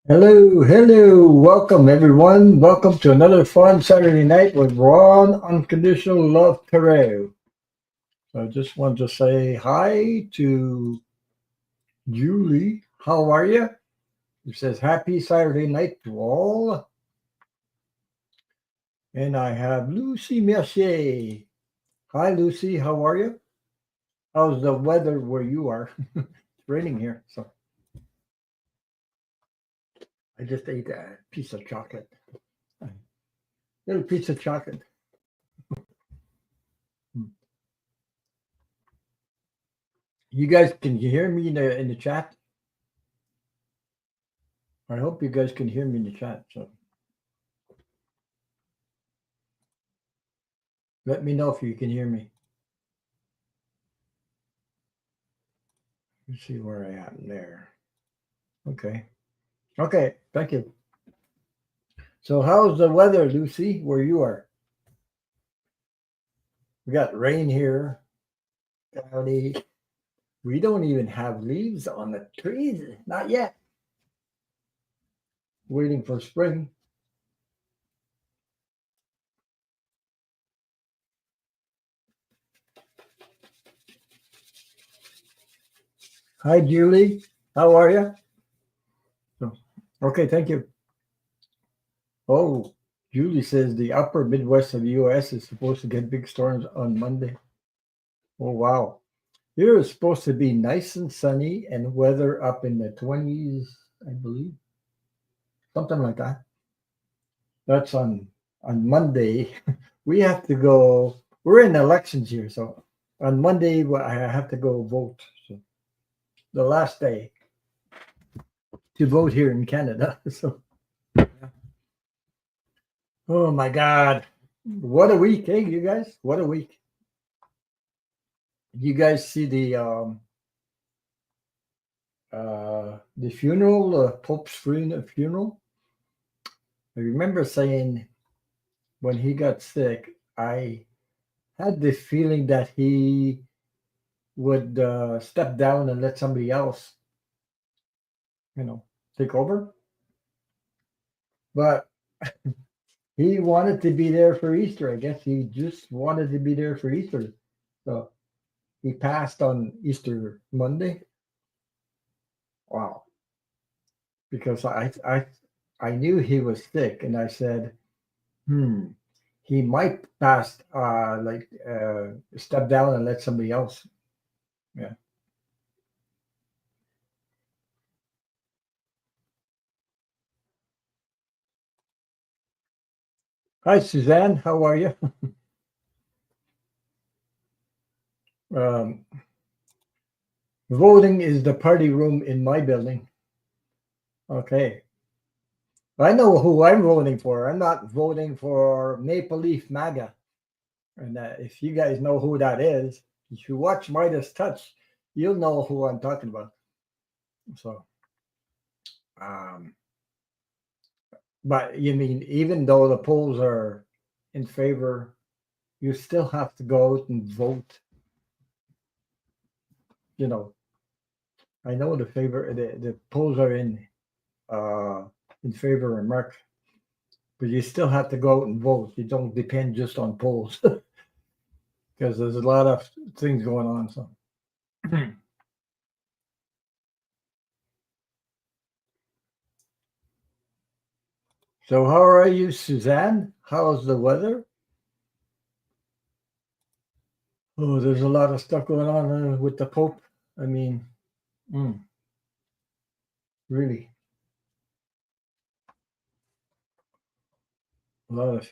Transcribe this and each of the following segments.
Hello, hello, welcome everyone. Welcome to another fun Saturday night with Ron Unconditional Love Terrell. So I just want to say hi to Julie. How are you? It says happy Saturday night to all. And I have Lucy Mercier. Hi Lucy, how are you? How's the weather where you are? It's raining here, so I just ate a piece of chocolate. A little piece of chocolate. You guys can you hear me in the chat? I hope you guys can hear me in the chat. So let me know if you can hear me. Let's see where I am there. Okay. Okay. Thank you. So how's the weather, Lucy, where you are? We got rain here. Cloudy. We don't even have leaves on the trees. Not yet. Waiting for spring. Hi, Julie. How are you? Okay, thank you. Oh, Julie says the upper Midwest of the U.S. is supposed to get big storms on Monday. Oh, wow. Here is supposed to be nice and sunny and weather up in the 20s, I believe. Something like that. That's on Monday. We have to go. We're in elections here, so on Monday I have to go vote. So the last day to vote here in Canada. So oh my God. What a week, hey you guys? What a week. You guys see the funeral, Pope's funeral? I remember saying when he got sick, I had the feeling that he would step down and let somebody else, take over. But he wanted to be there for Easter. I guess he just wanted to be there for Easter. So he passed on Easter Monday. Wow. Because I knew he was sick, and I said, he might pass, step down and let somebody else. Yeah. Hi, Suzanne. How are you? um, Voting is the party room in my building. Okay. I know who I'm voting for. I'm not voting for Maple Leaf MAGA. And if you guys know who that is, if you watch Midas Touch, you'll know who I'm talking about. So, um, but you mean even though the polls are in favor, you still have to go out and vote. You know, I know the polls are in favor of Mark, but you still have to go out and vote. You don't depend just on polls because there's a lot of things going on. So. So how are you, Suzanne? How's the weather? Oh, there's a lot of stuff going on with the Pope. I mean, mm, really, a lot of.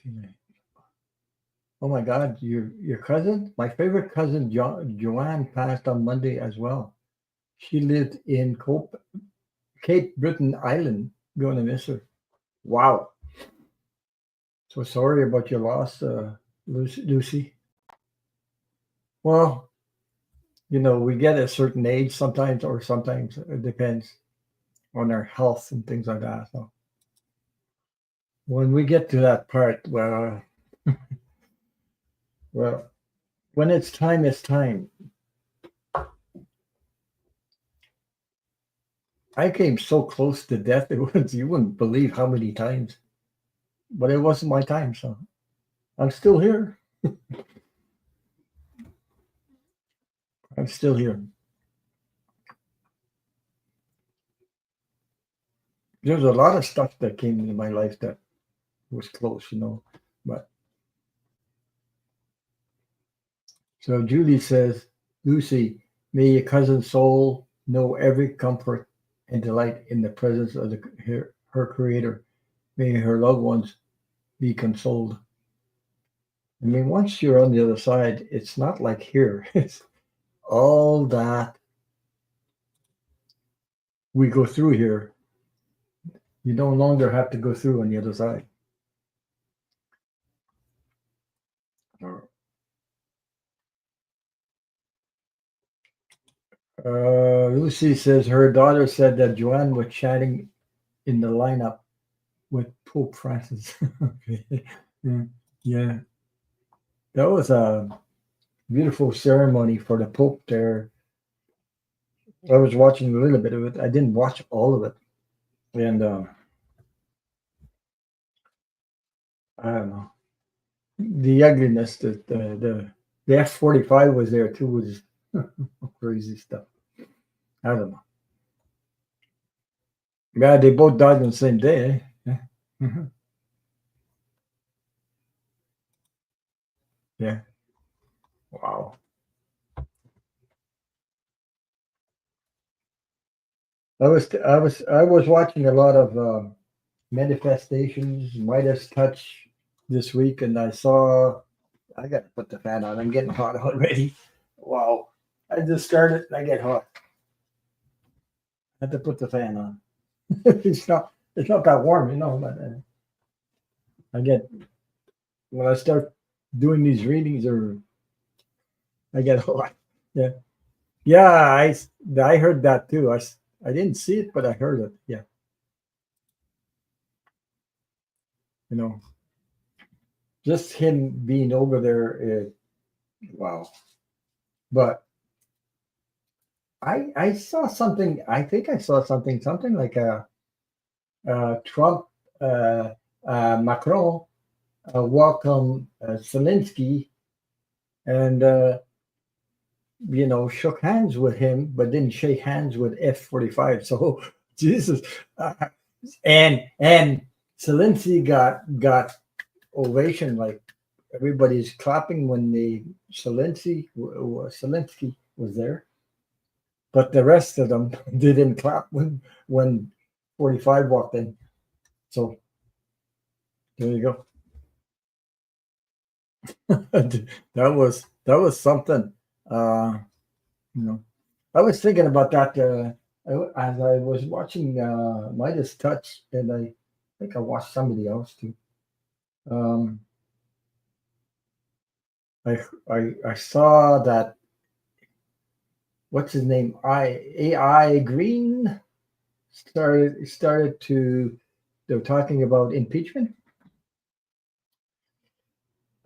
Oh my God, your cousin, my favorite cousin, Joanne, passed on Monday as well. She lived in Cape Breton Island. Going to miss her. Wow. So sorry about your loss, Lucy. Well, we get a certain age sometimes, or sometimes it depends on our health and things like that. So when we get to that part, well, when it's time, it's time. I came so close to death, it was you wouldn't believe how many times. But it wasn't my time, so I'm still here. I'm still here. There's a lot of stuff that came into my life that was close, But so Julie says, Lucy, may your cousin's soul know every comfort and delight in the presence of her creator. May her loved ones be consoled. I mean, once you're on the other side, it's not like here. It's all that we go through here. You no longer have to go through on the other side. Lucy says her daughter said that Joanne was chatting in the lineup with Pope Francis. Okay. Yeah. Yeah. That was a beautiful ceremony for the Pope there. I was watching a little bit of it. I didn't watch all of it. And I don't know. The ugliness, the F-45 was there too, was crazy stuff. I don't know. Yeah, they both died on the same day. Eh? Yeah. Mhm. Yeah. Wow. I was watching a lot of manifestations, Midas touch this week, and I saw. I got to put the fan on. I'm getting hot already. Wow. I just started and I get hot. I have to put the fan on. It's not that warm, but I get when I start doing these readings or I get hot. Yeah. Yeah, I heard that too. I didn't see it, but I heard it. Yeah. You know, just him being over there, wow. But I saw something. I think I saw something like Trump, Macron welcome Zelensky and shook hands with him, but didn't shake hands with F-45. So Jesus, uh, and Zelensky got ovation, like everybody's clapping when the Zelensky was there, but the rest of them didn't clap when 45 walked in. So there you go. that was something. Uh, you know, I was thinking about that as I was watching Midas Touch, and I think I watched somebody else too. Um, I saw that what's his name? AI Green started to they're talking about impeachment.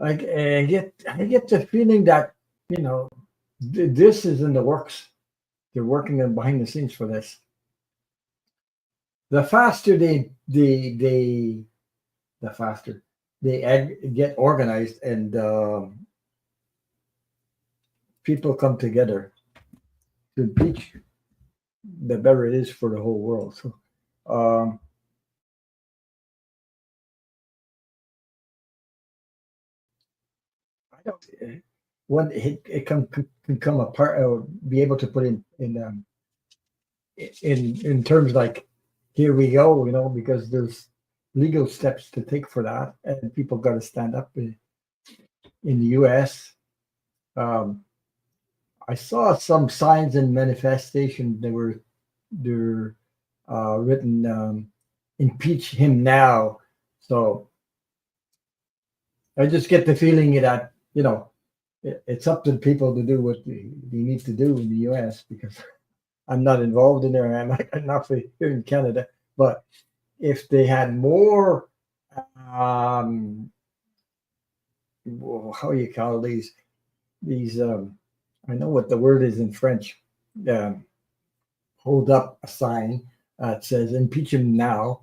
I get the feeling that you know this is in the works. They're working on behind the scenes for this. The faster the faster they get organized and people come together to impeach, the better it is for the whole world. So, um, I don't. When it can come apart, be able to put in terms like here we go, because there's legal steps to take for that, and people got to stand up in the U.S. Um, I saw some signs and manifestation that were written impeach him now. So I just get the feeling that it's up to the people to do what they need to do in the U.S. because I'm not involved in there. I'm not here in Canada. But if they had more, um, how you call these, I know what the word is in French. Um, hold up a sign. It says impeach him now.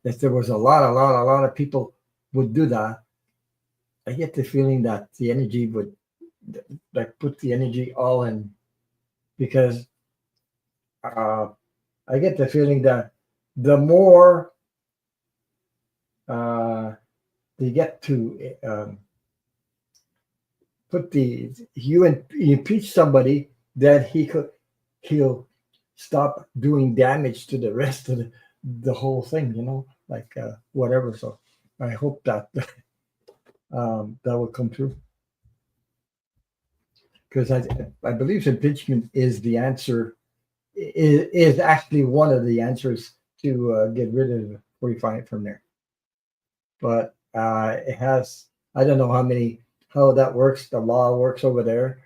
If there was a lot of people would do that, I get the feeling that the energy would like put the energy all in because uh, I get the feeling that the more uh, they get to put the you impeach somebody, then he'll stop doing damage to the rest of the whole thing, like whatever. So I hope that that will come true because I believe impeachment is the answer is actually one of the answers to get rid of 45 from there. But it has I don't know how that works. The law works over there,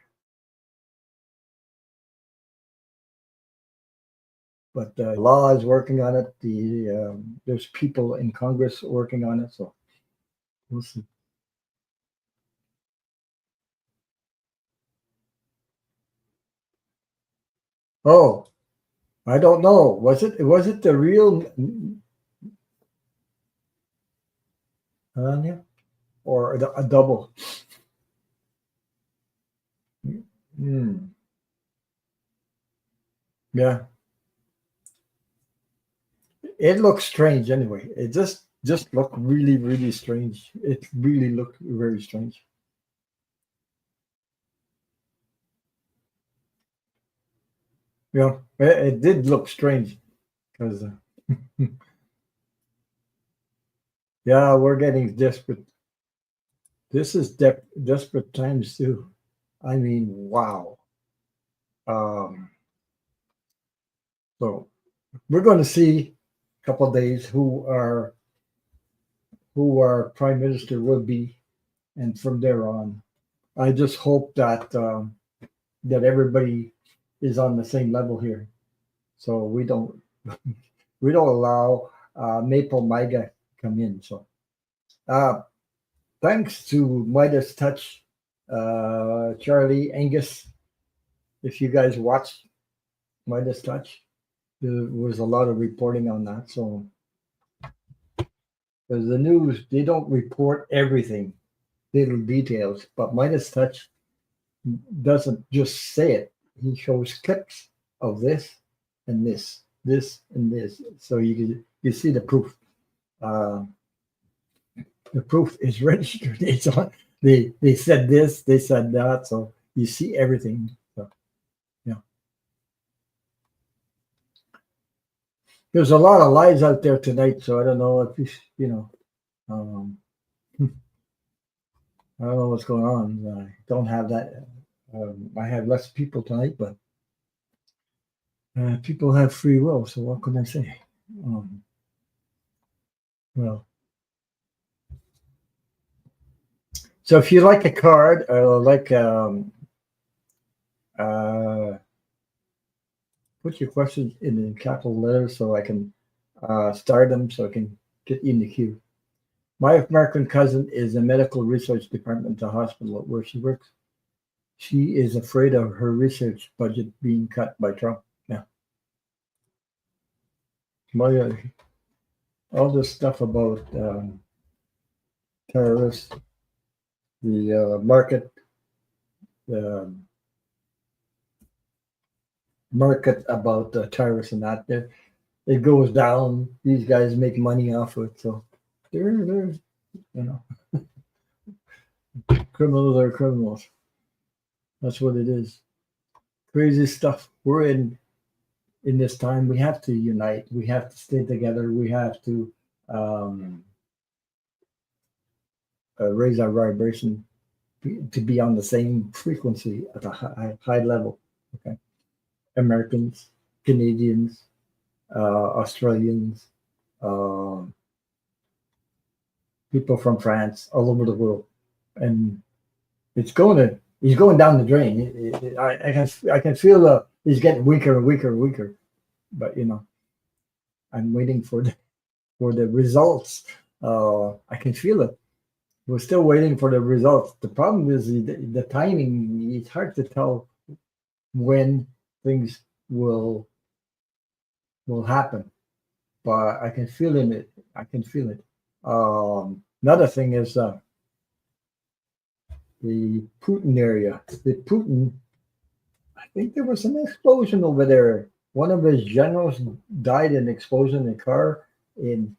but the law is working on it. There's people in Congress working on it, so we'll see. Oh, I don't know. Was it the real Anya or a double? Hmm. Yeah, it looks strange anyway. It just looked really really strange. It really looked very strange. Yeah, it did look strange because yeah, we're getting desperate. This is desperate times too. I mean, wow. Um, so we're going to see a couple of days who our prime minister will be, and from there on, I just hope that everybody is on the same level here, so we don't allow Maple MIGA come in. So uh, thanks to Midas Touch, Charlie, Angus. If you guys watched Midas Touch, there was a lot of reporting on that. So because the news, they don't report everything, little details, but Midas Touch doesn't just say it. He shows clips of this and this and this. So you see the proof. Uh, the proof is registered. It's on. They said this, they said that. So you see everything. So yeah, there's a lot of lies out there tonight. So I don't know if um, I don't know what's going on. I don't have that. I have less people tonight, but people have free will. So what can I say? Um, well, so if you like a card or like uh, put your questions in the capital letters so I can start them so I can get in the queue. My American cousin is a medical research department at the hospital where she works. She is afraid of her research budget being cut by Trump. Yeah, my all this stuff about terrorists, the the market about terrorists and that there, it goes down. These guys make money off of it, so they're you know criminals are criminals. That's what it is. Crazy stuff. We're in this time. We have to unite. We have to stay together. We have to um, raise our vibration to be on the same frequency at a high level. Okay, Americans, Canadians, Australians, uh, people from France, all over the world, and he's going down the drain. I can feel he's getting weaker and weaker and weaker. But I'm waiting for the results. I can feel it. We're still waiting for the results. The problem is the timing. It's hard to tell when things will will happen, but I can feel in it. I can feel it. Another thing is the Putin area. The Putin, I think there was an explosion over there. One of his generals died in an explosion in a car. In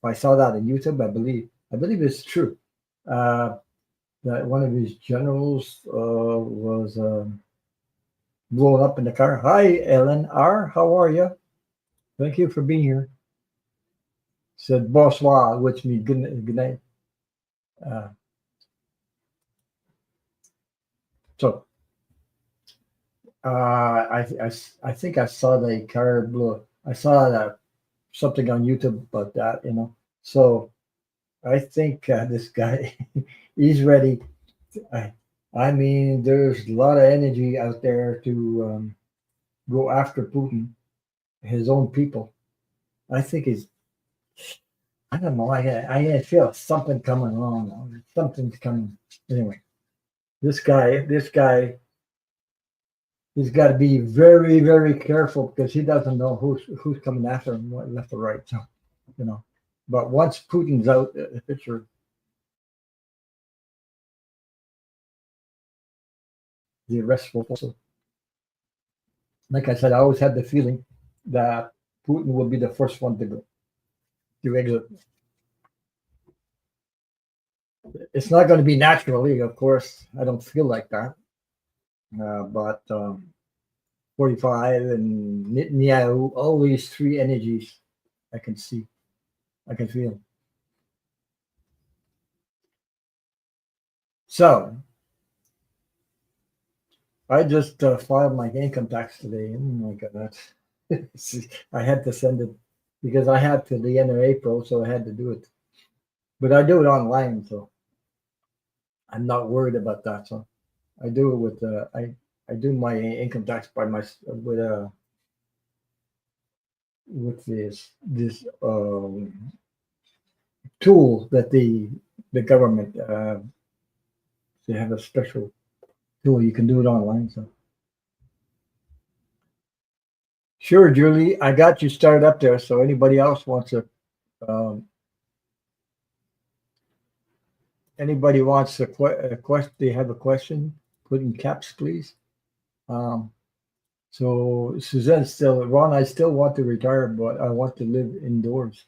I saw that on YouTube. I believe it's true. Uh, that one of his generals was blown up in the car. Hi, Ellen R. How are you? Thank you for being here. Said bonsoir, which means good night. Uh, so I think I saw the car blow. I saw that something on YouTube about that, you know. So I think this guy, he's ready. I, I mean, there's a lot of energy out there to go after Putin, his own people. I think he's. I don't know. I feel something coming on. Something's coming. Anyway, this guy, he's got to be very, very careful because he doesn't know who's coming after him, left or right. So, you know. But once Putin's out, the picture, the rest will also. Like I said, I always had the feeling that Putin will be the first one to go to exit. It's not going to be naturally, of course. I don't feel like that. But 45 and Netanyahu, all these three energies I can see, I can feel. So I just filed my income tax today. Oh my God. I had to send it because I had to the end of April, so I had to do it. But I do it online, so I'm not worried about that. So I do it with I do my income tax by my with this tool that the government they have a special tool you can do it online. So sure, Julie, I got you started up there. So anybody else wants to um, anybody wants a question? They have a question. Put in caps, please. Um, so Suzanne still Ron. I still want to retire, but I want to live indoors.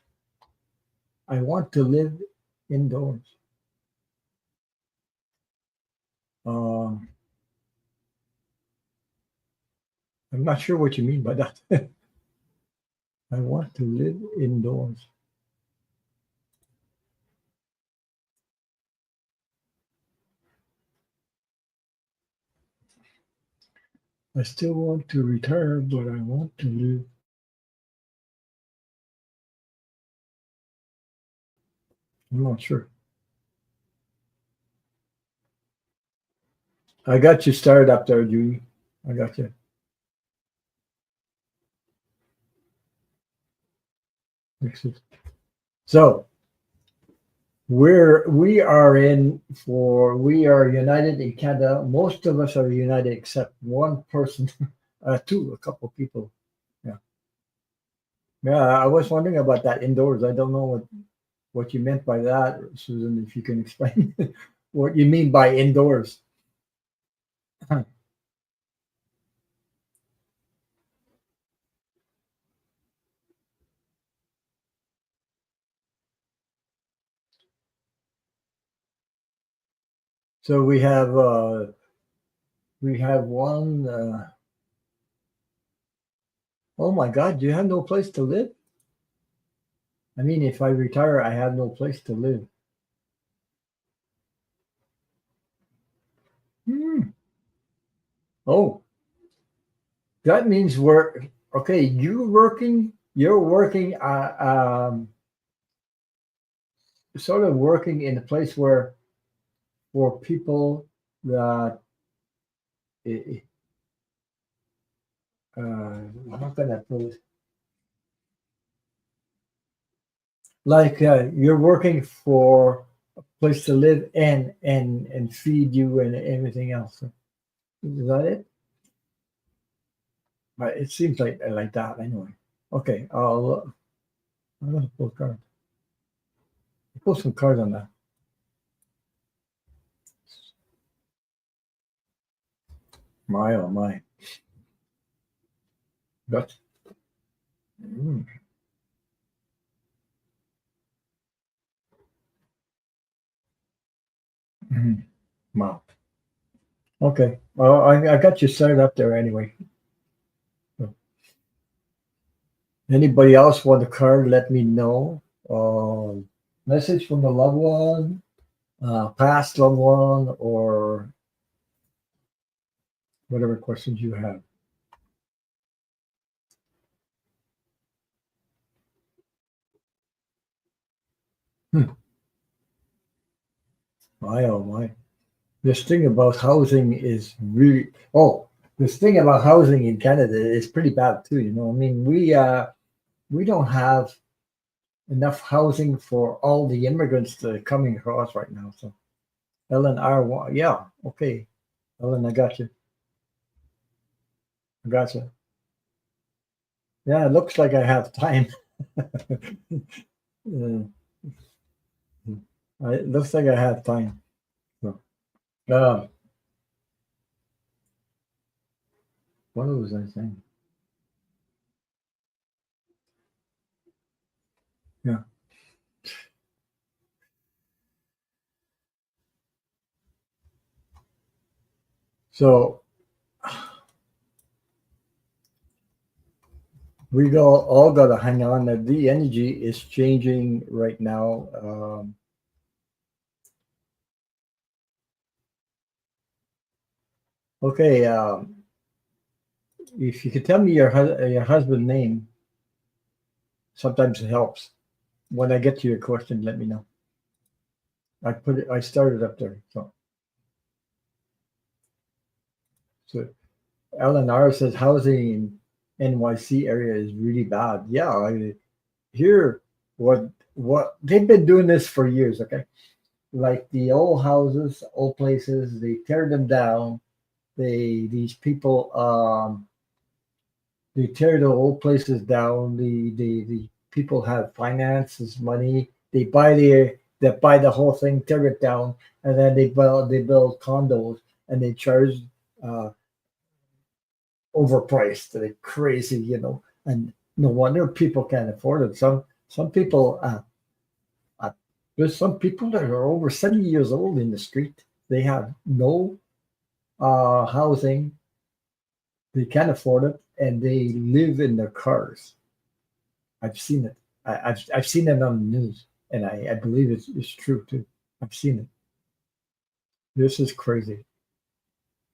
I want to live indoors. Um, I'm not sure what you mean by that. I want to live indoors. I still want to retire, but I want to live. I'm not sure. I got you started up there, Judy. I got you. So we are united in Canada. Most of us are united except one person, a couple of people. Yeah, yeah. I was wondering about that indoors. I don't know what you meant by that, Susan. If you can explain what you mean by indoors. So we have one. Oh my God, you have no place to live? I mean, if I retire, I have no place to live. Hmm. Oh, that means we're okay. You're working, sort of working in a place where for people that, eh, how can I put it? Like you're working for a place to live and feed you and everything else. Is that it? But it seems like that anyway. Okay, I'm gonna pull cards. Pull some cards on that. My oh my. That's mm, mhm. Wow. Okay. Well, I got you set up there anyway. So, anybody else want a card? Let me know. Message from the loved one, past loved one, or whatever questions you have. Hmm. My oh my. This thing about housing is really this thing about housing in Canada is pretty bad too. I mean, we don't have enough housing for all the immigrants that are coming across right now. So Ellen yeah, okay, Ellen, I got you. I got you. Yeah, it looks like I have time. Uh, it looks like I have time. So, uh, what was I saying? Yeah. So all got to hang on. That the energy is changing right now. Okay. If you could tell me your husband's name, sometimes it helps. When I get to your question, let me know. I put it. I started up there. So LNR says housing in NYC area is really bad. Yeah, I hear what they've been doing this for years. Okay, like the old houses, old places, they tear them down. These people they tear the old places down. The people have finances, money. They buy the whole thing, tear it down, and then they build condos and they charge uh, overpriced, like crazy, and no wonder people can't afford it. Some people, uh, there's some people that are over 70 years old in the street. They have no housing, they can't afford it, and they live in their cars. I've seen it. I've seen it on the news, and I believe it's true too. I've seen it. This is crazy.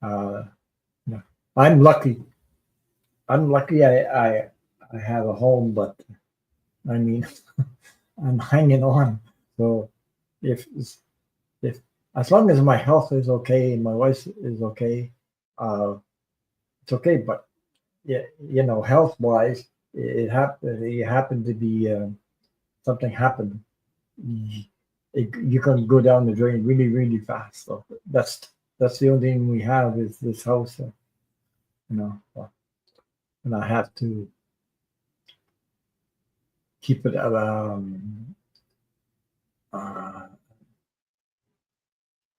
Uh, no. I'm lucky. I'm lucky. I have a home, but I mean, I'm hanging on. So if if as long as my health is okay and my wife is okay, uh, it's okay. But yeah, health wise, it happened to be something happened. You can go down the drain really really fast. So that's the only thing we have is this house. You know, and I have to keep it. Uh,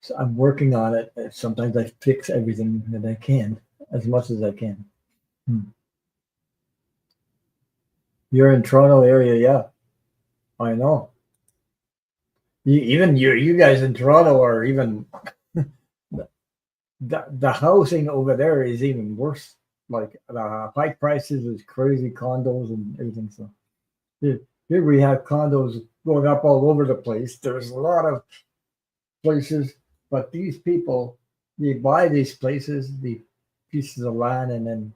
So I'm working on it. Sometimes I fix everything that I can as much as I can. Hmm. You're in Toronto area, yeah. I know. Even you guys in Toronto are even the housing over there is even worse. Like the high prices is crazy condos and everything. So here we have condos going up all over the place. There's a lot of places, but these people they buy these places, the pieces of land, and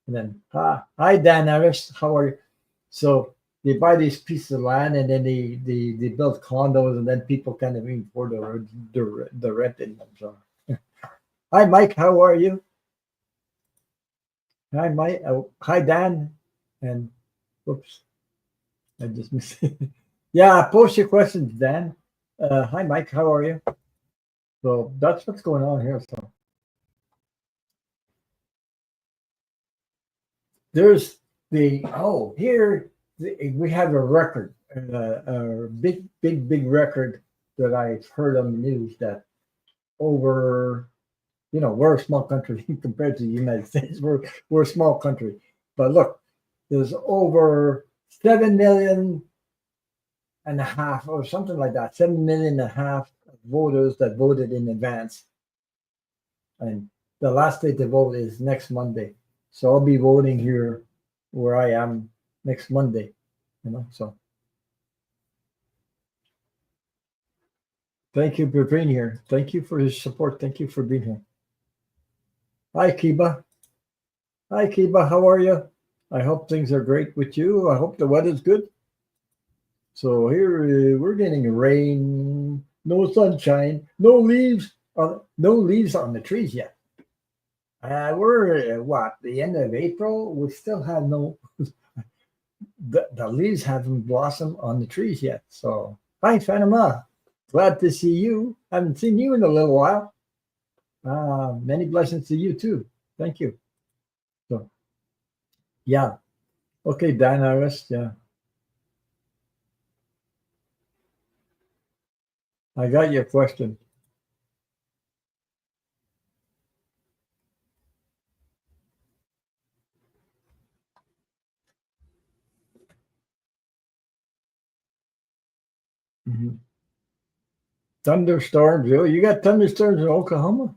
then, hi Dan Harris, how are you? So they buy these pieces of land and then they build condos and then people can't even afford the rent in them. So, hi Mike, how are you? Hi Mike, hi Dan, and whoops, I just missed it. Yeah, post your questions, Dan. Hi Mike, how are you? So that's what's going on here. So there's We have a record, a big record that I've heard on the news that over, we're a small country compared to the United States. We're a small country, but look, there's over 7.5 million or something like that, 7.5 million voters that voted in advance, and the last day to vote is next Monday. So I'll be voting here where I am next Monday. So thank you for being here. Thank you for your support. Thank you for being here. Hi, Kiba. Hi, Kiba. How are you? I hope things are great with you. I hope the weather's good. So here we're getting rain, no sunshine, no leaves on the trees yet. We're what, the end of April? We still have no the leaves haven't blossomed on the trees yet. So hi, Fanama. Glad to see you. Haven't seen you in a little while. Many blessings to you too. Thank you. So yeah. Okay, Dan Iris. Yeah. I got your question. Mhm. Thunderstorms. Oh, you got thunderstorms in Oklahoma?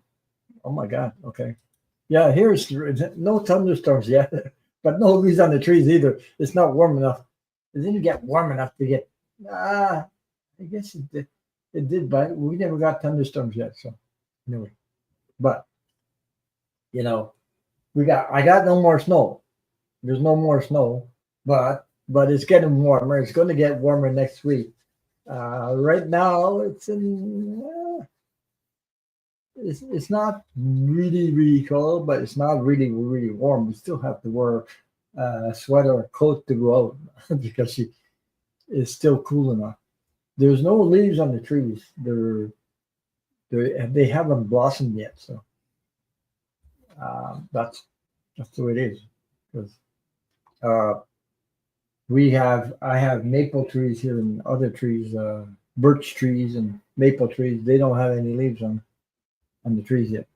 Oh my God. Okay. Yeah, here's no thunderstorms yet, but no leaves on the trees either. It's not warm enough. It didn't get warm enough to get. Ah, I guess it did. It did, but we never got thunderstorms yet. So anyway, but you know, I got no more snow. There's no more snow, but it's getting warmer. It's going to get warmer next week. Right now, it's not really cold, but it's not really warm. We still have to wear a sweater or coat to go out because it's still cool enough. There's no leaves on the trees. They haven't blossomed yet, so that's the way it is. Because uh, I have maple trees here and other trees, birch trees and maple trees. They don't have any leaves on the trees yet.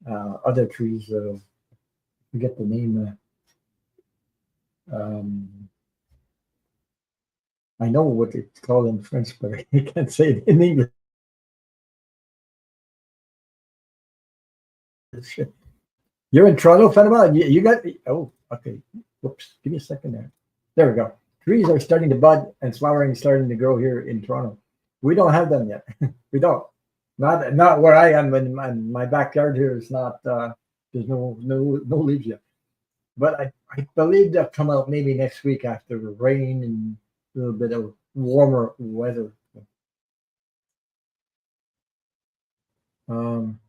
Other trees, forget the name. I know what it's called in French, but I can't say it in English. You're in Toronto, Panama. You got. Oh, okay. Whoops. Give me a second there. There we go. Trees are starting to bud and flowering, starting to grow here in Toronto. We don't have them yet. We don't. Not where I am. In my backyard here is not. There's no leaves yet. But I believe they'll come out maybe next week after the rain and a little bit of warmer weather. Um,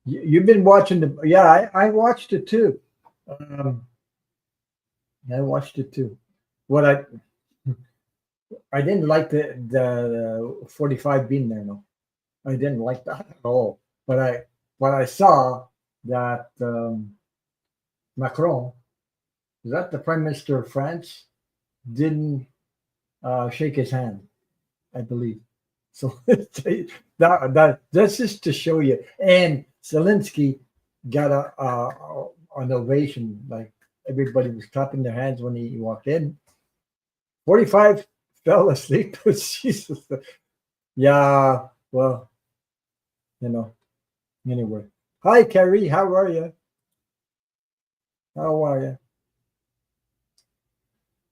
you've been watching the. Yeah, I watched it too. Um, I watched it too. What I didn't like the 45 being there. No, I didn't like that at all. But I saw that Macron, is that the Prime Minister of France, didn't shake his hand, I believe. So that's just to show you. And Zelensky got an ovation, like everybody was clapping their hands when he walked in. 45 fell asleep. Jesus. Yeah, well, you know, anyway. Hi, Carrie. How are you? How are you?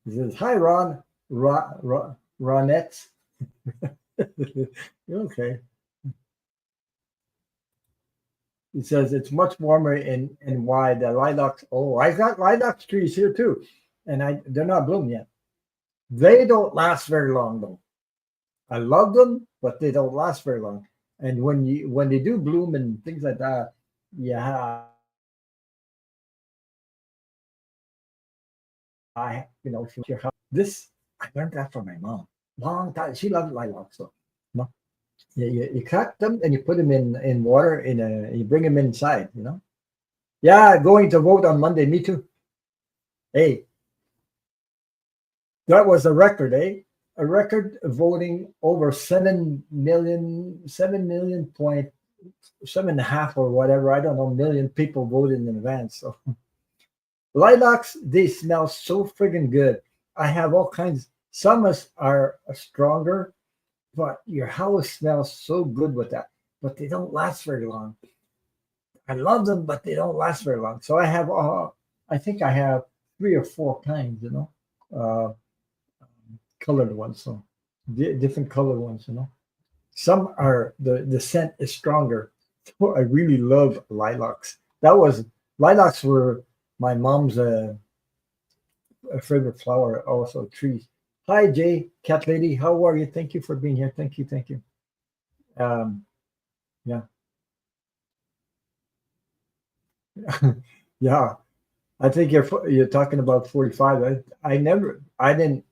He says, hi, Ron. Ronette. Okay. He says it's much warmer in why the lilacs. Oh, I got lilac trees here too, and they're not blooming yet. They don't last very long though. I love them, but they don't last very long. And when they do bloom and things like that, yeah, this I learned that from my mom. Long time. She loved lilacs though. No, you cut them and you put them in water you bring them inside. Yeah, going to vote on Monday. Me too. Hey, that was a record, eh? A record voting over 7 million, 7 million point 7.5 or whatever. I don't know, million people voted in advance. So lilacs, they smell so friggin' good. I have all kinds. Some are stronger, but your house smells so good with that. But they don't last very long. I love them, but they don't last very long. So I have, I think I have 3 or 4 kinds, uh, colored ones. So different colored ones. Some are the scent is stronger. So I really love lilacs. Lilacs were my mom's favorite flower, also trees. Hi Jay, cat lady, how are you? Thank you for being here. Thank you, thank you. Um, yeah, yeah. I think you're talking about 45. I didn't.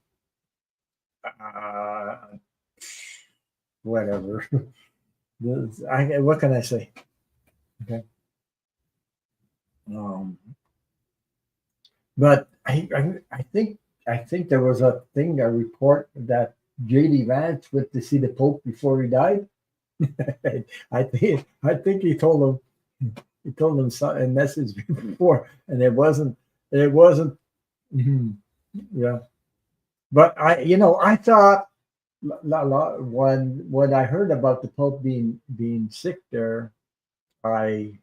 Uh, whatever. What can I say? Okay. Um, but I think there was a report that JD Vance went to see the Pope before he died. I think he told him a message before, and it wasn't. Mhm, yeah. But I thought when I heard about the Pope being sick there, I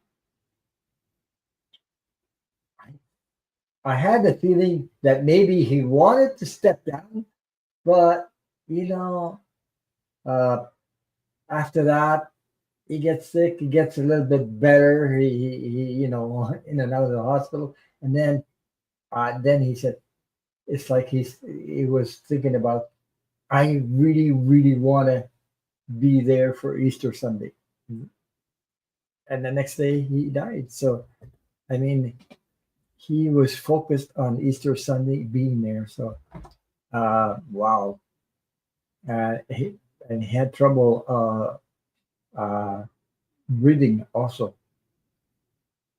I had the feeling that maybe he wanted to step down, but you know, uh, after that he gets sick, he gets a little bit better, he in and out of the hospital, and then he said it's like he was thinking about, I really really want to be there for Easter Sunday, and the next day he died. So I mean, he was focused on Easter Sunday being there. So wow, he and he had trouble breathing also,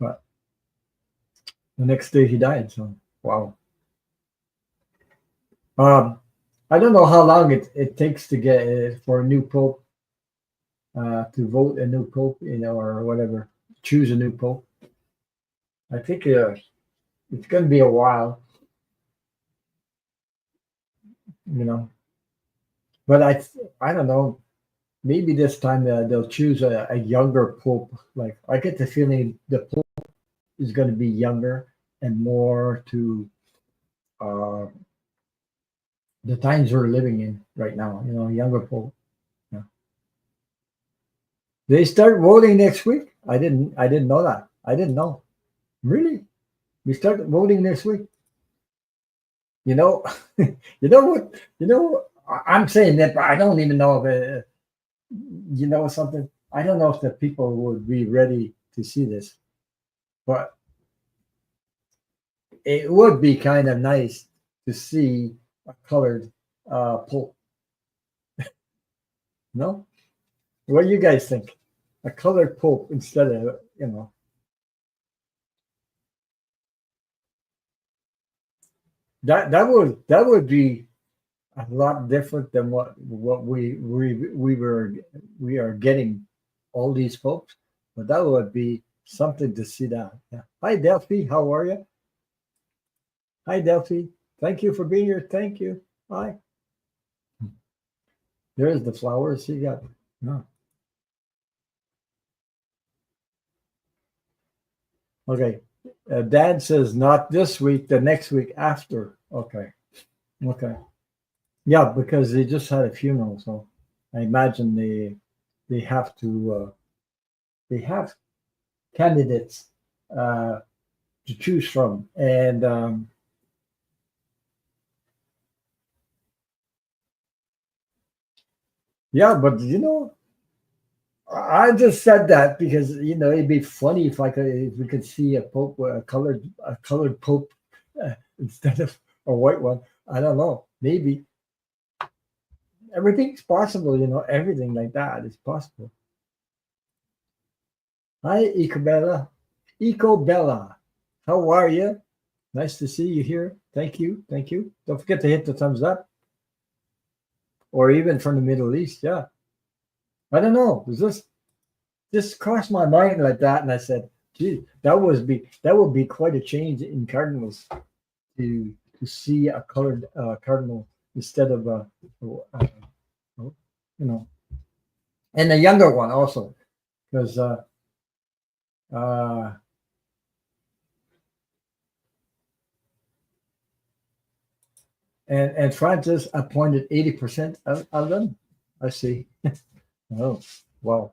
but the next day he died. So wow. Um, I don't know how long it takes to get for a new pope, to vote a new pope, or whatever, choose a new pope. I think it's going to be a while, you know. But I don't know. Maybe this time they'll choose a younger pope. Like I get the feeling the pope is going to be younger and more to uh, the times we're living in right now. Younger pope. Yeah. They start voting next week. I didn't know that. I didn't know. Really? We start voting next week. You know, you know what? I'm saying that, but I don't even know if something. I don't know if the people would be ready to see this, but it would be kind of nice to see a colored pope. No, what do you guys think? A colored pope instead of that would be a lot different than what we are getting all these popes, but that would be something to see that. Yeah. Hi Delphi, how are you? Hi Delphi, thank you for being here. Thank you. Hi. There's the flowers you got. No. Okay. Dad says not this week, the next week after. Okay. Okay. Yeah, because they just had a funeral, so I imagine they have to they have candidates uh, to choose from, and yeah, but I just said that because it'd be funny if we could see a colored pope instead of a white one. I don't know. Maybe everything's possible. Everything like that is possible. Hi, Ecobella. Ecobella, how are you? Nice to see you here. Thank you. Thank you. Don't forget to hit the thumbs up, or even from the Middle East. Yeah. I don't know. Does this crossed my mind like that, and I said, "Gee, that would be quite a change in cardinals to see a colored cardinal instead of you know, and a younger one also, because uh, and Francis appointed 80% of them. I see. Oh, wow.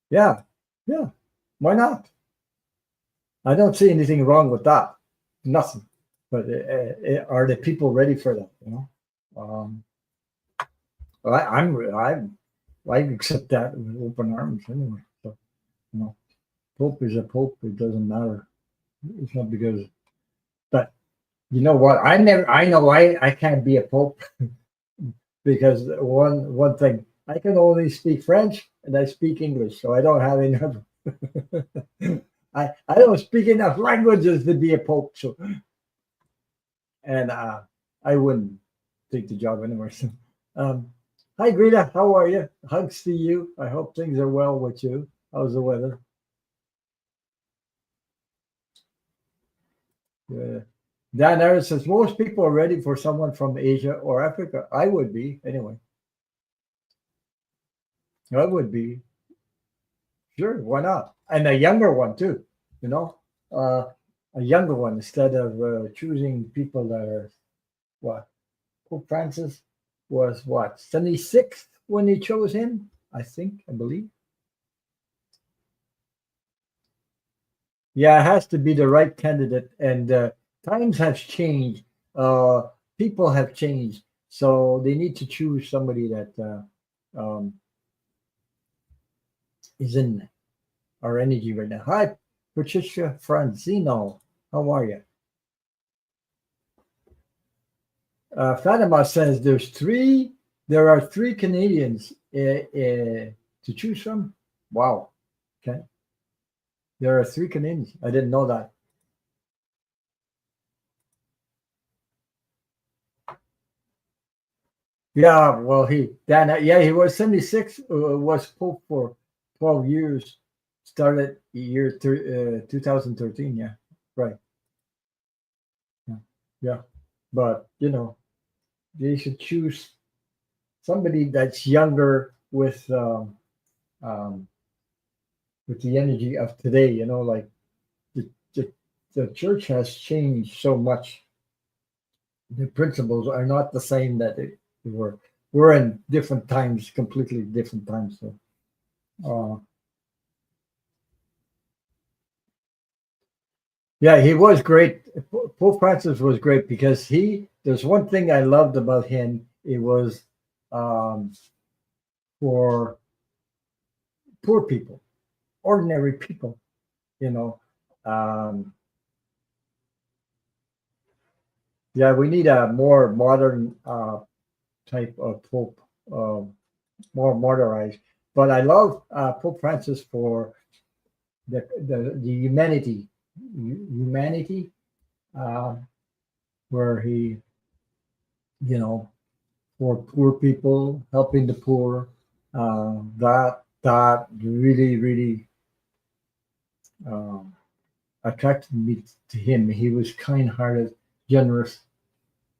Yeah, yeah. Why not? I don't see anything wrong with that. Nothing. But are the people ready for that? Um, I accept that with open arms anyway. So you know, Pope is a Pope. It doesn't matter. It's not because. But you know what? I know I can't be a Pope because one thing I can only speak French and I speak English, so I don't have enough. I don't speak enough languages to be a Pope. So and I wouldn't take the job anyway. So, um, hi, Greta. How are you? Hugs to you. I hope things are well with you. How's the weather? Yeah. Dan Aaron says most people are ready for someone from Asia or Africa. I would be anyway. I would be sure. Why not? And a younger one too. You know, uh, a younger one instead of choosing people that are what Pope Francis was what 76 when they chose him. I believe. Yeah, it has to be the right candidate, and times have changed. People have changed, so they need to choose somebody that is in our energy right now. Hi, Patricia Franzino. How are you? Fatima says there are three Canadians to choose from. Wow. Okay. There are three Canadians. I didn't know that. Yeah, well, he was 76, was Pope for 12 years, started year 2013. Yeah, right. Yeah, yeah. But, they should choose somebody that's younger um, with the energy of today, like the, the, the church has changed so much. The principles are not the same that they were. We're in different times, completely different times. So, uh, yeah, he was great. Pope Francis was great because there's one thing I loved about him. It was um, for poor people, ordinary people. You know, um, yeah, we need a more modern type of Pope, uh, more modernized. But I love Pope Francis for the humanity, uh, where he, you know, for poor people, helping the poor. That really really um, attracted me to him. He was kind-hearted, generous,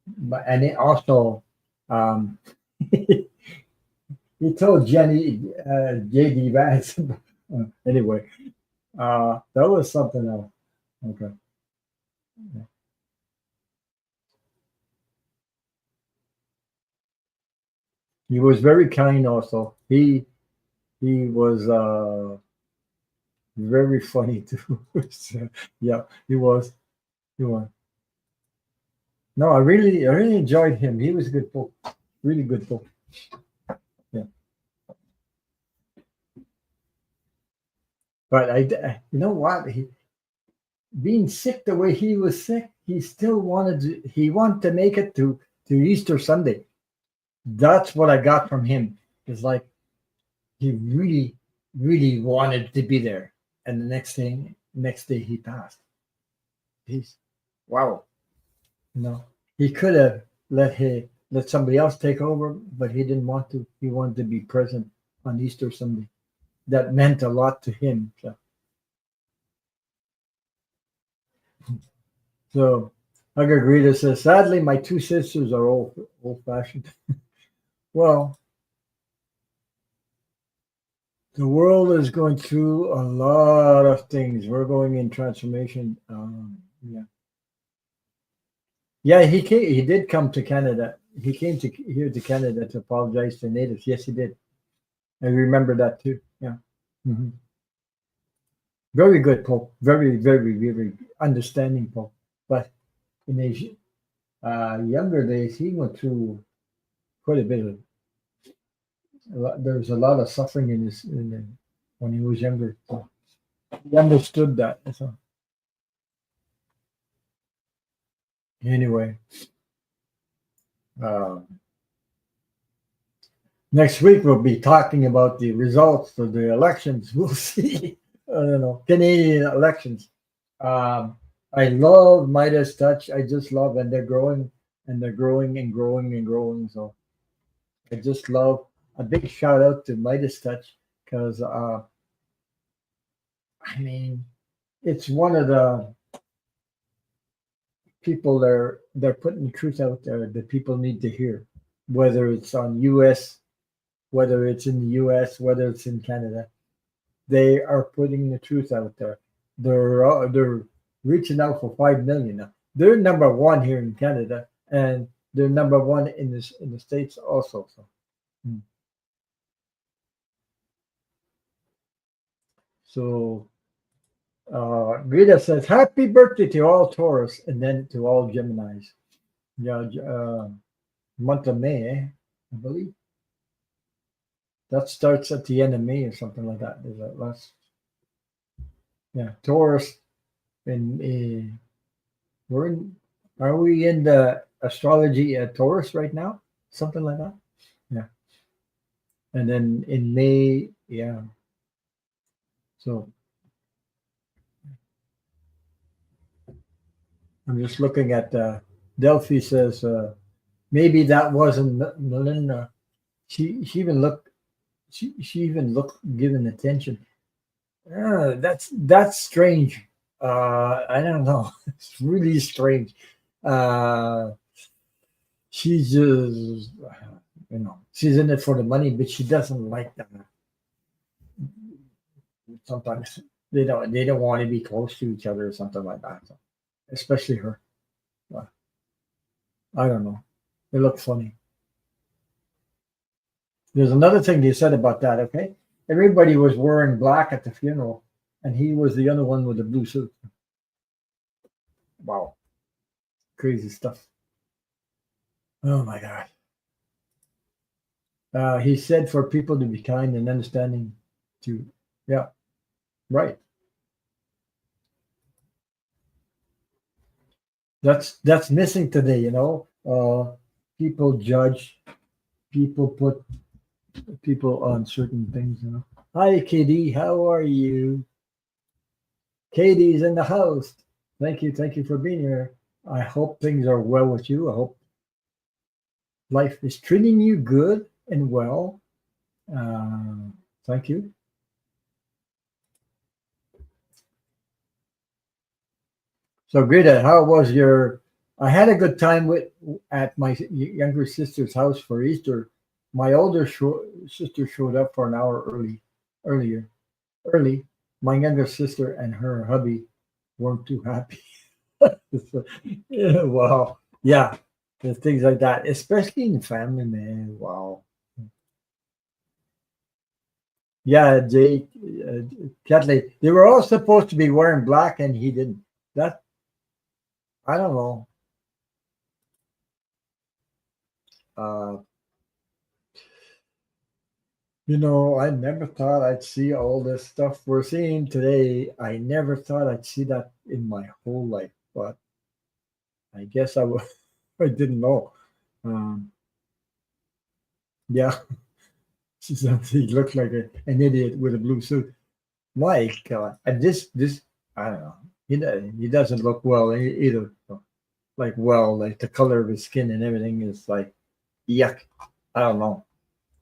but and it also um, he told JD Vance. Anyway, that was something else. Okay, he was very kind. Also, he was very funny too. So, yeah, he was. He was. No, I really enjoyed him. He was a good book, really good book. Yeah, but you know what? Being sick the way he was sick, he wanted to make it to Easter Sunday. That's what I got from him. It's like he really, really wanted to be there. And the next day he passed. Peace. Wow. No, he could have let somebody else take over, but he didn't want to. He wanted to be present on Easter Sunday. That meant a lot to him. So Margarita says, sadly, my two sisters are old fashioned. Well, the world is going through a lot of things. We're going in transformation. Yeah, yeah. He did come to Canada. He came to here to Canada to apologize to natives. Yes, he did. I remember that too. Yeah. Hmm. Very good Pope. Very understanding Pope. But in his younger days, he went through quite a bit of. There was a lot of suffering when he was younger. So he understood that. So anyway, uh, next week we'll be talking about the results of the elections. We'll see. I don't know, Canadian elections. Um, I love Midas Touch. I just love, and they're growing, and they're growing and growing and growing. So I just love a big shout out to Midas Touch because I mean it's one of the people they're putting the truth out there that people need to hear, whether it's on U.S., whether it's in the U.S., whether it's in Canada. They are putting the truth out there. They're reaching out for 5 million now. They're number one here in Canada, and they're number one in the states also. So, mm. so Greta says, "Happy birthday to all Taurus, and then to all Gemini's." Yeah, month of May, I believe that starts at the end of May or something like that. Is that last? Yeah, Taurus, and we're in. Are we in the astrology at Taurus right now? Something like that. Yeah. And then in May, yeah. So I'm just looking at Delphi says maybe that wasn't Melinda. She even looked she even looked given attention. That's strange. I don't know. It's really strange. Uh, she's just she's in it for the money, but she doesn't like that. Sometimes they don't want to be close to each other or something like that. So, especially her. But I don't know. It looked funny. There's another thing they said about that. Okay, everybody was wearing black at the funeral, and he was the other one with the blue suit. Wow, crazy stuff. Oh my god. He said for people to be kind and understanding. To yeah, right. That's missing today. People judge. People put people on certain things. Hi, Katie. How are you? Katie's in the house. Thank you for being here. I hope things are well with you. I hope life is treating you good and well. Uh, Thank you. So, Greta, how was your? I had a good time with at my younger sister's house for Easter. My sister showed up for an hour earlier, early. My younger sister and her hubby weren't too happy. So, yeah, wow, yeah, there's things like that, especially in family, man. Wow. Yeah, Jake, Catley, they were all supposed to be wearing black, and he didn't. That I don't know. Uh, I never thought I'd see all this stuff we're seeing today. I never thought I'd see that in my whole life, but I guess I didn't know. Um, yeah, she said he looked like an idiot with a blue suit. My God, and this, I don't know. he doesn't look well either. Like well, like the color of his skin and everything is like yuck. I don't know.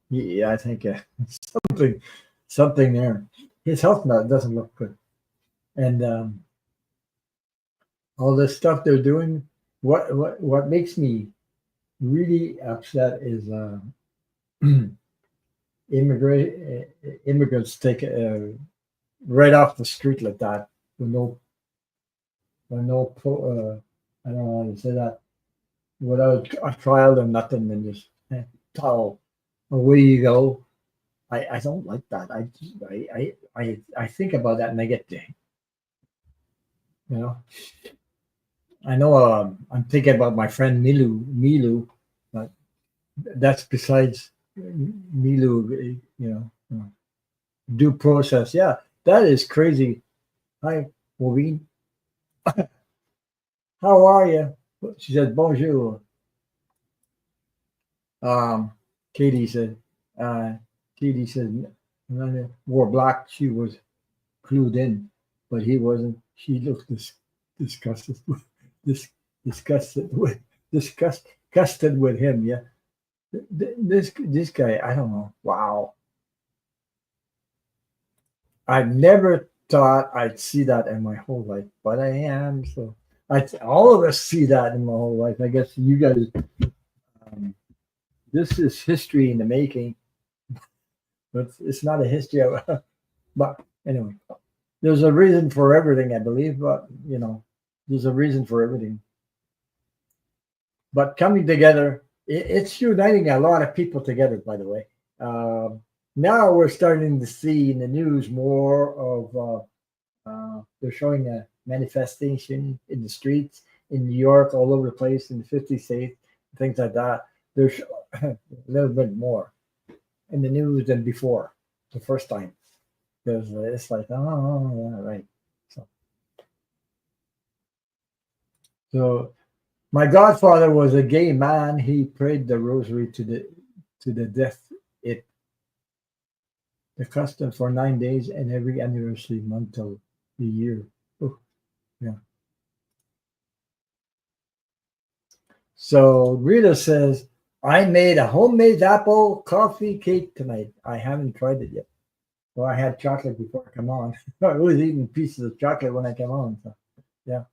Yeah, I think something something there. His health now doesn't look good, and all this stuff they're doing. What makes me really upset is immigrants take right off the street like that with with no I don't know how to say that, without a trial or nothing, and just tell away you go. I don't like that. I think about that and I get you know I know I'm thinking about my friend Milu, but that's besides Milu. Due process. Yeah, that is crazy. Hi, Maureen. How are you? She said bonjour. Um, Katie said. Uh, Katie said wore black. She was clued in, but he wasn't. She looked disgusted, dis, disgusted with disgusted with him. Yeah, this guy. I don't know. Wow, I never thought I'd see that in my whole life, but I am. So all of us see that in my whole life. I guess you guys. Um, this is history in the making, but it's not a history of. But anyway, there's a reason for everything, I believe. But there's a reason for everything. But coming together, it's uniting a lot of people together. By the way, now we're starting to see in the news more of. They're showing a manifestation in the streets in New York, all over the place, in the 50 states, things like that. There's a little bit more in the news than before, the first time. Because it's like, oh, yeah, right. So, so my godfather was a gay man. He prayed the rosary to the death. It the custom for 9 days and every anniversary month till the year. Oh, yeah. So Rita says, I made a homemade apple coffee cake tonight. I haven't tried it yet. Well, I had chocolate before I come on. I was eating pieces of chocolate when I came on. So yeah.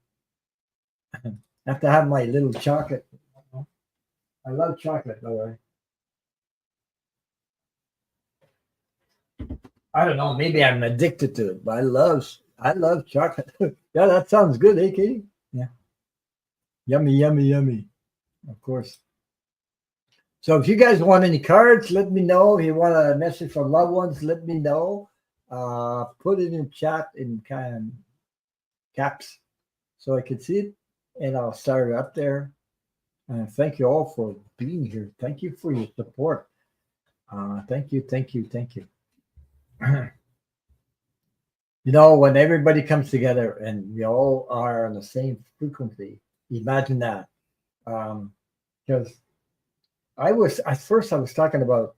I have to have my little chocolate. I love chocolate, by the way. I don't know, maybe I'm addicted to it, but I love chocolate. Yeah, that sounds good, eh, Katie? Yeah. Yummy, yummy, yummy. Of course. So if you guys want any cards, let me know. If you want a message from loved ones, let me know. Put it in chat in kind of caps so I can see it, and I'll start it up there. And thank you all for being here. Thank you for your support. Thank you, thank you, thank you. When everybody comes together and we all are on the same frequency, imagine that. Because at first I was talking about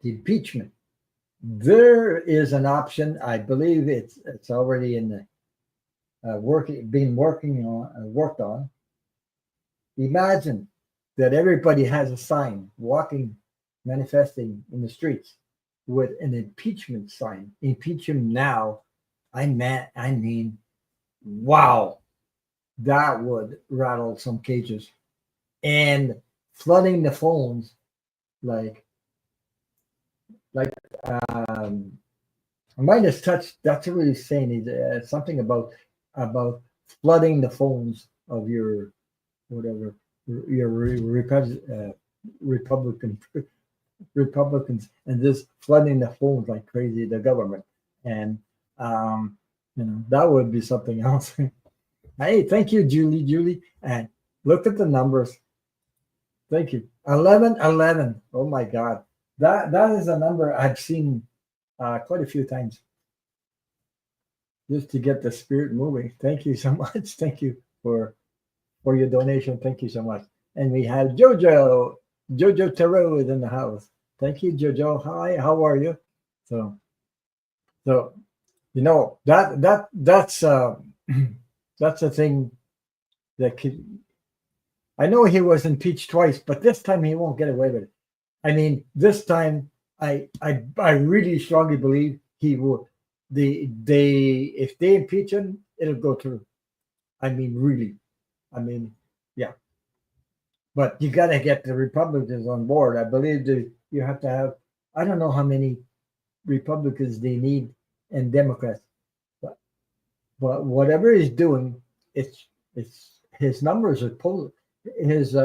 the impeachment. There is an option. I believe it's already in the worked on. Imagine that everybody has a sign walking, manifesting in the streets with an impeachment sign. Impeach him now. I mean, wow, that would rattle some cages. And flooding the phones like like um Midas touch. That's what he's saying. He's something about flooding the phones of your whatever your Republican Republicans, and just flooding the phones like crazy. The government, and that would be something else. Hey, thank you, Julie. Julie, and look at the numbers. Thank you. 1111. Oh my God, that is a number I've seen quite a few times, just to get the spirit moving. Thank you so much. Thank you for your donation. Thank you so much. And we have Jojo. Jojo Tarot is in the house. Thank you, Jojo. Hi, how are you? So, so That's that's the thing that could. I know he was impeached twice, but this time he won't get away with it. I mean, this time I really strongly believe he will. They if they impeach him, it'll go through. I mean, really. I mean, yeah. But you got to get the Republicans on board. I believe that you have to have. I don't know how many Republicans they need and Democrats, but whatever he's doing, it's his numbers are pull his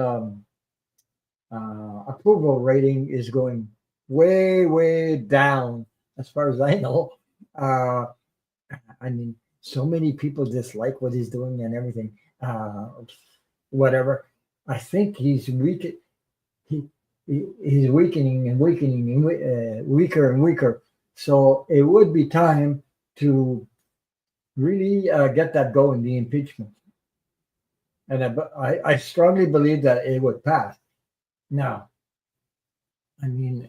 approval rating is going way down as far as I know. Uh, I mean, so many people dislike what he's doing and everything. Whatever. I think he's weak. He's weakening and weakening and weaker and weaker. So it would be time to really get that going, the impeachment. And I strongly believe that it would pass. Now, I mean,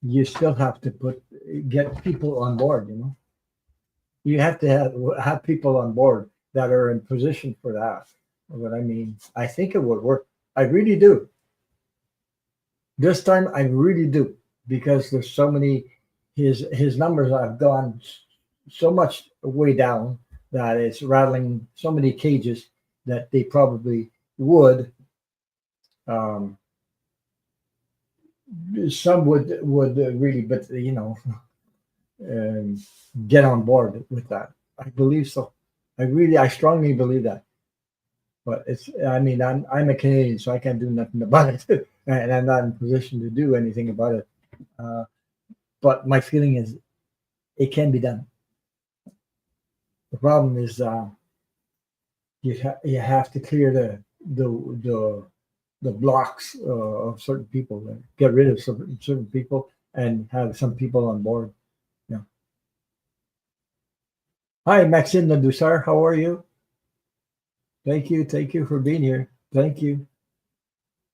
you still have to get people on board. You have to have people on board that are in position for that. What I mean, I think it would work. I really do. This time, I really do because there's so many. His numbers have gone so much way down that it's rattling so many cages that they probably would. Um, some would really, but um, get on board with that. I believe so. I strongly believe that. But I mean, I'm a Canadian, so I can't do nothing about it, and I'm not in position to do anything about it. Uh, but my feeling is it can be done. The problem is you have to clear the the the blocks of certain people, get rid of certain people, and have some people on board. Yeah. Hi, Maxine Ladusar. How are you? Thank you for being here. Thank you.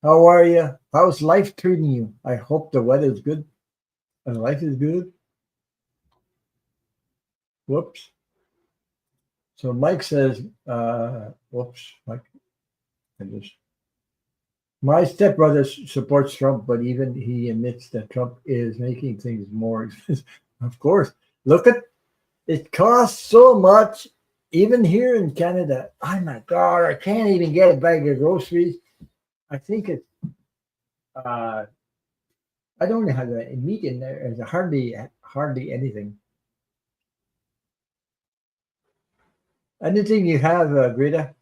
How are you? How's life treating you? I hope the weather's good and life is good. Whoops. So Mike says, whoops, Mike. I just, my stepbrother supports Trump, but even he admits that Trump is making things more expensive. Of course. Look at it costs so much, even here in Canada. Oh my God, I can't even get a bag of groceries. I think it's uh, I don't have a meat in there. It's hardly anything. Anything you have, Greta?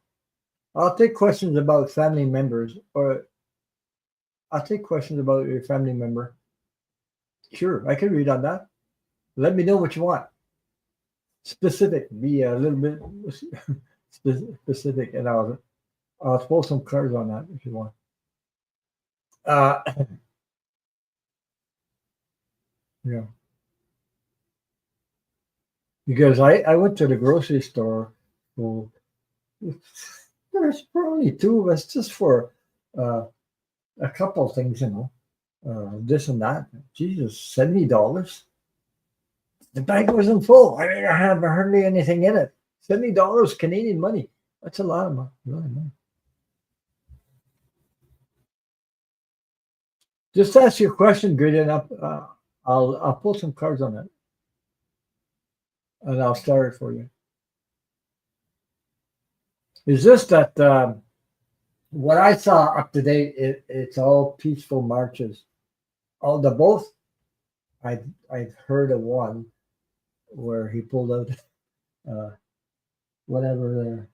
I'll take questions about family members, or I'll take questions about your family member. Sure, I can read on that. Let me know what you want. Specific, be a little bit specific, and I'll throw some cards on that if you want. Uh, yeah, because I went to the grocery store. So there's probably two of us just for uh, a couple of things, this and that. Jesus, $70. The bag wasn't full. I didn't have hardly anything in it. $70 Canadian money. That's a lot of money. A lot of money. Just ask your question, good enough. I'll pull some cards on it, and I'll start it for you. Is this that what I saw up to date? It's all peaceful marches. All the both. I've heard of one where he pulled out uh, whatever there.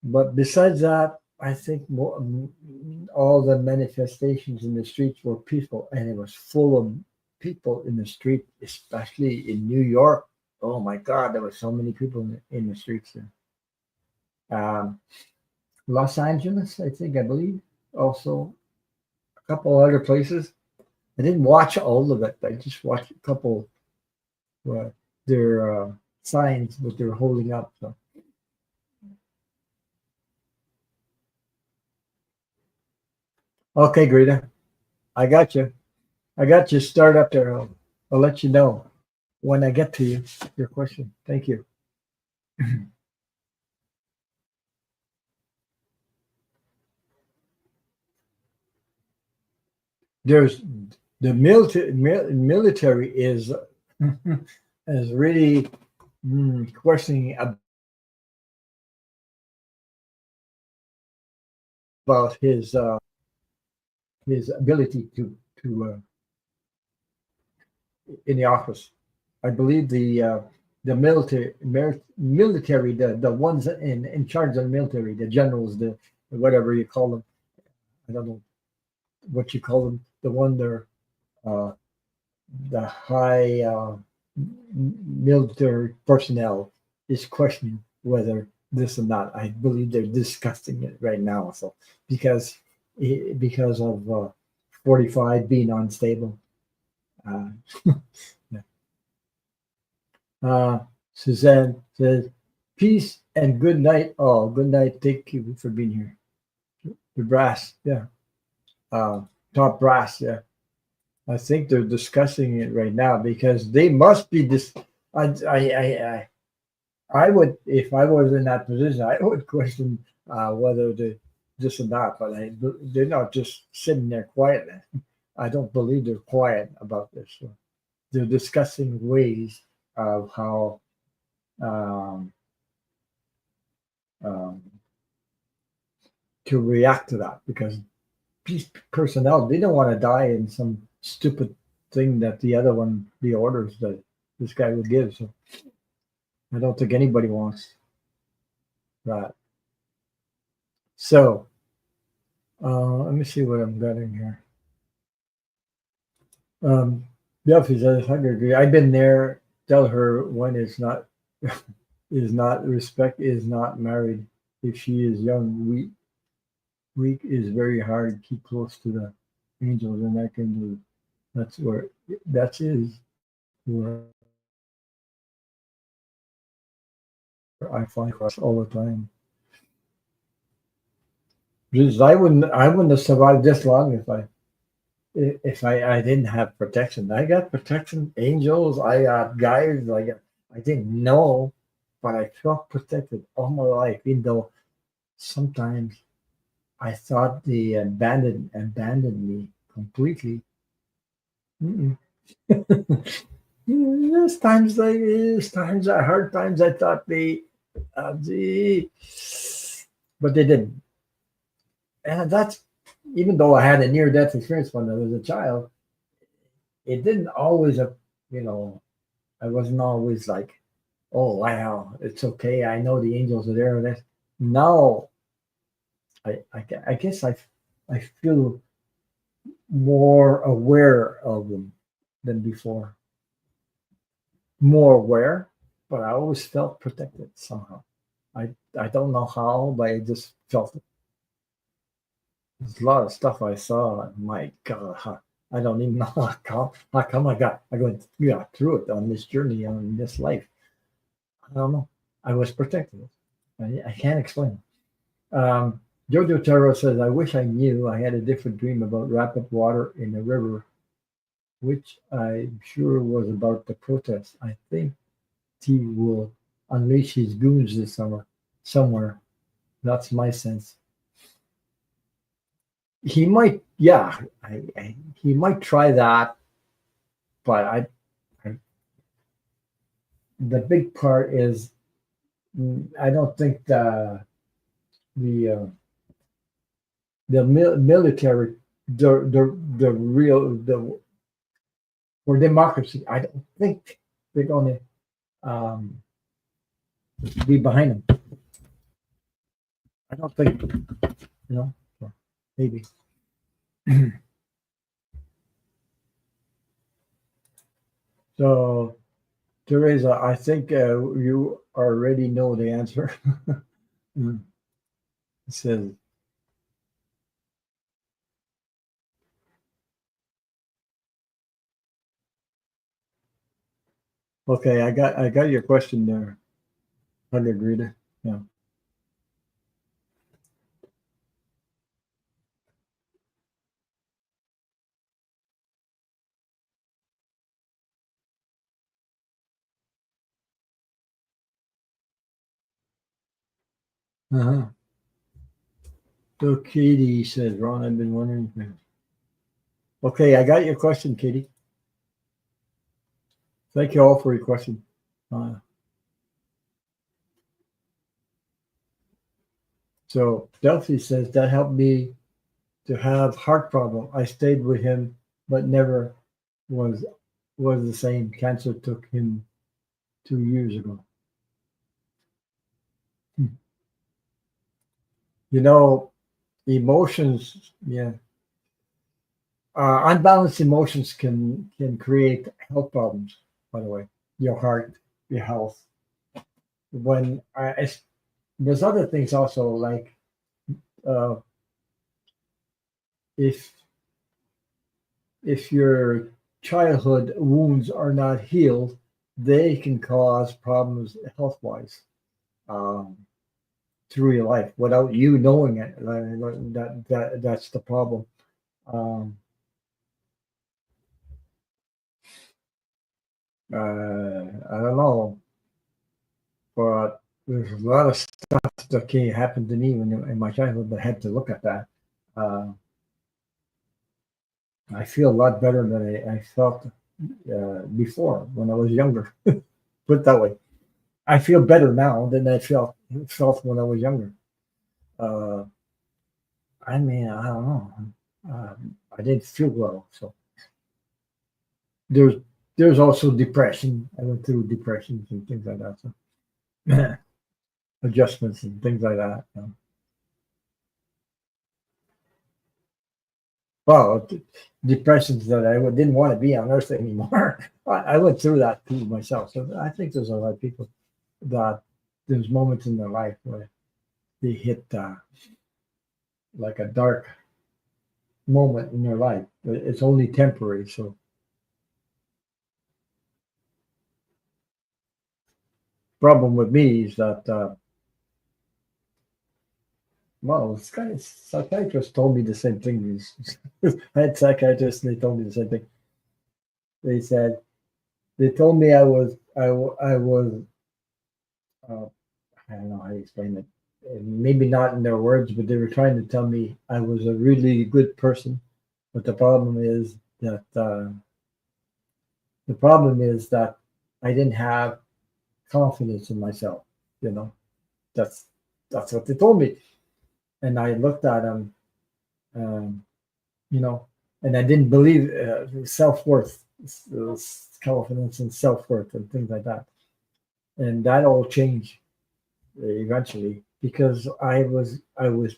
But besides that, I think all the manifestations in the streets were peaceful, and it was full of people in the street, especially in New York. Oh my God, there were so many people in the streets there. Los Angeles, I believe, also a couple other places. I didn't watch all of it. I just watched a couple uh, their signs that they're holding up. So okay, Greta, I got you. I got you. Start up there. I'll let you know. when I get to your question. Thank you. There's the military is is really questioning about his ability to in the office. I believe the military, the ones in charge of the military, the generals, the whatever you call them. I don't know what you call them. The one they're uh, the high military personnel is questioning whether this or not. I believe they're discussing it right now. So because because of 45 being unstable. Uh, Uh, Suzanne says, peace and good night. Oh, good night. Thank you for being here. The brass, yeah. Top brass, yeah. I think they're discussing it right now because they must be this. I would, if I was in that position, I would question whether they this or not. But they're not just sitting there quietly. I don't believe they're quiet about this. So they're discussing ways of how um, um, to react to that because peace personnel they don't want to die in some stupid thing that the other one the orders that this guy would give. So I don't think anybody wants that. So let me see what I'm getting here. Yep, he says 100 I've been there. Tell her when it's not is not respect is not married. If she is young, weak is very hard. Keep close to the angels, and that can do. That's where that is where I find us all the time. Because I wouldn't have survived this long if I didn't have protection. I got protection, angels, I got guides, I didn't know, but I felt protected all my life, even though sometimes I thought they abandoned me completely. Mm-mm. There's times, hard times. I thought they, but they didn't. And that's even though I had a near death experience when I was a child, it didn't always, you know, I wasn't always like, oh wow, it's okay. I know the angels are there. That now, I guess I feel more aware of them than before. More aware, but I always felt protected somehow. I don't know how, but I just felt it. There's a lot of stuff I saw. My God, I don't even know how come I got through it on this journey on this life. I don't know. I was protected. I can't explain. Jojo Taro says, I wish I knew. I had a different dream about rapid water in a river, which I'm sure was about the protest. I think he will unleash his goons this summer somewhere. That's my sense. He might, yeah, he might try that, but I the big part is I don't think the military the real the for democracy. I don't think they're going to be behind him. I don't think you know. So maybe. So Teresa, I think you already know the answer. Mm. It says, okay, I got your question there, 100 reader. Yeah. Uh-huh. So Katie says, Ron, I've been wondering. Okay, I got your question, Katie. Thank you all for your question. Uh, so Delphi says that helped me to have heart problem. I stayed with him, but never was was the same. Cancer took him 2 years ago. Hmm. You know, emotions, yeah. Unbalanced emotions can create health problems. By the way, your heart, your health. When there's other things also like uh, if your childhood wounds are not healed, they can cause problems health wise um, through your life without you knowing it. That's the problem. Um, I don't know, but there's a lot of stuff that can happen to me when in my childhood. But I had to look at that. Uh, I feel a lot better than I felt before when I was younger. Put it that way. I feel better now than I felt when I was younger. Uh, I mean, I don't know. I didn't feel well, so there's there's also depression. I went through depressions and things like that. So adjustments and things like that. Well, depressions that I didn't want to be on Earth anymore. I went through that too myself. So I think there's a lot of people that there's moments in their life where they hit like a dark moment in their life. But it's only temporary. So problem with me is that well, this guy psychiatrist told me the same thing. I had psychiatrists and they told me the same thing. They said they told me I was uh, I don't know how to explain it. Maybe not in their words, but they were trying to tell me I was a really good person. But the problem is that I didn't have confidence in myself. You know, that's that's what they told me. And I looked at them, um, you know, and I didn't believe self worth, confidence, and self worth, and things like that. And that all changed eventually because I was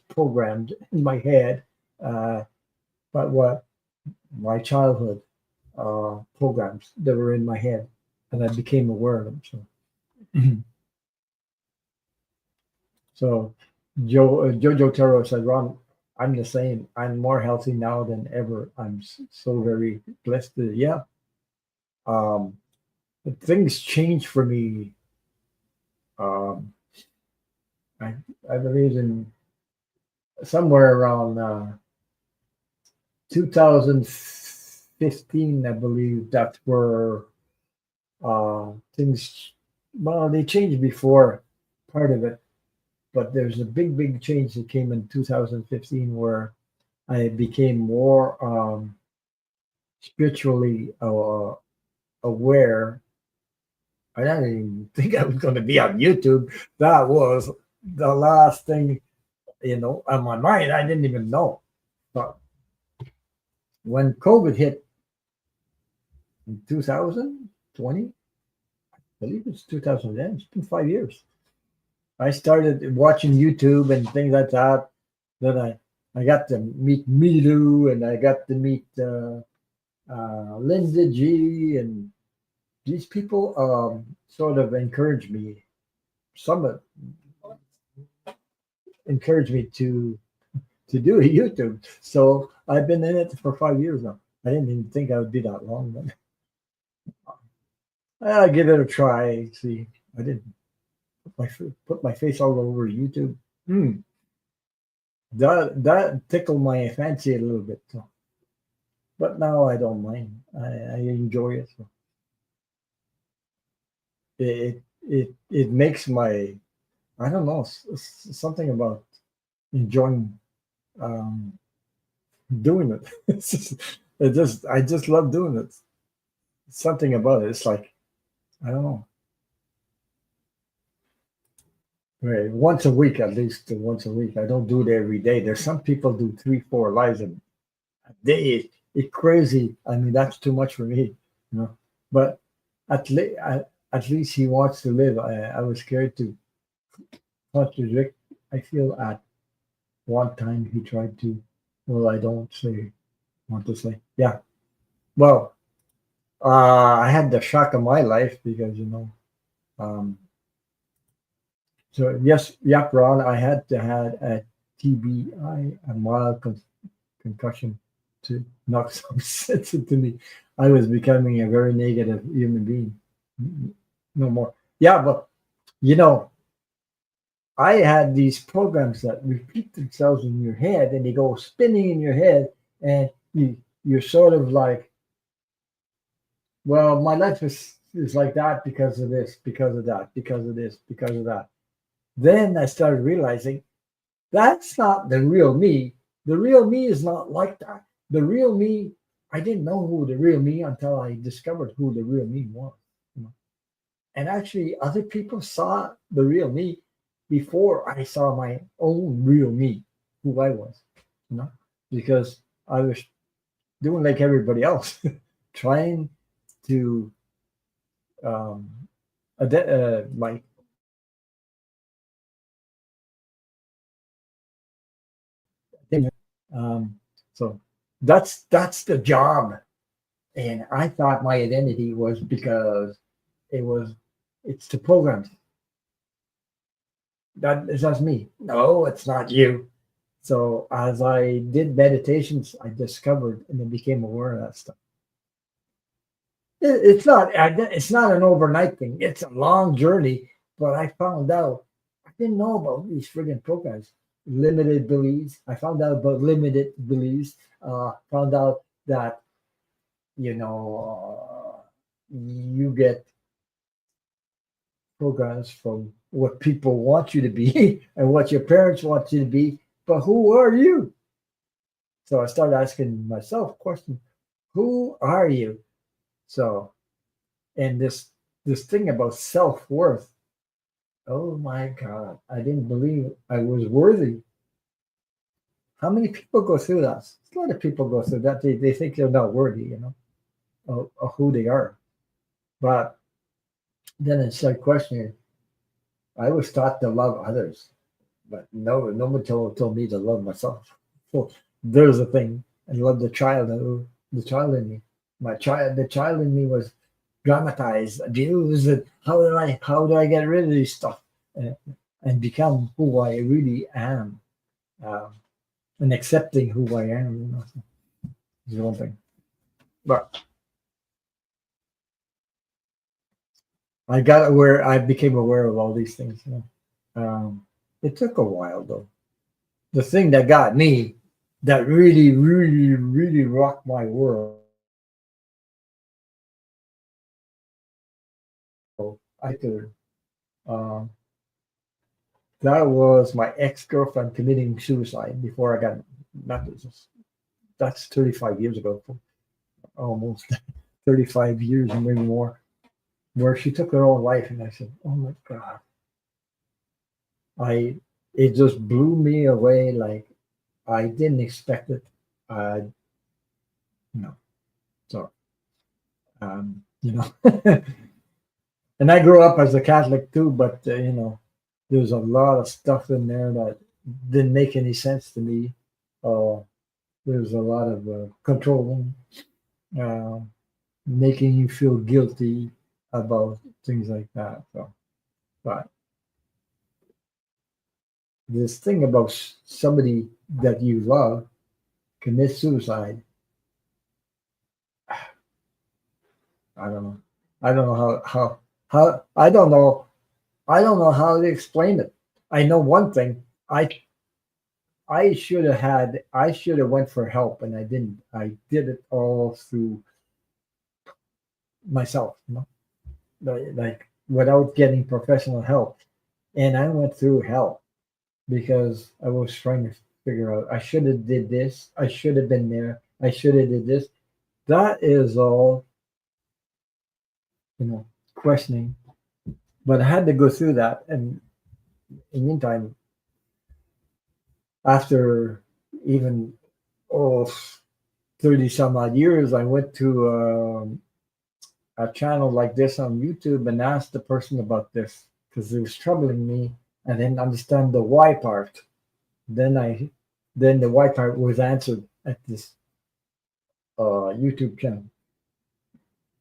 programmed in my head uh, by what my childhood programs that were in my head, and I became aware of them. So, so Jojo Taro said, "Ron, I'm the same. I'm more healthy now than ever. I'm so very blessed. Yeah, um, things changed for me. Um, I I believe in somewhere around 2015. I believe that's where things. Well, they changed before part of it, but there's a big change that came in 2015 where I became more spiritually aware. I didn't even think I was going to be on YouTube. That was the last thing, on my mind. I didn't even know. But when COVID hit in 2020, I believe it's 2010, it's been 5 years. I started watching YouTube and things like that. Then I got to meet Milu and I got to meet Linda G and these people sort of encouraged me. Some encouraged me to do a YouTube. So I've been in it for 5 years now. I didn't even think I would be that long, but I'll give it a try. See, I didn't put my face all over YouTube. Hmm. That tickled my fancy a little bit. So, but now I don't mind. I enjoy it. So it makes my I don't know. It's something about enjoying um, doing it. I just love doing it. Something about it. It's like I don't know. Right, once a week at least. Once a week. I don't do it every day. There's some people do three, four lives a day. It's crazy. I mean, that's too much for me. You know. But at least he wants to live. I was scared to contradict. I feel at one time he tried to. Well, I don't say want to say. Yeah. Well, I had the shock of my life because Um, so yes, yeah, Ron, I had to had a TBI, a mild concussion, to knock some sense into me. I was becoming a very negative human being. No more. Yeah, but you know, I had these programs that repeat themselves in your head, and they go spinning in your head, and you're sort of like, well, my life is like that because of this, because of that, because of this, because of that. Then I started realizing that's not the real me. The real me is not like that. The real me, I didn't know who the real me until I discovered who the real me was. You know? And actually, other people saw the real me before I saw my own real me, who I was. You know, because I was doing like everybody else, trying to um, like um, so that's the job. And I thought my identity was because it was it's the programs. That's me. No, it's not you. So as I did meditations, I discovered and then became aware of that stuff. It's not an overnight thing. It's a long journey. But I found out I didn't know about these friggin' programs. Limited beliefs. I found out about limited beliefs. Found out that you get programs from what people want you to be and what your parents want you to be, but who are you? So I started asking myself questions: Who are you? So, and this thing about self worth. Oh my God! I didn't believe I was worthy. How many people go through that? A lot of people go through that. They think they're not worthy, of who they are. But then I started questioning. I was taught to love others, but no one told me to love myself. So there's a thing. I love the child in me. The child in me was dramatized, abused. And how do I get rid of this stuff and, and become who I really am, um, and accepting who I am. Is one thing. But I got aware. I became aware of all these things. It took a while though. The thing that got me, that really, really, really rocked my world. I could. Um, that was my ex girlfriend committing suicide before I got married. That's 35 years ago, almost 35 years and maybe more, where she took her own life. And I said, oh my God, I, it just blew me away. Like I didn't expect it. Uh, no. So, and I grew up as a Catholic too, but there's a lot of stuff in there that didn't make any sense to me. Uh, there's a lot of controlling, uh, making you feel guilty about things like that. So, but this thing about somebody that you love commits suicide, I don't know. I don't know how I don't know how to explain it. I know one thing. I should have went for help and I didn't. I did it all through myself, like without getting professional help. and I went through hell because I was trying to figure out I should have did this, I should have been there, I should have did this. That is all, you know, questioning. But I had to go through that, and in the meantime, after even oh 30 some odd years, I went to a channel like this on YouTube and asked the person about this because it was troubling me. I didn't understand the why part. Then I, then the why part was answered at this YouTube channel.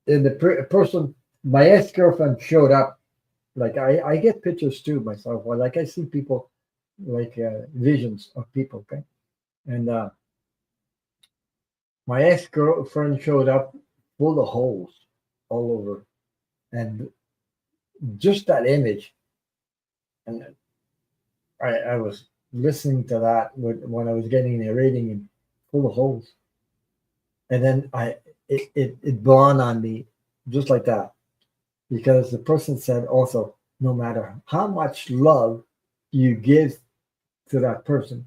And the person, my ex girlfriend, showed up. Like I get pictures too myself. Well, like I see people, like visions of people. Okay, and my ex girlfriend showed up full of holes all over, and just that image. And I was listening to that when I was getting the rating and full of holes. And then it dawned on me just like that. Because the person said also, no matter how much love you give to that person,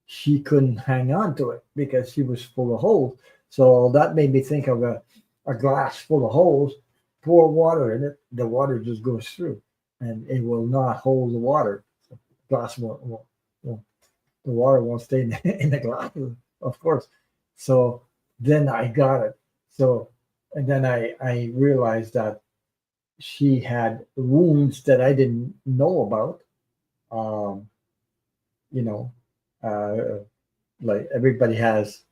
she couldn't hang on to it because she was full of holes. So that made me think of a glass full of holes, pour water in it, the water just goes through and it will not hold the water. Glass won't, the water won't stay in in the glass, of course. So then I got it. So, and then I realized that she had wounds that I didn't know about. Um, you know, uh, like everybody has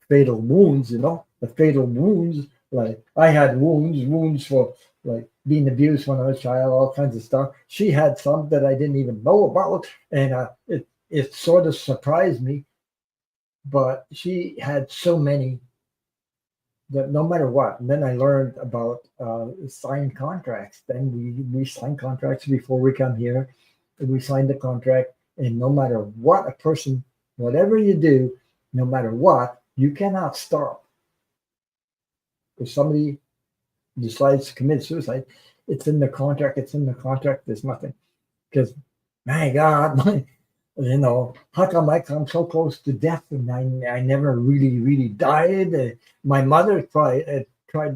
fatal wounds, the fatal wounds. Like I had wounds for like being abused when I was a child, all kinds of stuff. She had some that I didn't even know about, and it sort of surprised me. But she had so many that no matter what. And then I learned about signed contracts. Then we sign contracts before we come here. We sign the contract, and no matter what a person, whatever you do, no matter what, you cannot stop. If somebody decides to commit suicide, it's in the contract. It's in the contract. There's nothing because, my God, how come I come so close to death and I never really died? My mother tried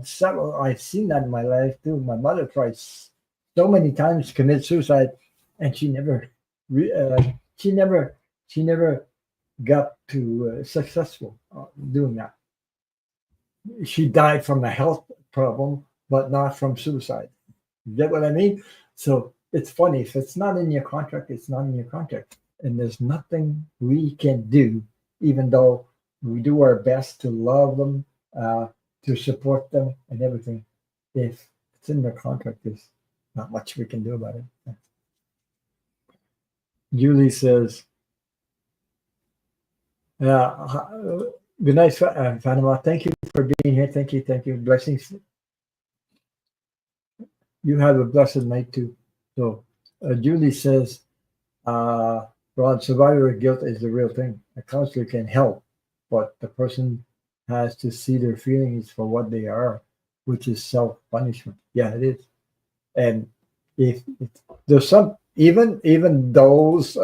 several. I've seen that in my life too. My mother tried so many times to commit suicide, and re- uh, she never, she never got to successful doing that. She died from a health problem, but not from suicide. You get what I mean? So it's funny. If it's not in your contract, it's not in your contract. And there's nothing we can do, even though we do our best to love them, to support them, and everything. If it's in their contract, there's not much we can do about it. Julie says, good night, Fatima. Thank you for being here. Thank you. Thank you. Blessings. You have a blessed night too. So, Julie says, Rod, survivor guilt is the real thing. A counselor can help, but the person has to see their feelings for what they are, which is self punishment. Yeah, it is. And if there's some, even those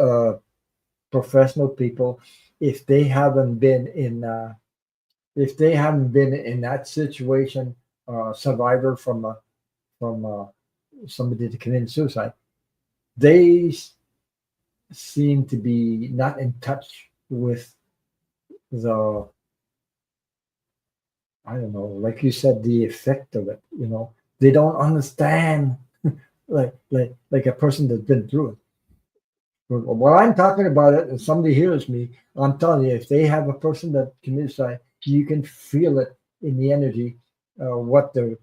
professional people, if they haven't been in that situation, survivor from somebody that committed suicide, they seem to be not in touch with the, I don't know, like you said, the effect of it. They don't understand like a person that's been through it. While I'm talking about it and somebody hears me, I'm telling you, if they have a person that commits suicide, you can feel it in the energy, what the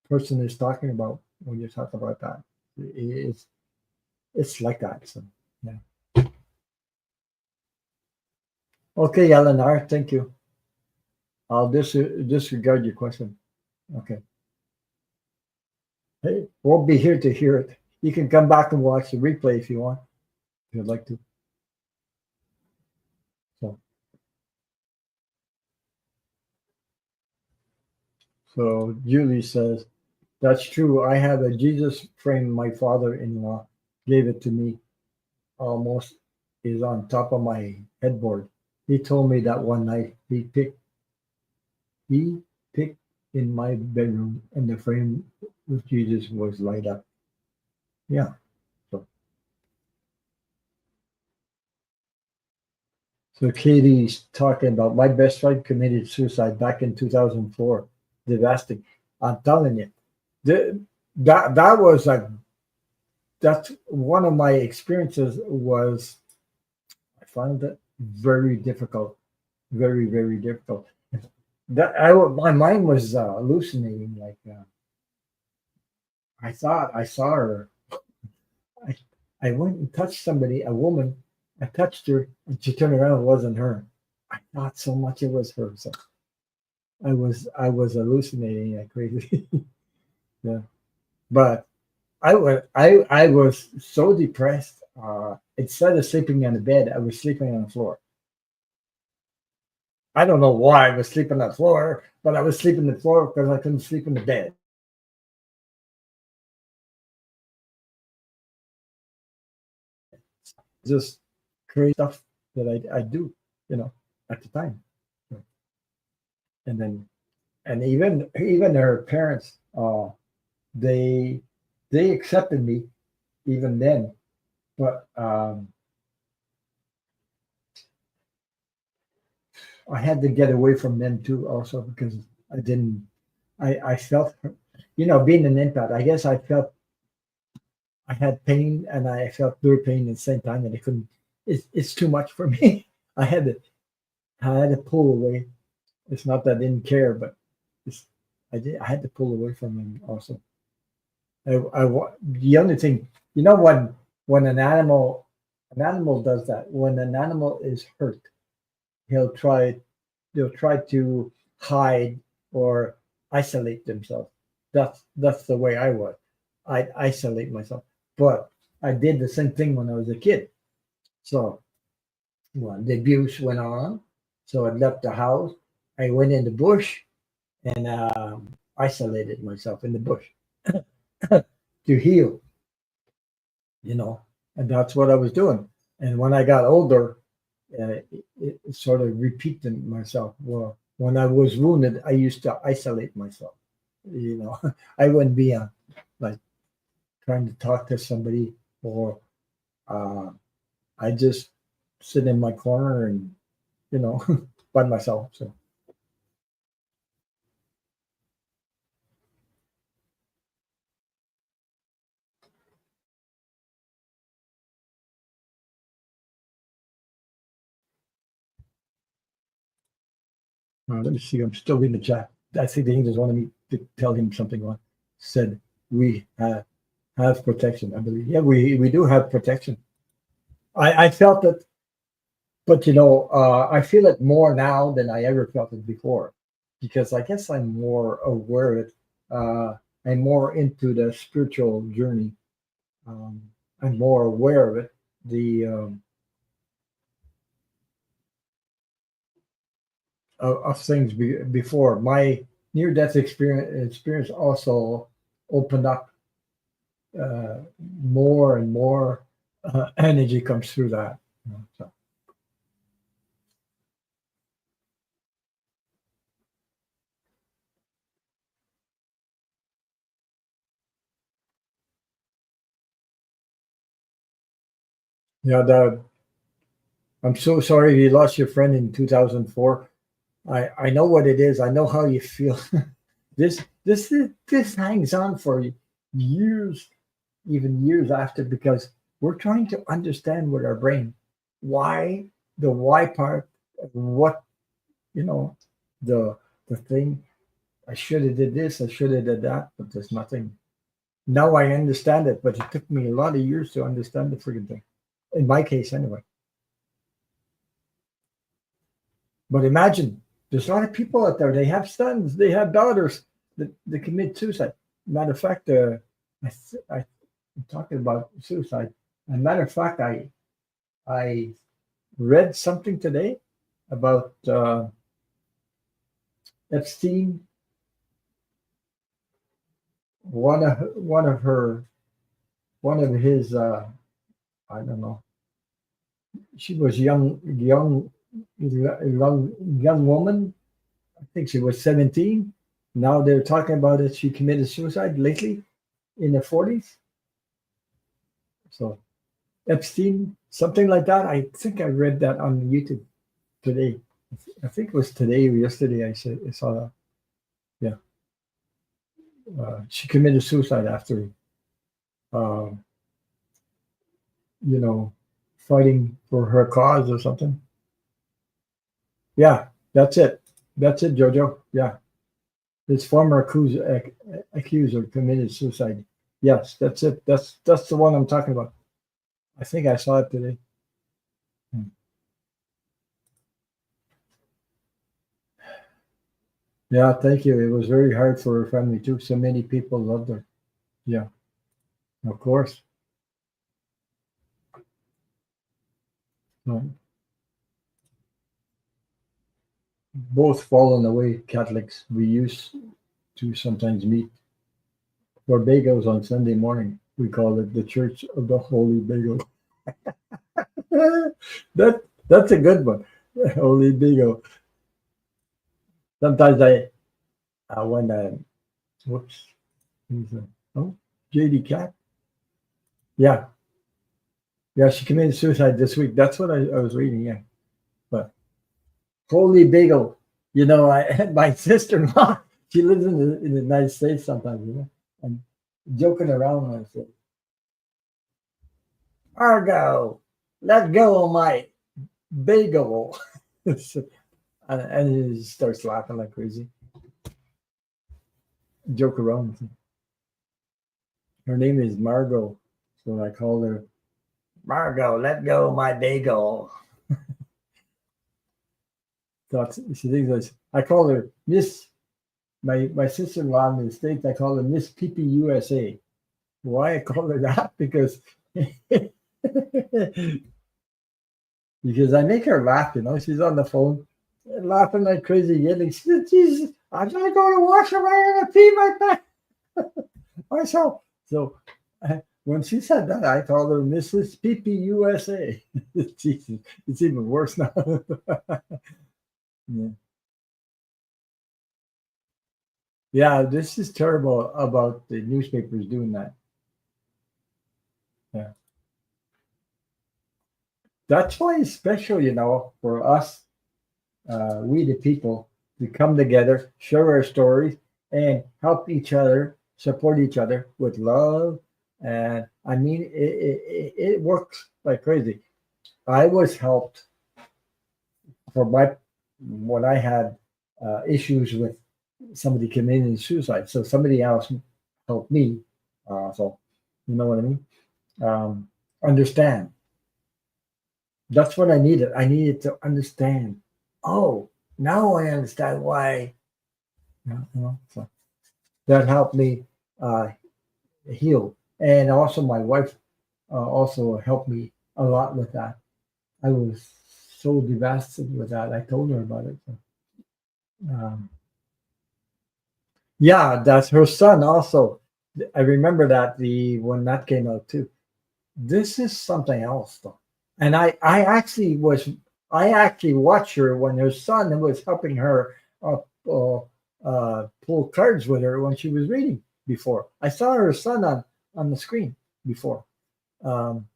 person is talking about when you talk about that. It's it's like that. So yeah. Okay, Eleanor, thank you. I'll disregard your question. Okay. Hey, we'll be here to hear it. You can come back and watch the replay if you want, if you'd like to. So, so Julie says, that's true. I have a Jesus frame my father-in-law. gave it to me, almost is on top of my headboard. He told me that one night he picked in my bedroom and the frame with Jesus was light up. Yeah. So, so Katie's talking about my best friend committed suicide back in 2004. Devastating. I'm telling you, the, that was a that's one of my experiences was I found it very difficult, very difficult. My mind was hallucinating. Like I thought I saw her. I I went and touched somebody, a woman. I touched her, and she turned around. It wasn't her. I thought so much it was her. So I was hallucinating like crazy. Yeah, but I was so depressed. Instead of sleeping on the bed, I was sleeping on the floor. I don't know why I was sleeping on the floor, but I was sleeping on the floor because I couldn't sleep in the bed. Just crazy stuff that I do, you know, at the time. And then and even her parents, they they accepted me even then, but I had to get away from them too, also because I didn't. I felt, being an empath. I guess I felt I had pain and I felt their pain at the same time, and I couldn't. It's too much for me. I had to I had to pull away. It's not that I didn't care, but it's, I had to pull away from them also. The only thing, when an animal does that, when an animal is hurt, he'll try they'll try to hide or isolate themselves. That's the way I was. I'd isolate myself. But I did the same thing when I was a kid. So when the abuse went on, so I left the house. I went in the bush and isolated myself in the bush to heal, you know, and that's what I was doing. And when I got older, it sort of repeated myself. Well, when I was wounded, I used to isolate myself. You know, I wouldn't be like trying to talk to somebody, or uh, I just sit in my corner and you know by myself. So let me see. I'm still reading the chat. I see the angels wanted me to tell him something. On said we have protection. I believe. Yeah, we do have protection. I felt it, but I feel it more now than I ever felt it before, because I guess I'm more aware of it. Uh, I'm more into the spiritual journey. Um, I'm more aware of it. The of things before my near-death experience also opened up more and more energy comes through that. So yeah, I'm so sorry you lost your friend in 2004. I know what it is. I know how you feel. This hangs on for years, even years after, because we're trying to understand with our brain why the why part, what you know, the the thing. I should have did this. I should have did that, but there's nothing. Now I understand it, but it took me a lot of years to understand the freaking thing. In my case, anyway. But imagine there's a lot of people out there. They have sons, they have daughters that commit suicide. Matter of fact, I'm talking about suicide. As a matter of fact, I read something today about Epstein. One of his I don't know. She was young woman. I think she was 17. Now they're talking about it. She committed suicide lately in the 40s. So Epstein, something like that. I think I read that on YouTube today. I think it was today or yesterday. I saw that. Yeah, she committed suicide after, uh, you know, fighting for her cause or something. Yeah, that's it. That's it, Jojo. Yeah, his former accuser committed suicide. Yes, that's it. That's the one I'm talking about. I think I saw it today. Hmm. Yeah, thank you. It was very hard for her family too. So many people loved her. Yeah, of course. No, both fallen away Catholics. We used to sometimes meet for bagels on Sunday morning. We call it the Church of the Holy Bagel. That's a good one. Holy Bagel. Sometimes when whoops, who's that? Oh, JD Cat. Yeah, yeah, she committed suicide this week. That's what I was reading. Yeah, but Holy Bagel. My sister-in-law. She lives in the United States sometimes. And joking around. I said, Argo, let go of my bagel. And he starts laughing like crazy. Joke around. Her name is Margot, so I call her Margot. Let go of my bagel. She thinks I call her Miss. My sister-in-law in the States. I call her Miss PP USA. Why I call her that? Because because I make her laugh. She's on the phone laughing like crazy, yelling. She said, "Jesus, I'm gonna go to wash away and pee my pants myself." So when she said that, I called her Mrs. PP USA. Jesus, it's even worse now. Yeah. Yeah, this is terrible about the newspapers doing that. Yeah. That's why it's special, for us, we the people, to come together, share our stories, and help each other, support each other with love. And I mean, it works like crazy. I was helped for my when I had issues with somebody committing suicide. So somebody else helped me. So you know what I mean? Understand. That's what I needed. I needed to understand. Oh, now I understand why. So that helped me uh, heal, and also my wife also helped me a lot with that. I was so devastated with that. I told her about it. So, um, yeah, that's her son. Also, I remember that the when that came out too. This is something else, though. And I actually watched her when her son was helping her uh, uh, pull cards with her when she was reading before. I saw her son on the screen before. Um,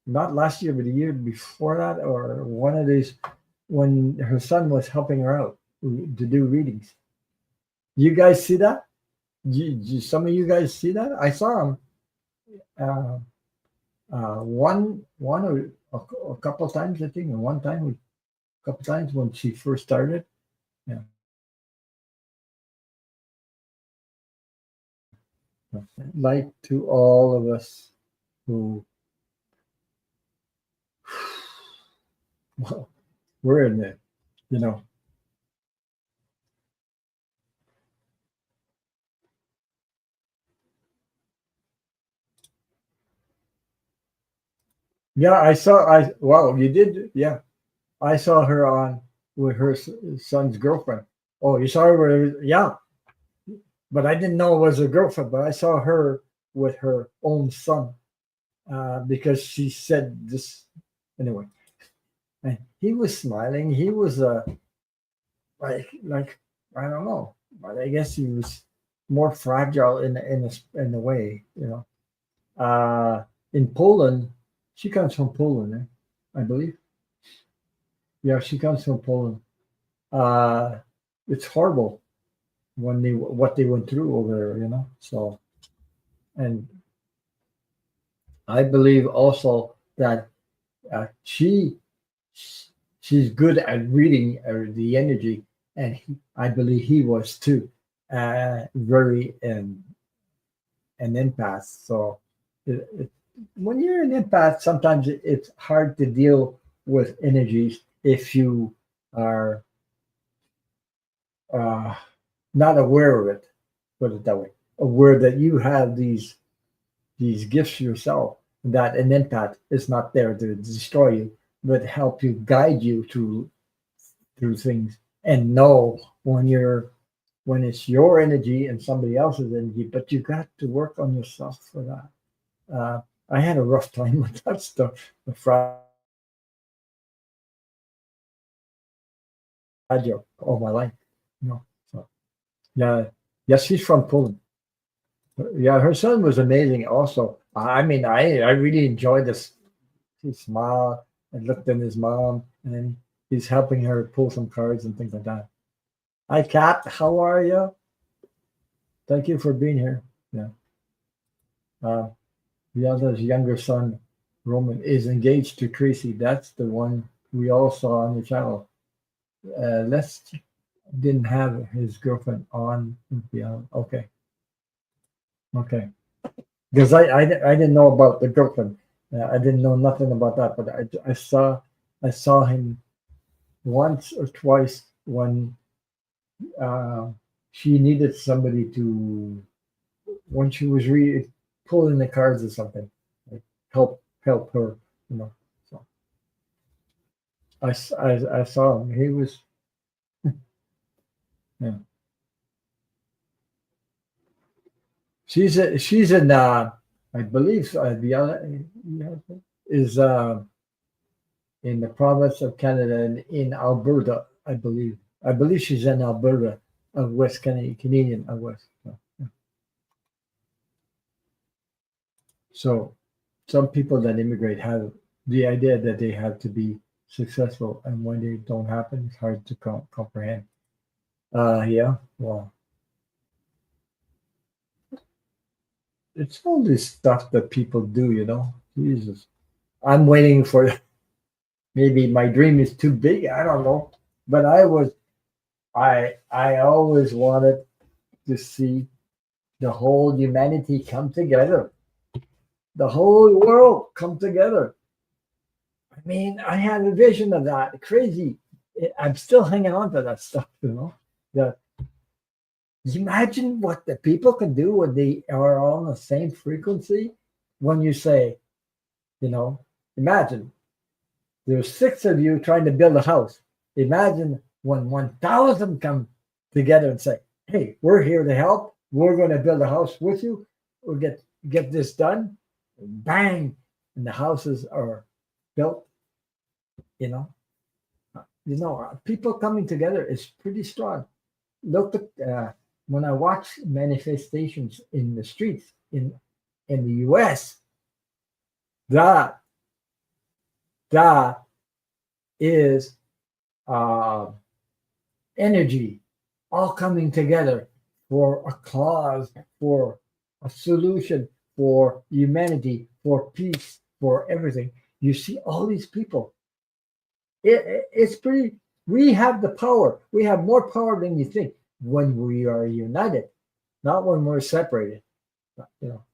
not last year, but the year before that, or one of these when her son was helping her out to do readings. You guys see that? Some of you guys see that? I saw him. Uh, one or a couple of times, I think, and one time, a couple of times when she first started. Yeah. Like to all of us who, well, we're in it, you know. Yeah, wow, you did. Yeah, I saw her on with her son's girlfriend. Oh, you saw her with, yeah, but I didn't know it was a girlfriend, but I saw her with her own son. because she said this anyway. And he was smiling. He was like I don't know, but I guess he was more fragile in a way, you know. In Poland, she comes from Poland, I believe. Yeah, she comes from Poland. Uh, it's horrible when they what they went through over there, you know. So, and I believe also that she she's good at reading the energy, and I believe he was too, very an empath. So, when you're an empath, sometimes it's hard to deal with energies if you are uh, not aware of it. Put it that way, aware that you have these gifts yourself. That an empath is not there to destroy you, but help you guide you through things and know when it's your energy and somebody else's energy. But you got to work on yourself for that. I had a rough time with that stuff, the fragile all my life, you know. So yeah, yes, she's from Poland. Yeah, her son was amazing. Also, I mean, I really enjoyed this. He smiled and looked at his mom, and he's helping her pull some cards and things like that. Hi, Kat. How are you? Thank you for being here. Yeah. Uh, the other's younger son, Roman, is engaged to Tracy. That's the one we all saw on the channel. Les didn't have his girlfriend on. Yeah. Okay. Okay. Because I didn't know about the girlfriend. I didn't know nothing about that, but I saw him once or twice when uh, she needed somebody to when she was pulling the cards or something, like help her, you know. So I saw him. He was yeah. She's in I believe the other is in the province of Canada in Alberta, I believe. I believe she's in Alberta, of West Canadian, of West. So, yeah. So some people that immigrate have the idea that they have to be successful, and when they don't happen, it's hard to comprehend. Yeah, well, it's all this stuff that people do, you know. Jesus, I'm waiting for maybe my dream is too big. I don't know, but I always wanted to see the whole humanity come together, the whole world come together. I mean, I had a vision of that. Crazy. I'm still hanging on to that stuff, you know. That imagine what the people can do when they are on the same frequency. When you say, you know, imagine there's six of you trying to build a house. Imagine when 1,000 come together and say, "Hey, we're here to help. We're going to build a house with you. We'll get this done." Bang, and the houses are built. You know, people coming together is pretty strong. Look at when I watch manifestations in the streets in the U.S. That that is uh, energy all coming together for a cause, for a solution, for humanity, for peace, for everything. You see all these people. It's pretty. We have the power. We have more power than you think when we are united, not when we're separated. You know.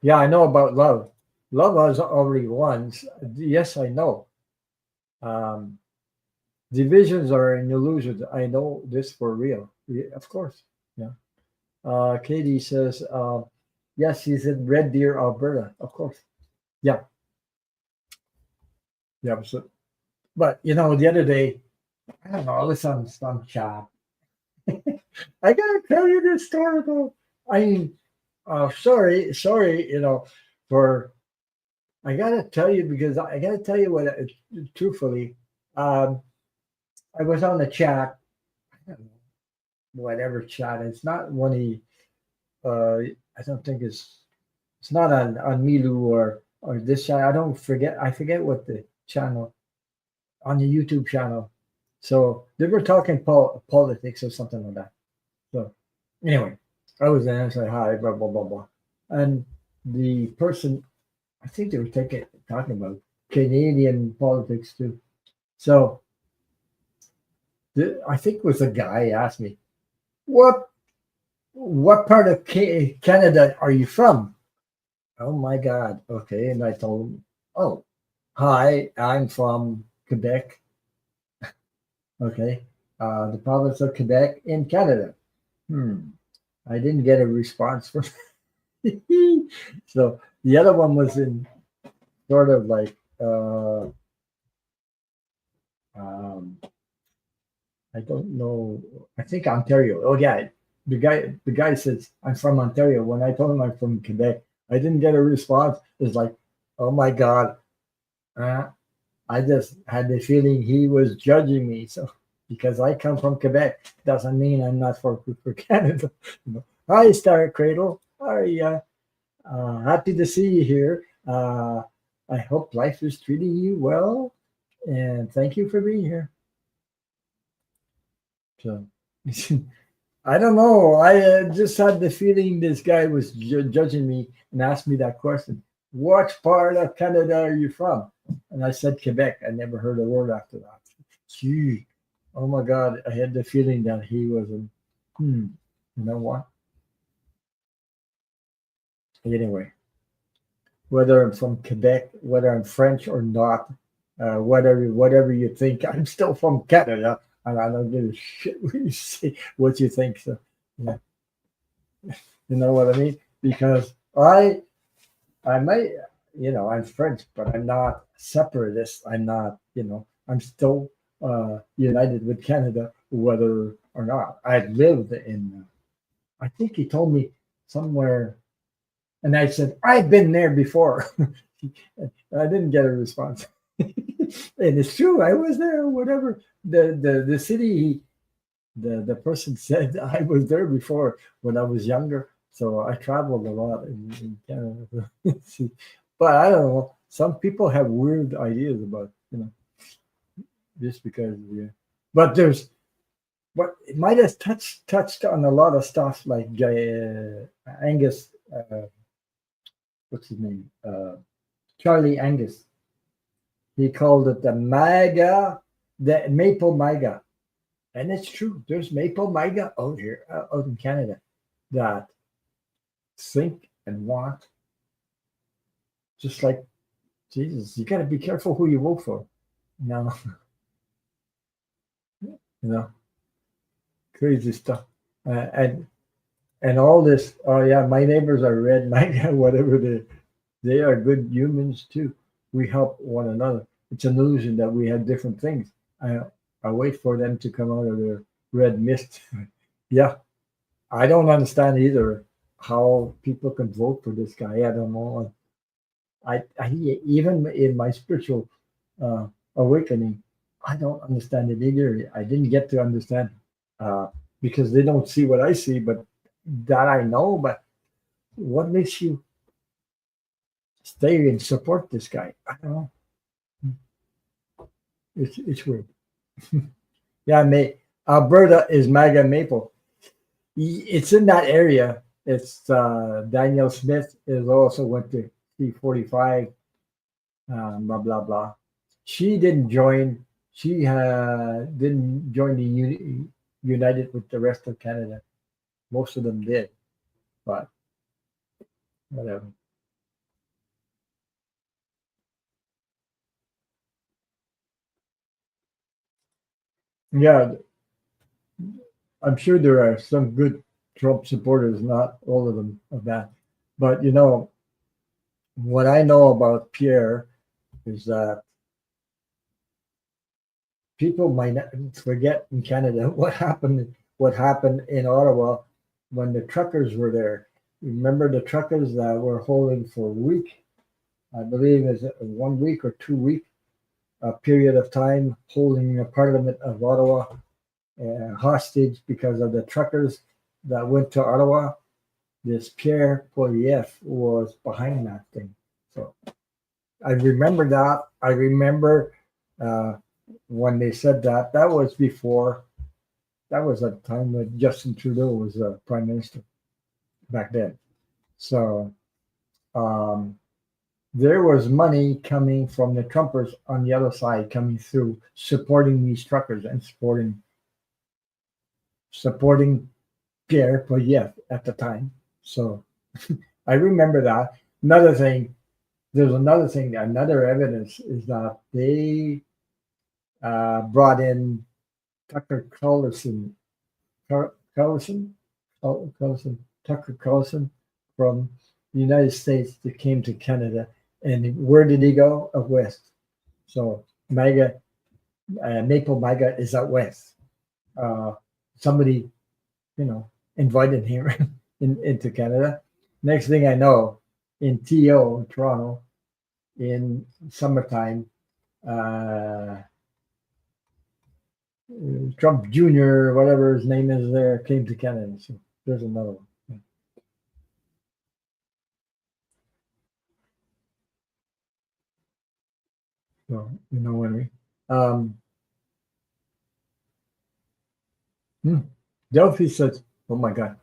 Yeah, I know about love. Love has already won. Yes, I know. Um, Divisions are an illusion. I know this for real. Yeah, of course. Yeah. Katie says, yes, he's in Red Deer, Alberta. Of course. Yeah. Yeah. So, but the other day, I don't know, this sounds some chat. I gotta tell you this story though. I mean, sorry, for I gotta tell you because I gotta tell you what. Truthfully, um, I was on the chat, I don't know, whatever chat. It's not one of the, I don't think it's not on Milu or this channel. I forget what the channel on the YouTube channel. So they were talking politics or something like that. So anyway, I was there and I said hi, blah blah blah blah, and the person, I think they were talking about Canadian politics too. So I think it was a guy asked me, "What what part of Canada are you from?" Oh my God. Okay, and I told him, "Oh, hi, I'm from Quebec. Okay, the province of Quebec in Canada." Hmm. I didn't get a response from. So the other one was in sort of like um, I don't know. I think Ontario. Oh yeah, the guy says I'm from Ontario. When I told him I'm from Quebec, I didn't get a response. It's like, oh my God, uh, I just had the feeling he was judging me. So because I come from Quebec doesn't mean I'm not for Canada. Hi, Star Cradle. Hi, happy to see you here. I hope life is treating you well, and thank you for being here. So. I don't know. I just had the feeling this guy was judging me and asked me that question. What part of Canada are you from? And I said Quebec. I never heard a word after that. Gee, oh my God. I had the feeling that he was a, you know what? Anyway, whether I'm from Quebec, whether I'm French or not, whatever you think, I'm still from Canada. And I don't give a shit what you say, what you think. So, yeah, you know what I mean? Because I might, I'm French, but I'm not separatist. I'm not, I'm still united with Canada, whether or not. I lived in, I think he told me somewhere, and I said, I've been there before. I didn't get a response. And it's true, I was there, whatever. The city, the person said I was there before when I was younger. So I traveled a lot in Canada. But I don't know. Some people have weird ideas about, just because, yeah. But but it might have touched on a lot of stuff like Angus, what's his name? Charlie Angus. He called it the maple MAGA. And it's true. There's maple MAGA out here, out in Canada, that think and want just like Jesus. You got to be careful who you vote for. No, you know, crazy stuff. And all this. Oh yeah, my neighbors are red, my whatever they are good humans too. We help one another. It's an illusion that we have different things. I I wait for them to come out of their red mist. Yeah, I don't understand either how people can vote for this guy. I don't know. I even in my spiritual uh, awakening, I don't understand it either. I didn't get to understand uh, because they don't see what I see, but that I know. But what makes you stay and support this guy? I don't know. It's weird. Yeah, Alberta is MAGA Maple. It's in that area. It's Daniel Smith is also went to C45. Blah blah blah. She didn't join. She didn't join the United with the rest of Canada. Most of them did, but whatever. Yeah, I'm sure there are some good Trump supporters. Not all of them of that, but what I know about Pierre is that people might not forget in Canada what happened in Ottawa when the truckers were there. Remember the truckers that were holding for a week? I believe it's 1 week or 2 week period of time holding the Parliament of Ottawa hostage because of the truckers that went to Ottawa. This Pierre Poilievre was behind that thing. So I remember that. I remember uh, when they said that. That was before. That was at the time that Justin Trudeau was prime minister back then. So um, there was money coming from the Trumpers on the other side coming through, supporting these truckers and supporting Pierre Poilievre at the time. So I remember that. Another thing, there's another thing, another evidence is that they brought in Tucker Carlson, Carlson, Tucker Carlson from the United States that came to Canada. And where did he go? Out west. So MAGA, Maple MAGA is out west. Somebody, invited him into Canada. Next thing I know, in TO, Toronto, in summertime, Trump Jr., whatever his name is there, came to Canada. So there's another one. So, Henry. Delphi says, oh my God,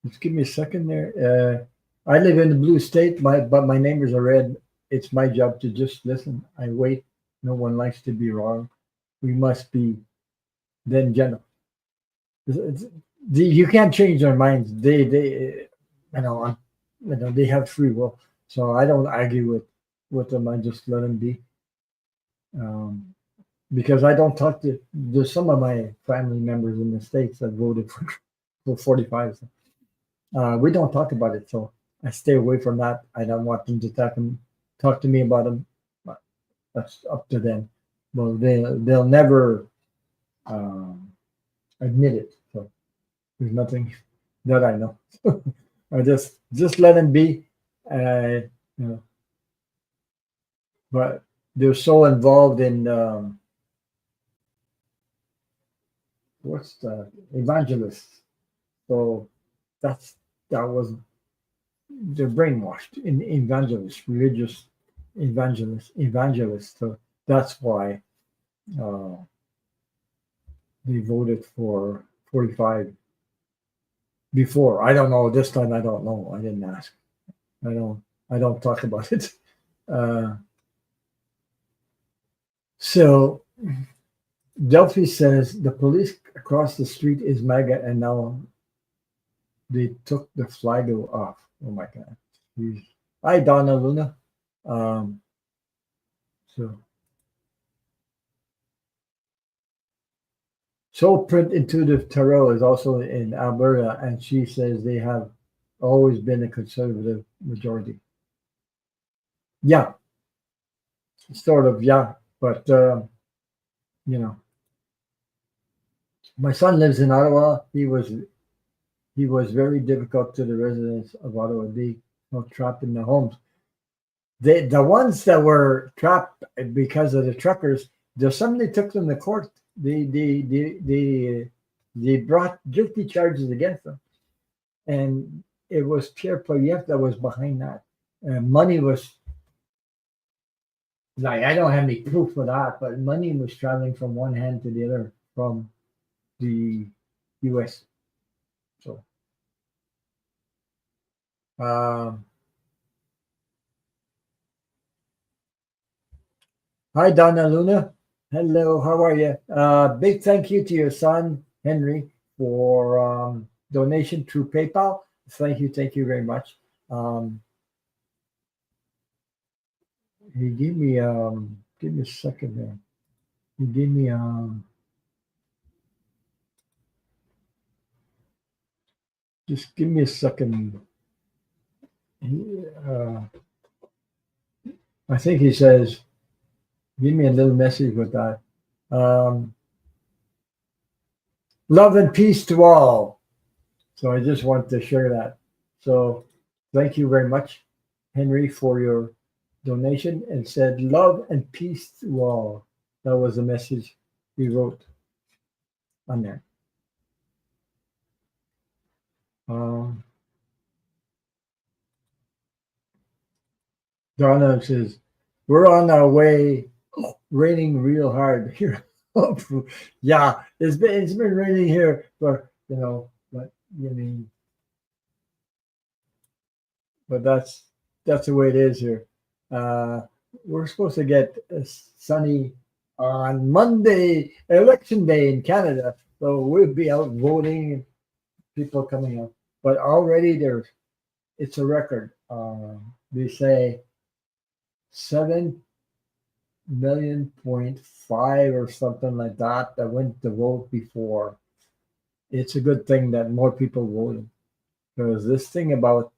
just give me a second there. I live in the blue state, but my neighbors are red. It's my job to just listen. I wait. No one likes to be wrong. We must be then gentle. You can't change their minds. They have free will. So I don't argue with them. I just let them be. Because I don't talk to. There's some of my family members in the states that voted for 45. We don't talk about it, so I stay away from that. I don't want them to talk to me about them. But that's up to them. Well, they'll never admit it. So there's nothing that I know. I just let them be. But they're so involved in what's the evangelists. So that was they're brainwashed in evangelists, religious evangelists. So that's why they voted for 45 before. I don't know. This time I don't know. I didn't ask. I don't talk about it. So Delphi says the police across the street is MAGA, and now they took the flag off. Oh my God! Jeez. Hi, Donna Luna. So Print Intuitive Tarot is also in Alberta, and she says they have always been a conservative majority. Yeah, sort of, yeah, but my son lives in Ottawa. He was very difficult to the residents of Ottawa. They were trapped in the homes. The ones that were trapped because of the truckers, there's somebody took them to court. They brought guilty charges against them, and it was Pierre Poilievre that was behind that. Money was like, I don't have any proof for that, but money was traveling from one hand to the other from the U.S. So, hi, Donna Luna. Hello, how are you? Big thank you to your son, Henry, for donation through PayPal. Thank you very much. He gave me give me a second there. He gave me just give me a second. I think he says, give me a little message with that. Love and peace to all. So I just want to share that. So Thank you very much, Henry, for your donation and said love and peace to all. That was the message he wrote on there. Um, Donna says, we're on our way, raining real hard here. Yeah, it's been raining here for but you mean, but that's the way it is here. Uh, we're supposed to get sunny on Monday, election day in Canada, so we'll be out voting, people coming out. But already it's a record. They say 7 million.5 or something like that went to vote before. It's a good thing that more people voted because this thing about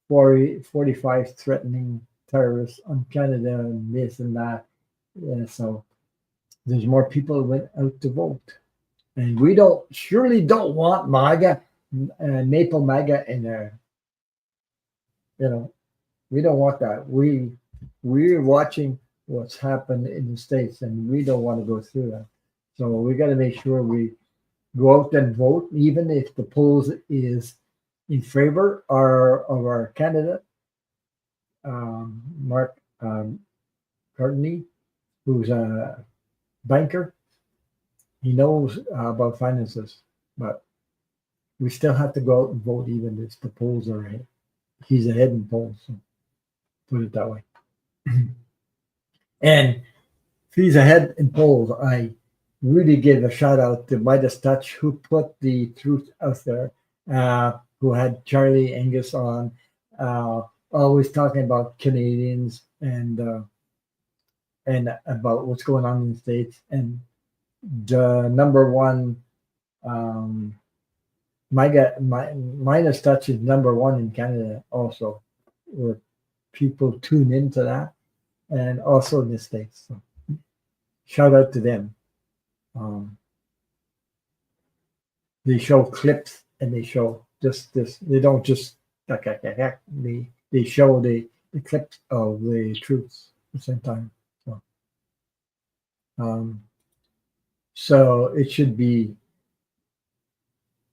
45 threatening terrorists on Canada and this and that. Yeah, so there's more people who went out to vote. And we surely don't want MAGA, Maple MAGA in there. You know, we don't want that. We're watching what's happened in the States and we don't want to go through that. So we got to make sure we go out and vote, even if the polls is in favor of our candidate, Mark Cartney, who's a banker. He knows about finances, but we still have to go out and vote, even if the polls are ahead. He's ahead in polls, so put it that way. And if he's ahead in polls, I really give a shout out to Midas Touch, who put the truth out there, who had Charlie Angus on, always talking about Canadians and about what's going on in the States. And the number one, Midas Touch is number one in Canada also, where people tune into that, and also in the States. So shout out to them. They show clips and they show just this. They don't just they show the clips of the truths at the same time. So it should be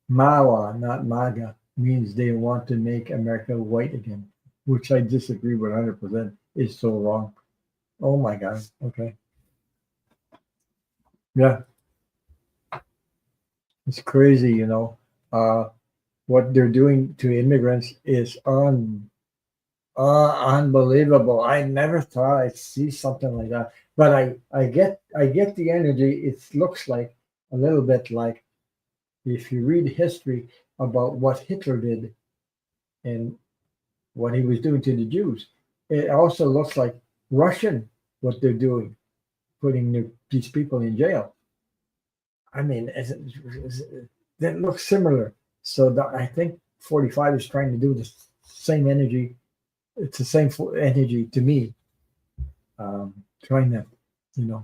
Mawa, not MAGA, means they want to make America white again, which I disagree with 100%. It's so wrong. Oh my God. Okay. Yeah. It's crazy, what they're doing to immigrants is unbelievable. I never thought I'd see something like that. But I get the energy. It looks like a little bit like, if you read history about what Hitler did and what he was doing to the Jews, it also looks like Russian, what they're doing, putting these people in jail. I mean, that looks similar. So I think 45 is trying to do the same energy. It's the same energy to me, trying to, it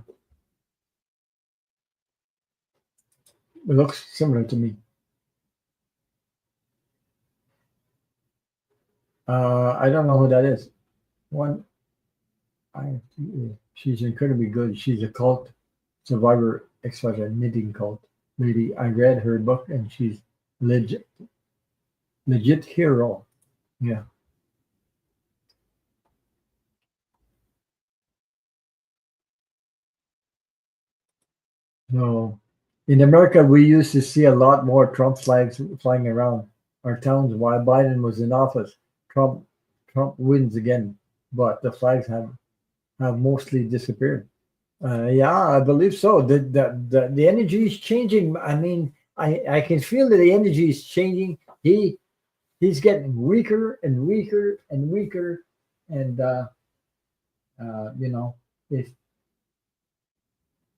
looks similar to me. I don't know who that is. One, she's incredibly good. She's a cult survivor, knitting cult lady. I read her book and she's legit hero. Yeah. No. In America, we used to see a lot more Trump flags flying around our towns while Biden was in office. Trump Trump wins again, but the flags have mostly disappeared. Yeah, I believe so. The energy is changing. I mean, I can feel that the energy is changing. He's getting weaker and weaker and weaker, and if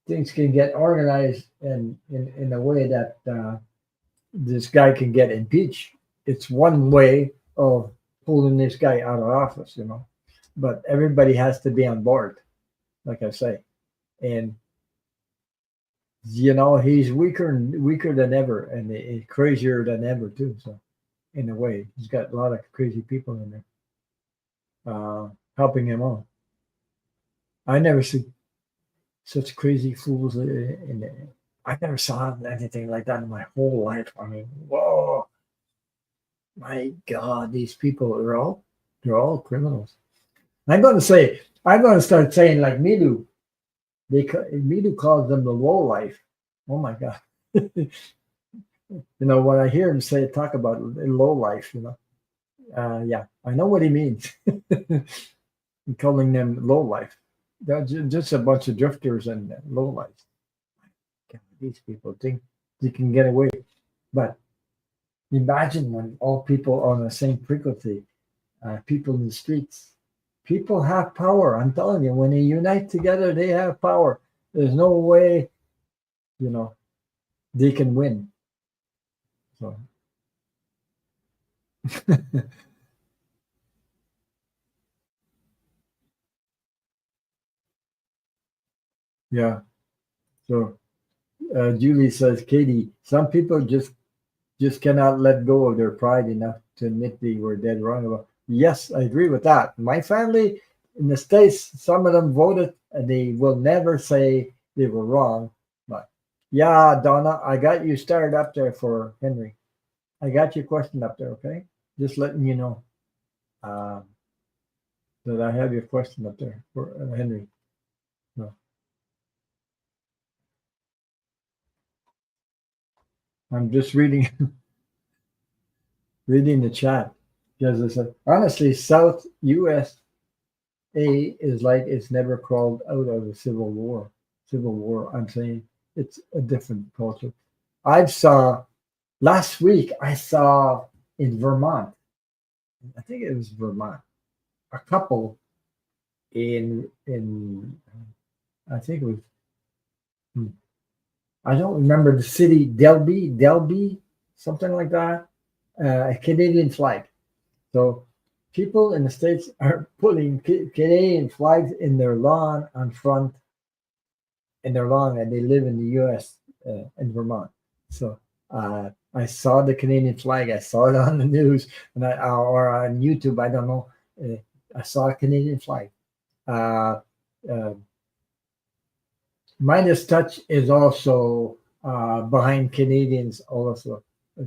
things can get organized and in a way that this guy can get impeached, it's one way of pulling this guy out of office. But everybody has to be on board, like I say, and he's weaker and weaker than ever, and crazier than ever too. So in a way. He's got a lot of crazy people in there helping him out. I never see such crazy fools in there. I never saw anything like that in my whole life. I mean, whoa, my God, these people they're all criminals. I'm going to start saying like Midu. Midu calls them the low life. Oh my God. When I hear him talk about low life, yeah, I know what he means. Calling them low life. They're just a bunch of drifters and low lives. God, these people think they can get away. But imagine when all people are on the same frequency, people in the streets. People have power. I'm telling you, when they unite together, they have power. There's no way, you know, they can win. So, yeah. So Julie says, Katie, some people just cannot let go of their pride enough to admit they were dead wrong about. Yes, I agree with that. My family in the States, some of them voted and they will never say they were wrong. But yeah, Donna, I got you started up there for Henry. I got your question up there, okay? Just letting you know um, that I have your question up there for Henry. No, I'm just reading reading the chat because I said honestly, South USA is like it's never crawled out of a civil war. Civil war. I'm saying it's a different culture. I saw last week. I saw in Vermont. I think it was Vermont. A couple in I think it was. hmm, I don't remember the city. Delby, something like that. A Canadian flag. So people in the states are putting Canadian flags in their lawn on front in their lawn, and they live in the U.S. In Vermont. So I saw the Canadian flag. I saw it on the news, and or on YouTube. I don't know. Uh, I saw a Canadian flag. Uh, uh, Midas Touch is also behind Canadians. Also,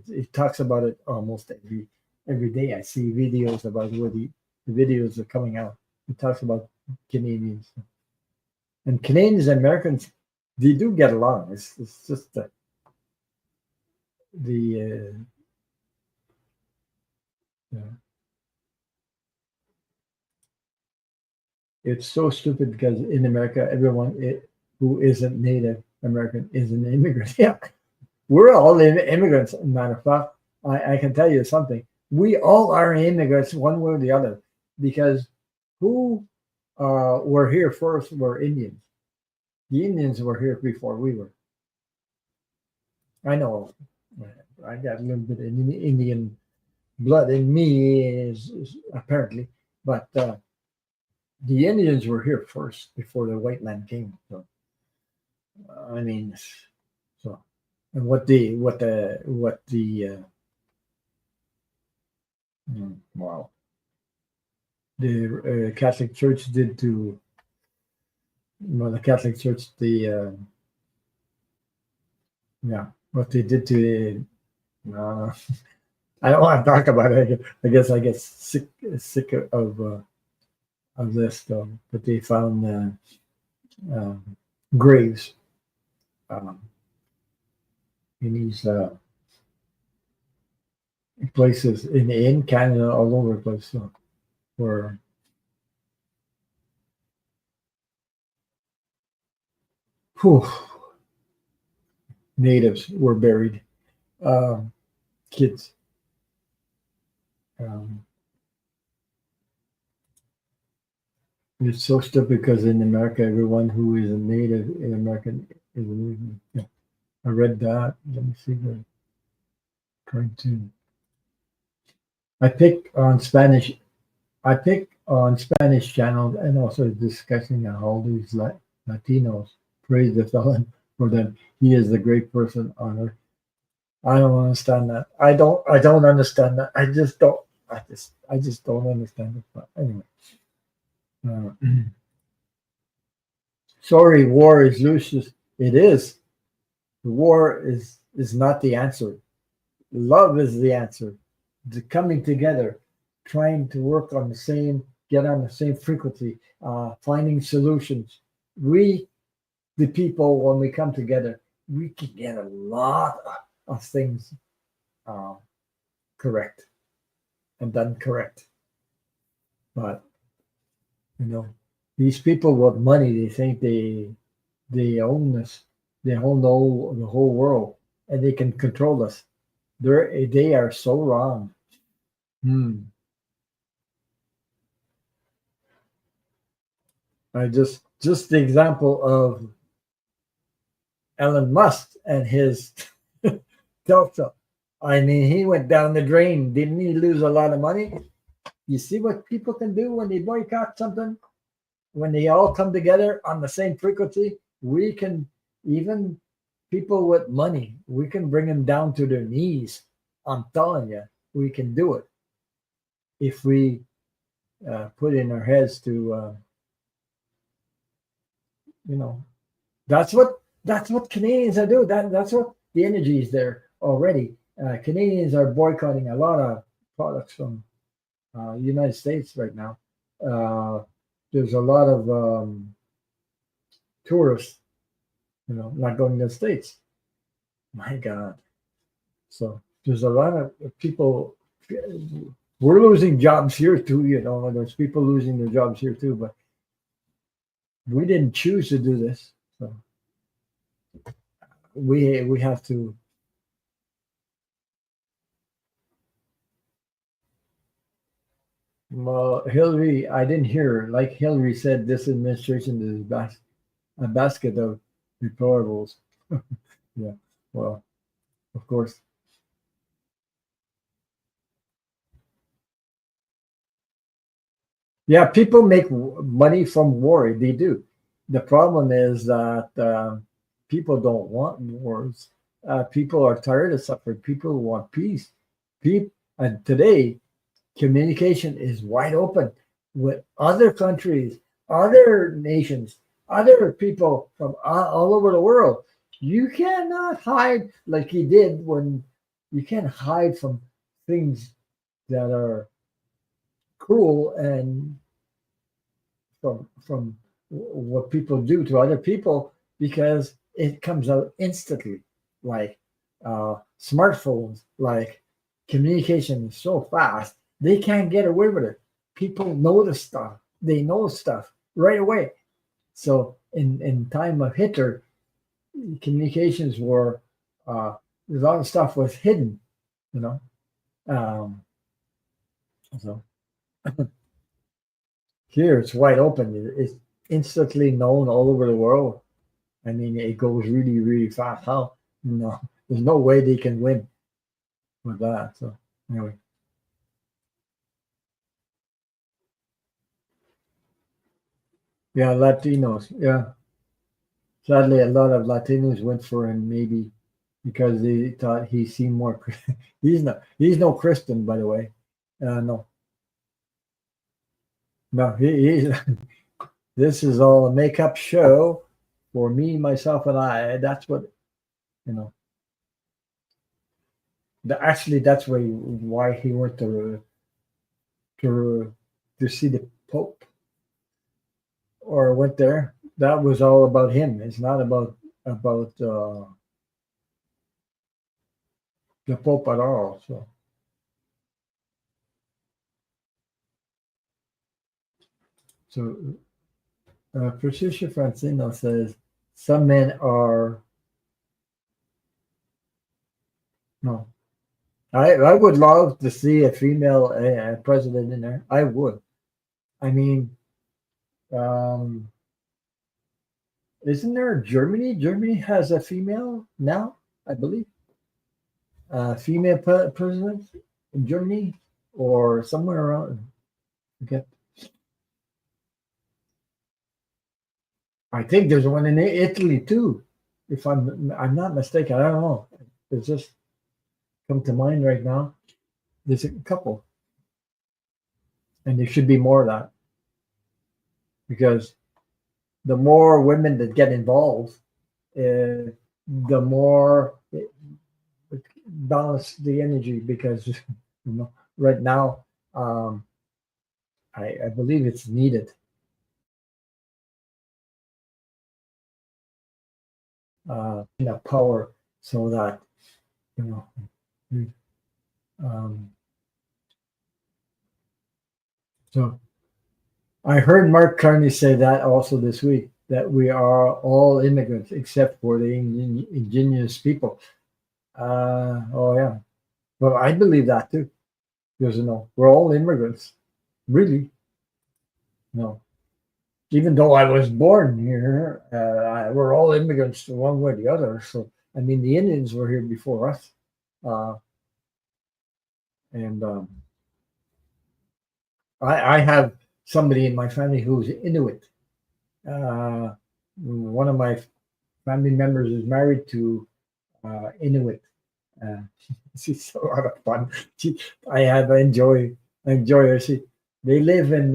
it talks about it almost every day. I see videos about where the videos are coming out. It talks about Canadians and Canadians and Americans. They do get along. It's just the uh, it's so stupid because in America, everyone who isn't Native American is an immigrant. Yeah, we're all immigrants. Matter of fact, I can tell you something. We all are immigrants, one way or the other, because who were here first were Indians. The Indians were here before we were. I know I got a little bit of Indian blood in me, apparently, but the Indians were here first before the white man came. So I mean, so and what the wow the Catholic Church did to the Catholic Church yeah what they did to I don't want to talk about it. I guess I get sick of this though. But they found graves um, in these places in Canada all over the place. So where whew, natives were buried, um, kids. Um, it's so stupid because in America, everyone who is a native in American is a native. Yeah, I read that. Let me see the cartoon. I pick on Spanish. I pick on Spanish channels and also discussing how these Latinos praise the felon for them. He is the great person on earth. I don't understand that. I don't understand that. I just don't. I just don't understand it. But anyway, uh, sorry, war is useless. It is. War is not the answer. Love is the answer. The coming together, trying to work on the same, get on the same frequency, finding solutions. We, the people, when we come together, we can get a lot of things uh, correct and done correct. But you know, these people with money, they think they own us. They own the whole world, and they can control us. They are so wrong. Hmm. I just the example of Elon Musk and his Delta. I mean, he went down the drain. Didn't he lose a lot of money? You see what people can do when they boycott something? When they all come together on the same frequency, we can, even people with money, we can bring them down to their knees. I'm telling you, we can do it if we put in our heads to, you know, that's what Canadians are doing. That's what the energy is there already. Canadians are boycotting a lot of products from United States right now. Uh, there's a lot of tourists, not going to the States. My God. So there's a lot of people. We're losing jobs here too. There's people losing their jobs here too. But we didn't choose to do this, so we have to. Well, Hillary, I didn't hear her. Like Hillary said, this administration is a basket of deplorables. Yeah. Well, of course. Yeah, people make money from war. They do. The problem is that people don't want wars. People are tired of suffering. People want peace. People, and today, communication is wide open with other countries, other nations, other people from all over the world. You cannot hide like he did when you can't hide from things that are cruel and from what people do to other people because it comes out instantly. Like smartphones, like communication is so fast, they can't get away with it. People know the stuff, they know stuff right away. So in time of Hitler, communications were uh, a lot of stuff was hidden, you know. Um, so here it's wide open. It's instantly known all over the world. I mean, it goes really, really fast. How? No, there's no way they can win with that. So anyway, yeah, Latinos. Yeah, sadly, a lot of Latinos went for him maybe because they thought he seemed more. He's not. He's no Christian, by the way. No, no, he's. This is all a makeup show for me, myself, and I. That's what you know. Actually, that's why he went to to see the Pope or went there. That was all about him. It's not about the Pope at all. So Patricia Francino says some men are no. I would love to see a female president in there. I would. I mean, um, isn't there Germany? Germany has a female now, I believe. Female president in Germany or somewhere around. Okay. I think there's one in Italy too, if I'm not mistaken. I don't know. It's just come to mind right now. There's a couple, and there should be more of that because the more women that get involved, the more it balance the energy. Because right now, um, I believe it's needed. Enough power so that you know. Um, so I heard Mark Carney say that also this week that we are all immigrants except for the indigenous people. Oh yeah, well I believe that too because we're all immigrants, really. No, even though I was born here, we're all immigrants one way or the other. So I mean, the Indians were here before us, uh, and I have somebody in my family who's Inuit. One of my family members is married to Inuit. Uh, she's a lot of fun. She, I enjoy her. They live in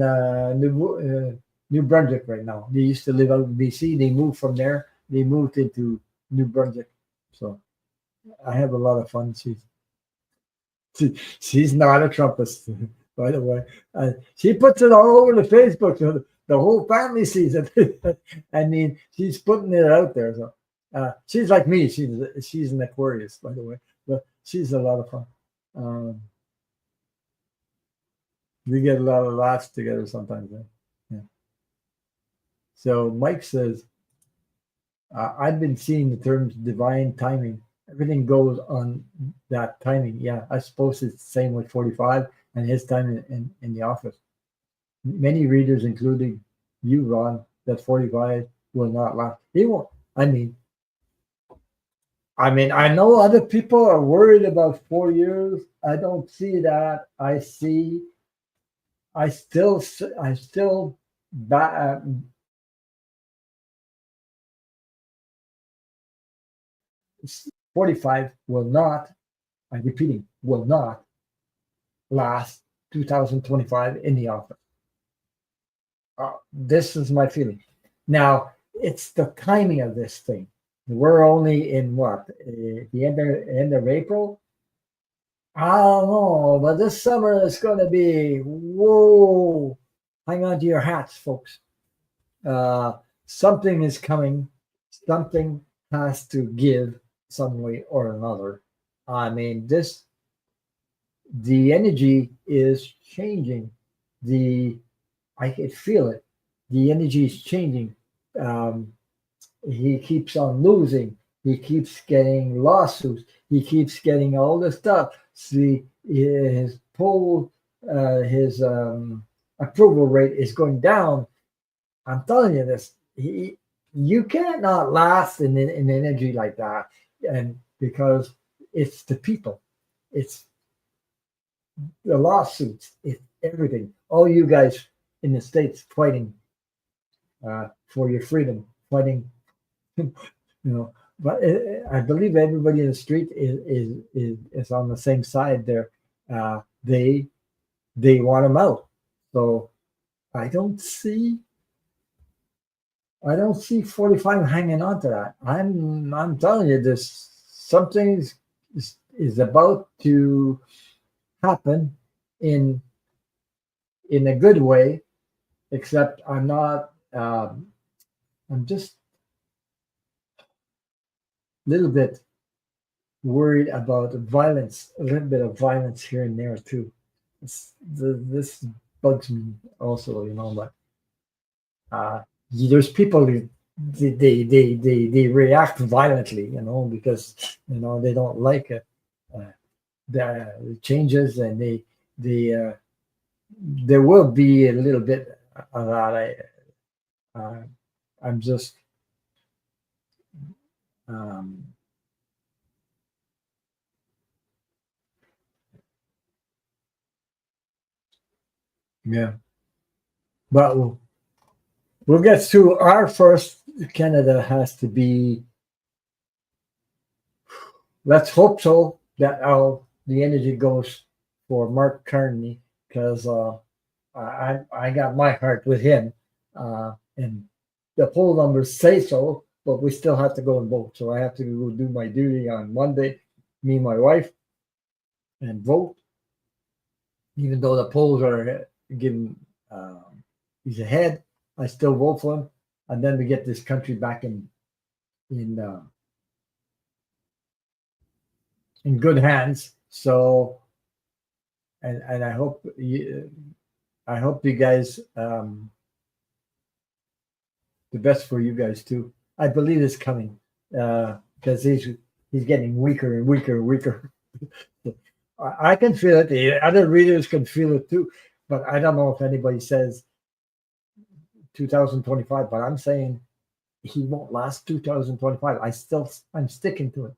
New Brunswick right now. They used to live out in BC. They moved from there. They moved into New Brunswick. So I have a lot of fun. She's not a Trumpist, by the way. She puts it all over the Facebook, so the whole family sees it. I mean, she's putting it out there. So she's like me. She's an Aquarius, by the way, but she's a lot of fun. Um, we get a lot of laughs together sometimes. Eh? Yeah. So Mike says, I've been seeing the terms divine timing. Everything goes on that timing. Yeah, I suppose it's the same with 45 and his time in the office. Many readers, including you, Ron, that 45 will not last. He won't. I mean, I know other people are worried about 4 years. I don't see that. I still, ba- 45 will not, I'm repeating, will not last 2025 in the office. This is my feeling. Now, it's the timing of this thing. We're only in what? The end of April? I don't know, but this summer is going to be whoa. Hang on to your hats, folks. Uh, Something is coming. Something has to give some way or another. I mean, the energy is changing. The I can feel it. The energy is changing. Um, he keeps on losing. He keeps getting lawsuits. He keeps getting all this stuff. See, his approval rate is going down. I'm telling you this. You cannot last in energy like that, and because it's the people, it's the lawsuits, it's everything. All you guys in the states fighting for your freedom, fighting, you know. But I believe everybody in the street is on the same side there. They want them out. So I don't see I don't see 45 hanging on to that. I'm telling you this something is about to happen in in a good way, except I'm not I'm just a little bit worried about violence, a little bit of violence here and there too. This bugs me also, but there's people who they react violently, because they don't like it, the changes, and they there will be a little bit of that. Uh, I'm just um, yeah, but we'll get to our first. Canada has to be. Let's hope so that the energy goes for Mark Carney because I got my heart with him, and the poll numbers say so, but we still have to go and vote. So I have to go do my duty on Monday, me and my wife, and vote, even though the polls are giving he's ahead. I still vote for him, and then we get this country back in uh, in good hands. So, and I hope you guys the best for you guys too. I believe it's coming because he's getting weaker and weaker and weaker. I can feel it. The other readers can feel it too, but I don't know if anybody says 2025. But I'm saying he won't last 2025. I'm sticking to it.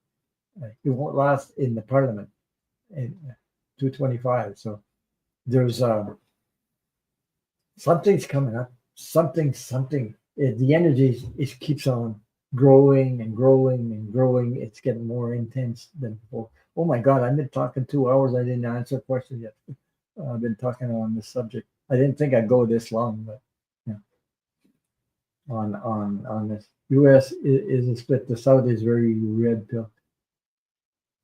He won't last in the parliament in 225. So there's something's coming up. Something. The energy is keeps on growing and growing and growing. It's getting more intense than before. Oh my God, I've been talking 2 hours. I didn't answer a question yet. I've been talking on this subject. I didn't think I'd go this long, but yeah, on this. U.S. is a split. The South is very red pill,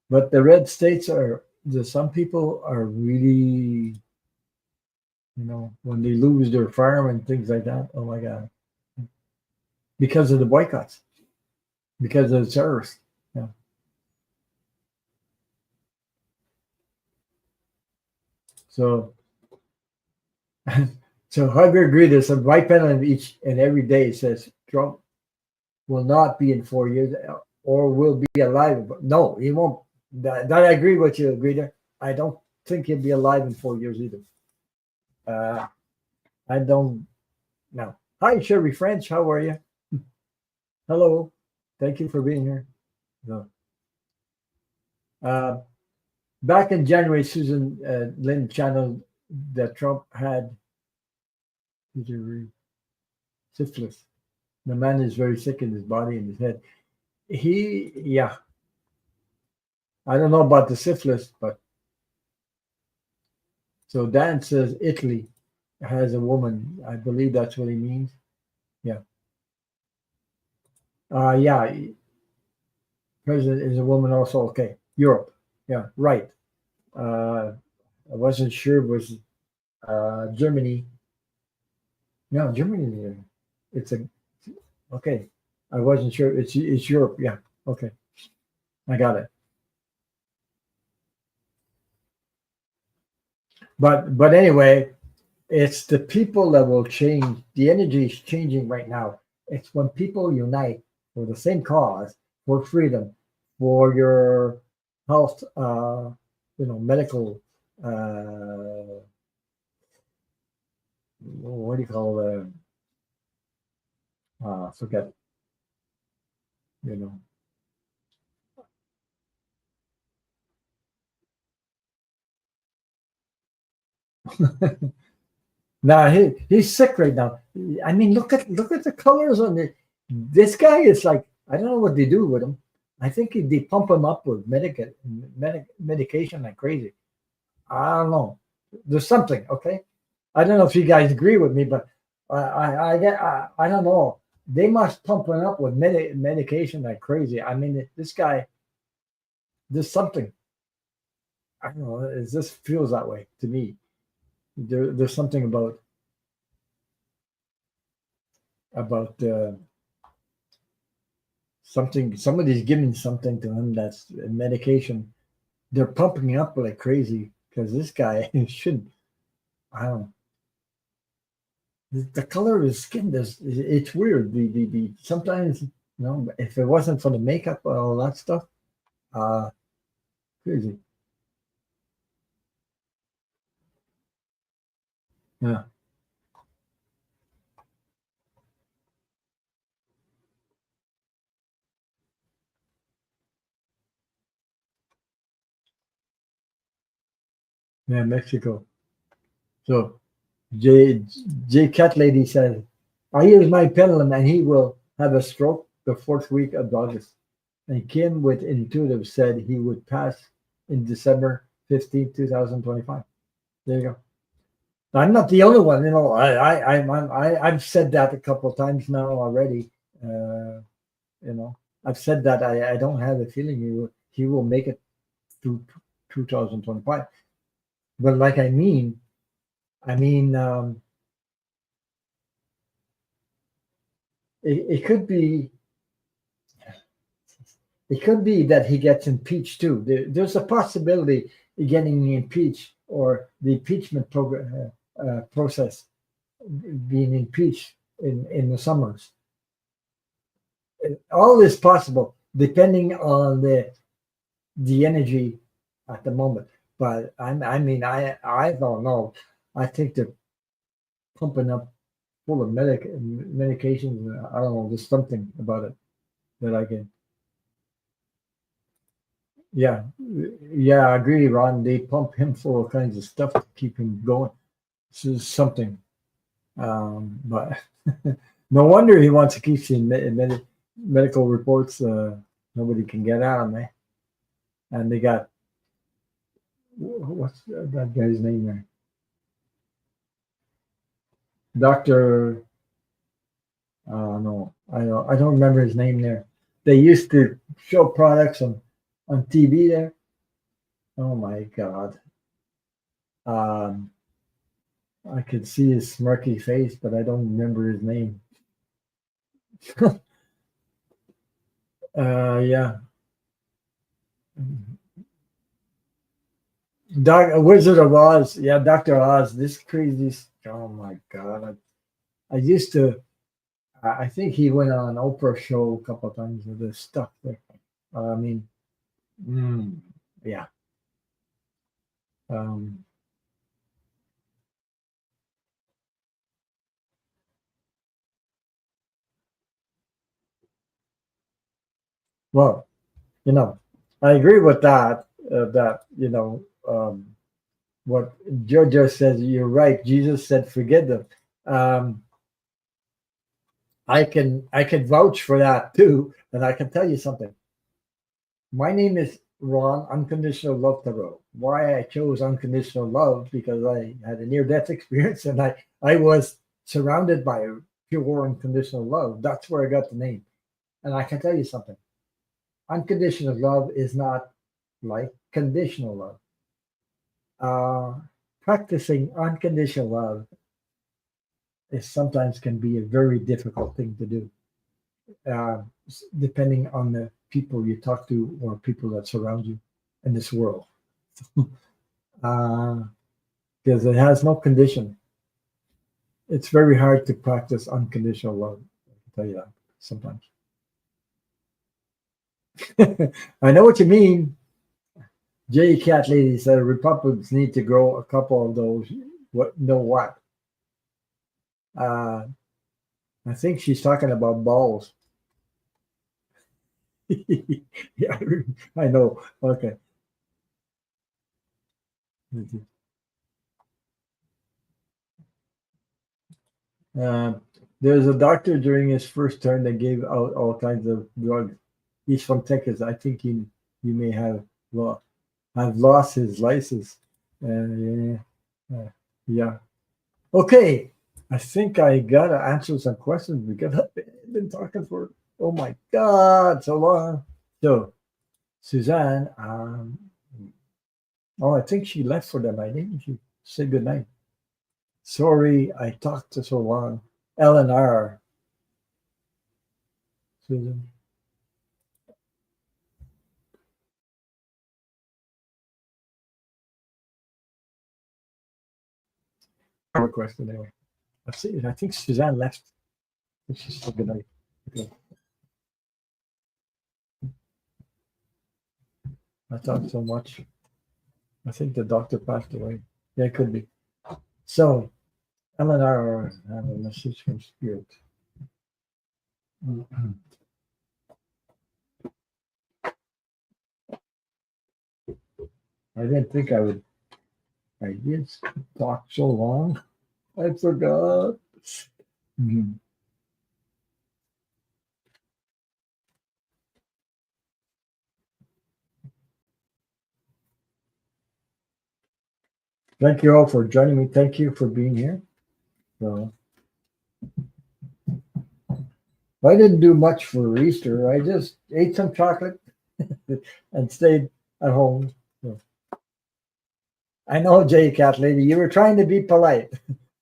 but the red states are. Some people are really, when they lose their farm and things like that. Oh my God, because of the boycotts, because of the terrorists. Yeah. So, so Hugger agreed. There's a white pen each and every day. It says Trump will not be in 4 years or will be alive. No, he won't. That I agree with you, Greeter. I don't think he'll be alive in 4 years either. I don't know. Hi, Sherry French. How are you? Hello. Thank you for being here. No. Uh, Back in January, Susan Lynn channeled that Trump had syphilis. The man is very sick in his body and his head. Yeah. I don't know about the syphilis, but so Dan says Italy has a woman. I believe that's what he means. Yeah. Yeah. President is a woman also. Okay. Europe. Yeah. Right. I wasn't sure it was Germany. No, Germany. It's a okay. I wasn't sure. It's Europe. Yeah. Okay. I got it. But anyway, it's the people that will change. The energy is changing right now. It's when people unite for the same cause, for freedom, for your health, medical, what do you call forget, you know. Nah, he's sick right now. I mean, look at the colors on it. This guy is like, I don't know what they do with him. I think they pump him up with medication like crazy. I don't know. There's something, okay? I don't know if you guys agree with me, but I don't know. They must pump him up with medication like crazy. I mean, this guy, there's something. I don't know. It just feels that way to me. There's something about something. Somebody's giving something to him that's medication. They're pumping up like crazy because this guy shouldn't. I don't know. The color of his skin does it's weird. The sometimes if it wasn't for the makeup and all that stuff, uh crazy. Yeah, yeah, Mexico. So J J Cat Lady says, I use my pendulum and he will have a stroke the fourth week of August. And Kim with Intuitive said he would pass in December 15th, 2025. There you go. I'm not the only one. I've said that a couple of times now already. Uh, you know, I've said that I don't have a feeling he will make it through 2025. But like I mean, it could be that he gets impeached too. There's a possibility of getting impeached or the impeachment process being impeached in the summers. All is possible depending on the energy at the moment. But I don't know. I think they're pumping up full of medications. I don't know. There's something about it that I can. Yeah, yeah, I agree, Ron. They pump him full of kinds of stuff to keep him going. This is something. But no wonder he wants to keep seeing medical reports. Nobody can get at him, eh? And they got what's that guy's name there? Doctor. No, I don't remember his name there. They used to show products on TV there. Oh my God. Um, I could see his smirky face, but I don't remember his name. Yeah. Wizard of Oz. Yeah, Dr. Oz. This crazy. Oh my God. I used to. I think he went on Oprah show a couple of times with this stuff there. I mean, mm, yeah. Um, well, you know, I agree with that. What Jojo says, you're right. Jesus said, "Forgive them." Um, I can vouch for that too, and I can tell you something. My name is Ron, Unconditional Love Tarot. Why I chose unconditional love because I had a near-death experience and I was surrounded by pure unconditional love. That's where I got the name. And I can tell you something. Unconditional love is not like conditional love. Uh, Practicing unconditional love is sometimes can be a very difficult thing to do, uh, depending on the people you talk to or people that surround you in this world. Uh, because it has no condition. It's very hard to practice unconditional love. I can tell you that sometimes. I know what you mean. J Cat Lady said Republicans need to grow a couple of those. What? Know what? Uh, I think she's talking about balls. Yeah, I know. Okay. Uh, there's a doctor during his first term that gave out all kinds of drugs. He's from Texas. I think he may have lost his license. Yeah, yeah. Okay, I think I gotta answer some questions because I've been talking for oh my God so long. So Suzanne, oh, I think she left for the night. Didn't she say good night? Sorry, I talked to so long. LNR, Susan. Request anyway. I think Suzanne left. I think she said good night. Okay. I talked so much. I think the doctor passed away. Yeah, it could be. So, LNR have a message from Spirit. I didn't think I would. I did talk so long. I forgot. Mhm. Thank you all for joining me. Thank you for being here. So I didn't do much for Easter. I just ate some chocolate and stayed at home. So I know, Jay Cat Lady, you were trying to be polite,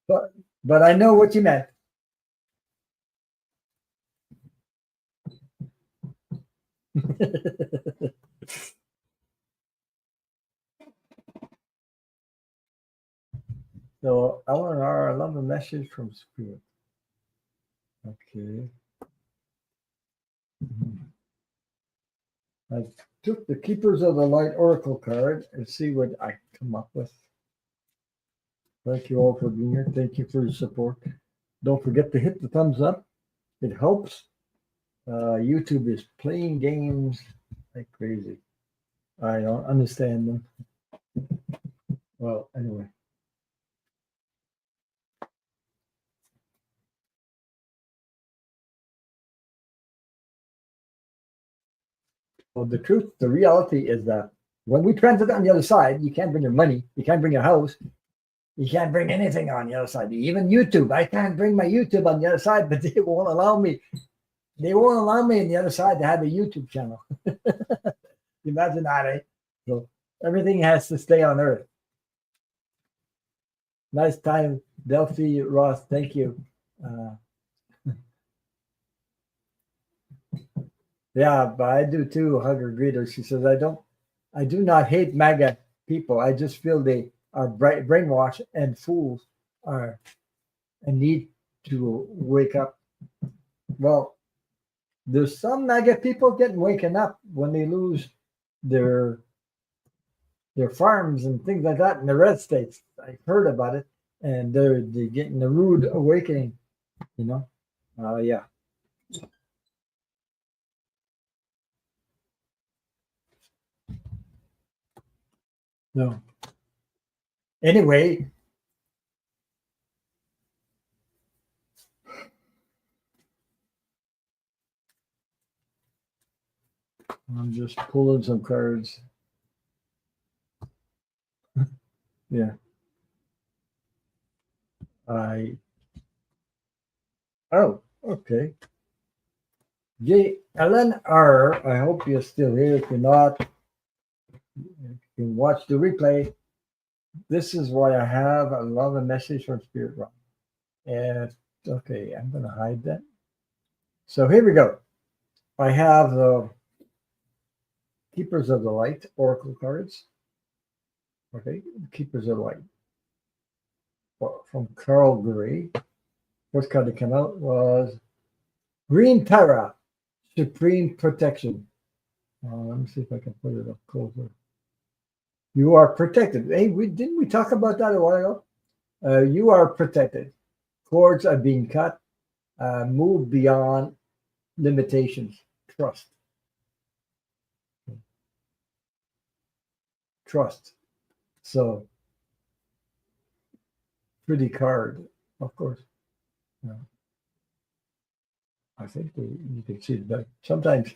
but I know what you meant. So Eleanor, I love a message from Spirit. Okay. I took the Keepers of the Light Oracle card and see what I come up with. Thank you all for being here. Thank you for your support. Don't forget to hit the thumbs up. It helps. YouTube is playing games like crazy. I don't understand them. Well, anyway. Well, the truth, the reality is that when we transit on the other side, you can't bring your money, you can't bring your house, you can't bring anything on the other side. Even YouTube, I can't bring my YouTube on the other side, but they won't allow me. They won't allow me on the other side to have a YouTube channel. Imagine that, eh? So everything has to stay on Earth. Nice time, Delphi Ross. Thank you. Yeah, but I do too, Hugger Greeter. She says, I do not hate MAGA people. I just feel they are brainwashed and fools are and need to wake up. Well, there's some MAGA people getting waken up when they lose their farms and things like that in the red states. I've heard about it, and they're getting a rude awakening. You know, yeah. No. Anyway, I'm just pulling some cards. Yeah. I Oh, okay. J. Ellen R. I hope you're still here. If you're not, you can watch the replay. This is what I have. I love a message from Spirit Rock. And okay, I'm going to hide that. So here we go. I have the Keepers of the Light Oracle cards. Okay, Keepers of the Light from Carl Gray. First card that came out was Green Terra, Supreme Protection. Let me see if I can put it up closer. You are protected. Hey, didn't we talk about that a while ago? You are protected. Cords are being cut. Move beyond limitations. Trust. Trust. So, pretty card, of course. Yeah. I think you can see it better. Sometimes.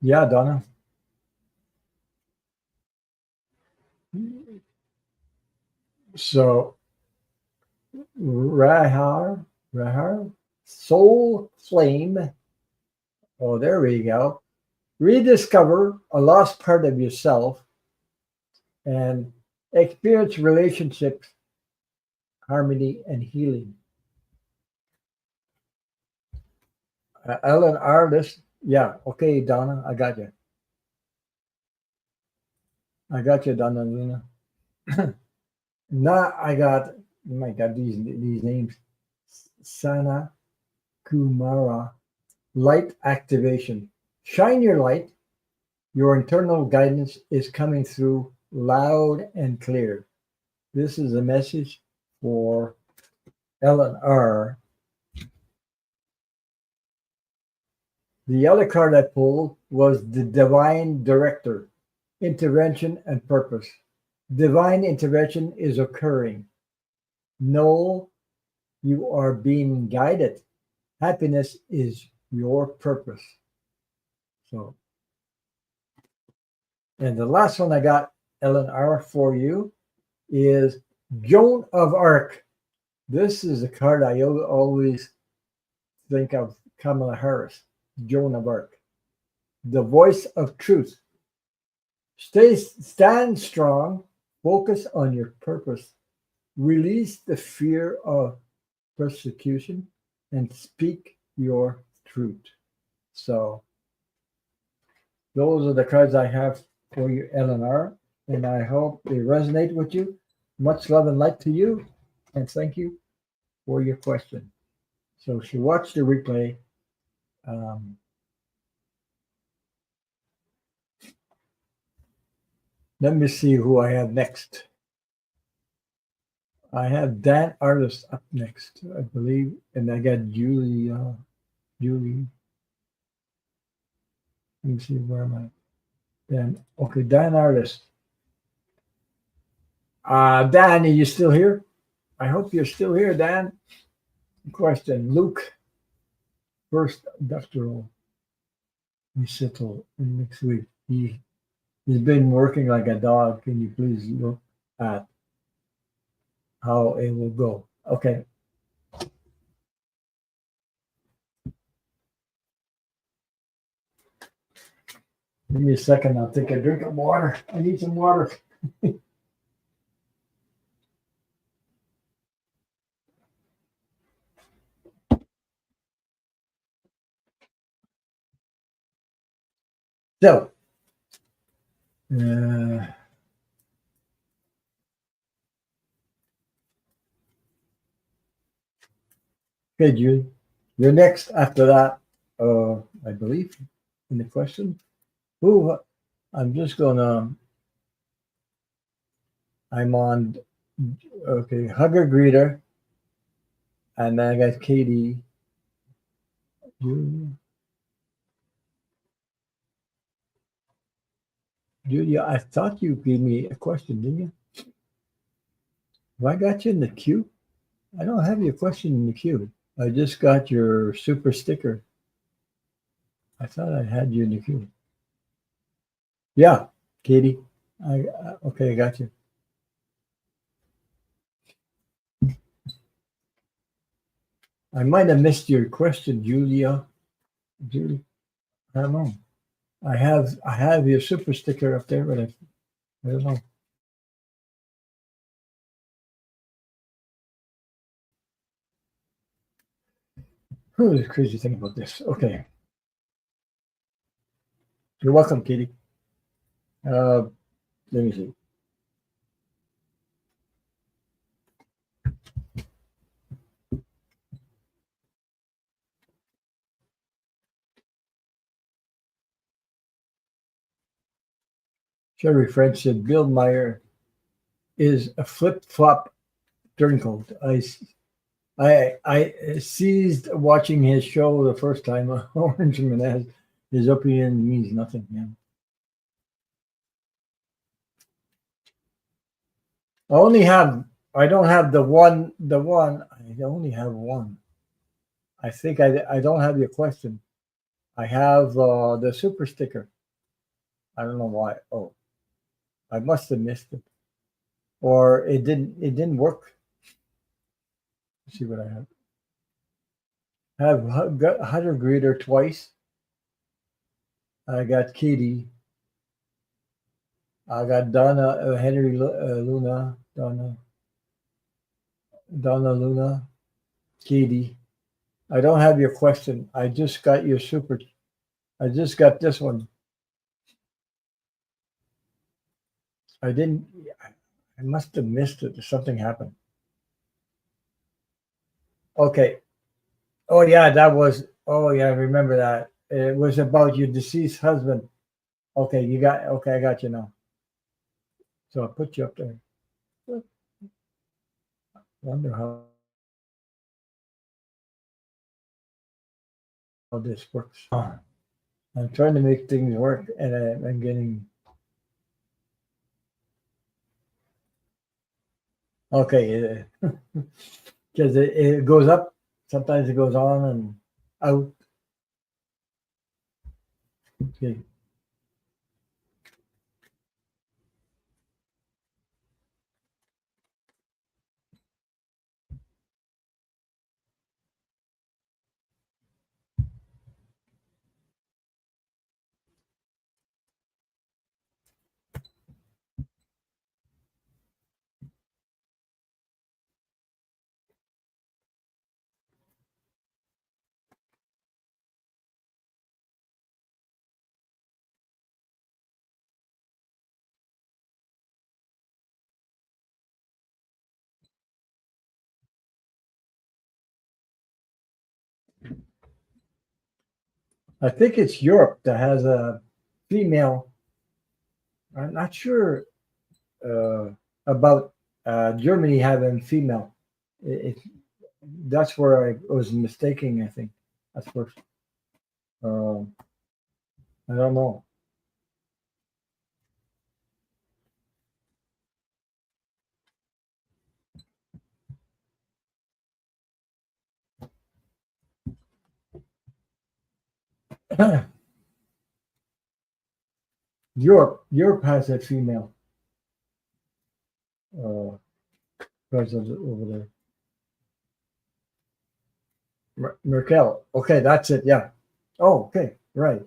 Yeah, Donna. So, Rahar, Soul Flame. Oh, there we go. Rediscover a lost part of yourself and experience relationships, harmony, and healing. Ellen Artist. Yeah. Okay, Donna. I got you. I got you, Donna Luna. Now I got, oh my God, these names. Sana Kumara. Light activation. Shine your light. Your internal guidance is coming through loud and clear. This is a message for Ellen R. The other card I pulled was the Divine Director, Intervention and Purpose. Divine intervention is occurring. Know you are being guided. Happiness is your purpose. So, and the last one I got, Ellen R, for you is Joan of Arc. This is a card I always think of Kamala Harris, Joan of Arc, the voice of truth. Stand strong, focus on your purpose, release the fear of persecution, and speak your truth. So those are the cards I have for you, Eleanor, and I hope they resonate with you. Much love and light to you, and thank you for your question. So she watched the replay. Let me see who I have next. I have Dan Artist up next, I believe, and I got Julie. Julie. Let me see, where am I? Dan. Okay, Dan Artist. Dan, are you still here? I hope you're still here, Dan. Question: Luke, first doctoral recital in next week. He's been working like a dog. Can you please look at how it will go? Okay. Give me a second. I'll take a drink of water. I need some water. So, okay, Julie, you're next after that, I believe, in the question. Who? I'm just gonna. I'm on. Okay, hugger greeter, and then I got Katie. Julia, I thought you gave me a question, didn't you? Have I got you in the queue? I don't have your question in the queue. I just got your super sticker. I thought I had you in the queue. Yeah, Katie. Okay, I got you. I might have missed your question, Julia. Julie, I don't know. I have your super sticker up there, but I don't know. Who's the crazy thing about this? Okay. You're welcome, Katie. Let me see. Sherry French said Bill Meyer is a flip-flop turncoat. I ceased watching his show the first time. Orangeman as his opinion means nothing. Yeah. I don't have the one. I only have one. I think I don't have your question. I have the super sticker. I don't know why. Oh, I must have missed it, or it didn't work. Let's see what I have. Got Hunter Greeter twice. I got Katie. I got Donna Henry Luna. Donna Luna. Katie. I don't have your question. I just got your super. I just got this one. I didn't. I must have missed it. Something happened. Okay. Oh yeah, that was. Oh yeah, I remember that. It was about your deceased husband. Okay, you got. Okay, I got you now. So I'll put you up there. Wonder how this works. I'm trying to make things work, and I'm getting. Okay, because it goes up. Sometimes it goes on and out. Okay. I think it's Europe that has a female. I'm not sure uh, about Germany having female. It, that's where I was mistaken. I think at first. Um, I don't know. Europe has a female uh, president over there. Merkel. Okay, that's it. Yeah. Oh, okay. Right.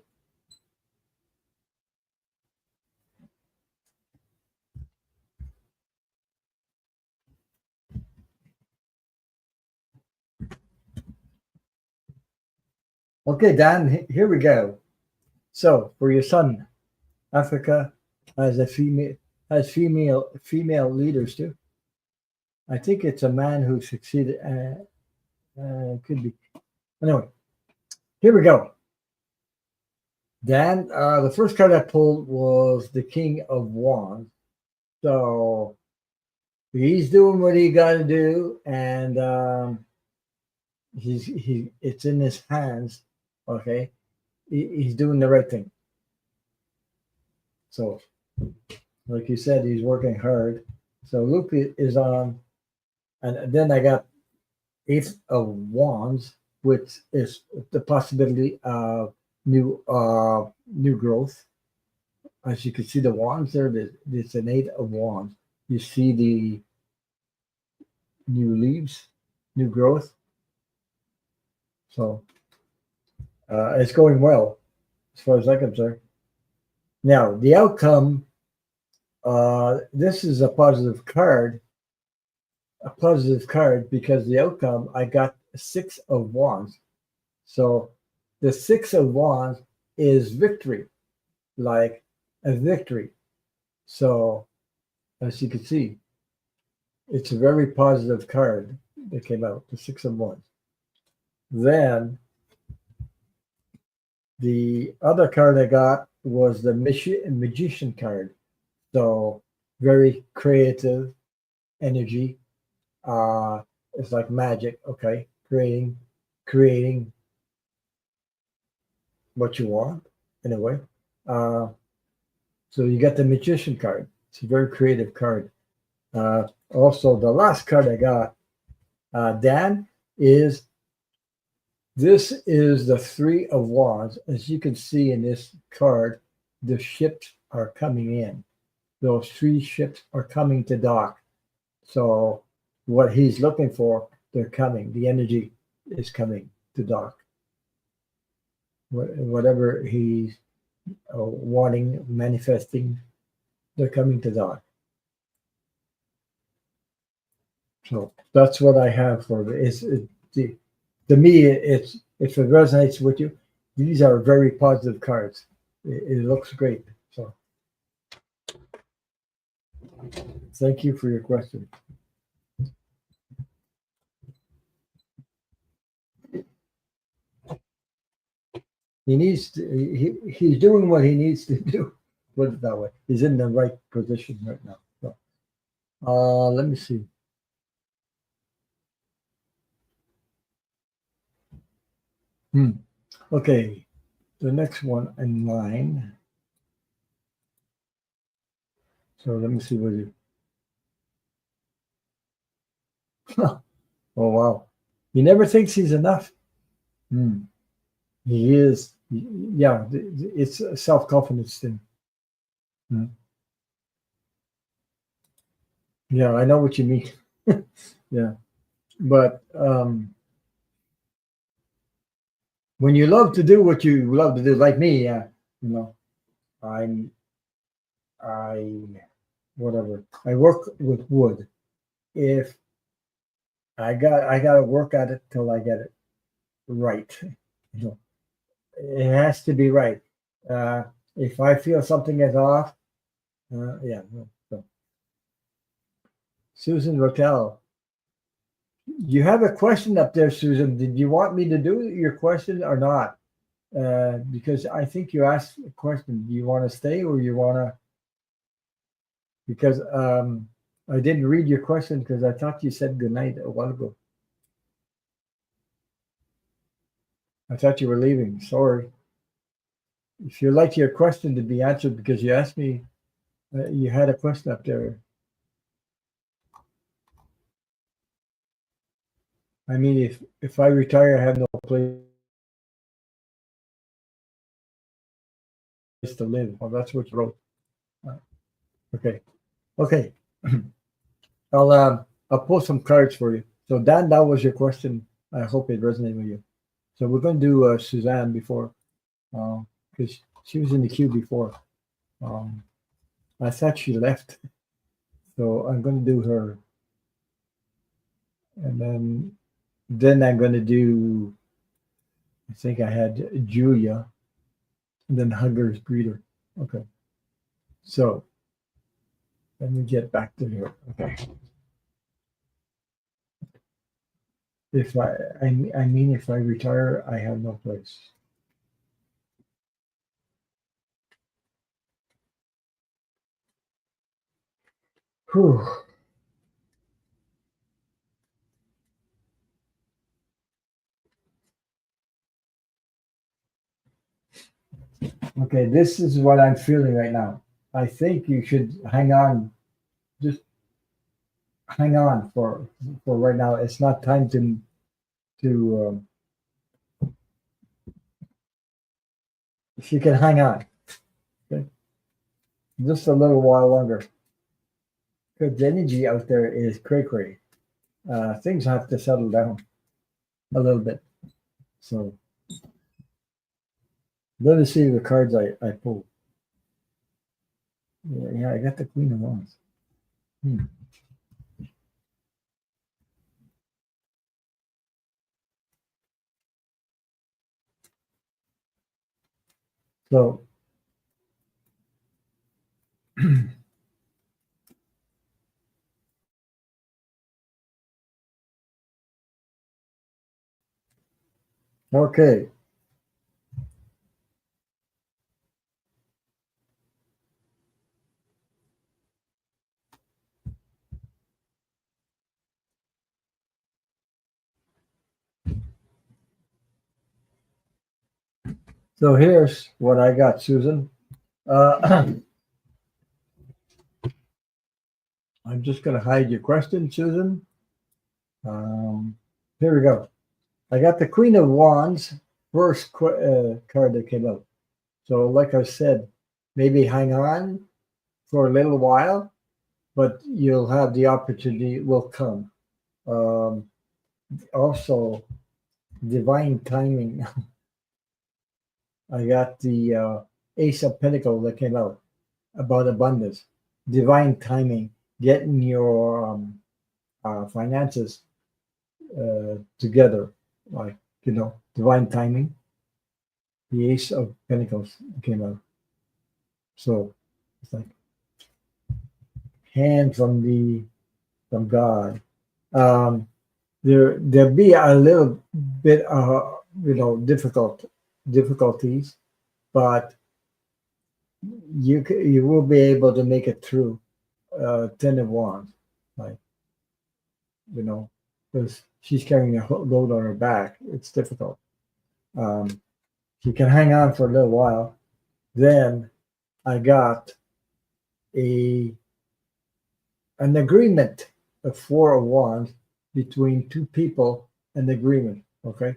Okay, Dan. Here we go. So for your son, Africa has a female leaders too. I think it's a man who succeeded. Could be. Anyway, here we go. Dan, the first card I pulled was the King of Wands. So he's doing what he got to do, and it's in his hands. Okay, he's doing the right thing. So, like you said, he's working hard. So Luke is on, and then I got Ace of Wands, which is the possibility of new growth. As you can see, the wands there, it's an Eight of Wands. You see the new leaves, new growth. So it's going well as far as I'm concerned. Now, the outcome, this is a positive card because the outcome, I got Six of Wands. So the Six of Wands is victory, like a victory. So as you can see, it's a very positive card that came out, the Six of Wands. Then the other card I got was the magician card. So very creative energy. It's like magic. Okay, creating what you want in a way. Uh, so you get the magician card. It's a very creative card. Also, the last card I got, Dan, is this is the Three of Wands. As you can see in this card, the ships are coming in. Those three ships are coming to dock. So what he's looking for, they're coming. The energy is coming to dock. Whatever he's wanting, manifesting, they're coming to dock. So that's what I have for it. To me, it's if it resonates with you, these are very positive cards. It looks great. So thank you for your question. He's doing what he needs to do. Put it that way. He's in the right position right now. So, let me see. Okay, the next one in line. So let me see what you. Oh wow, he never thinks he's enough. Hmm. He is Yeah, it's a self-confidence thing. Mm. Yeah, I know what you mean. Yeah, but when you love to do what you love to do, like me, yeah, you know, I'm I whatever. I work with wood. If I got to work at it till I get it right. You know, it has to be right. Uh, if I feel something is off, yeah. No, no. Susan Rotel, you have a question up there, Susan. Did you want me to do your question or not? Because I think you asked a question. Do you want to stay or you want to? Because I didn't read your question because I thought you said good night a while ago. I thought you were leaving. Sorry. If you'd like your question to be answered because you asked me, you had a question up there. I mean, if I retire, I have no place to live. Well, that's what you wrote. Uh, Okay, okay. I'll post some cards for you. So Dan, that was your question. I hope it resonated with you. So we're going to do Suzanne before, because she was in the queue before. Um, I thought she left, so I'm going to do her, and then I'm going to do. I think I had Julia, and then Huggers Greeter. Okay, so let me get back to her. Okay, if I mean, if I retire, I have no place. Whew. Okay, this is what I'm feeling right now. I think you should hang on, just hang on for right now. It's not time to if you can hang on, okay, just a little while longer. Because the energy out there is cray cray. Things have to settle down a little bit. So let us see the cards I pulled. Yeah, I got the Queen of Wands. Hmm. So okay, so here's what I got, Susan. I'm just going to hide your question, Susan. Um, here we go. I got the Queen of Wands, first card that came out. So, like I said, maybe hang on for a little while, but you'll have the opportunity will come. Um, Also, divine timing. I got the Ace of Pentacles that came out about abundance. Divine timing, getting your finances together, like divine timing. The Ace of Pentacles came out, so it's like hand from God. Um, there'll be a little bit difficulties, but you will be able to make it through. Ten of Wands, like you know, because she's carrying a load on her back. It's difficult. Um, she can hang on for a little while. Then I got a an agreement, a Four of Wands between two people, an agreement. Okay,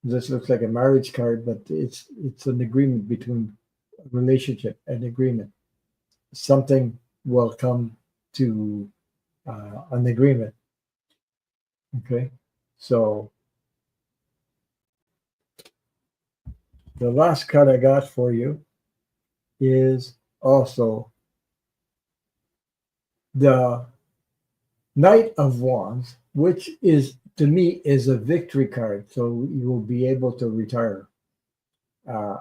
This looks like a marriage card, but it's an agreement between a relationship and agreement. Something will come to an agreement. Okay, so the last card I got for you is also the Knight of Wands, which is to me is a victory card. So you will be able to retire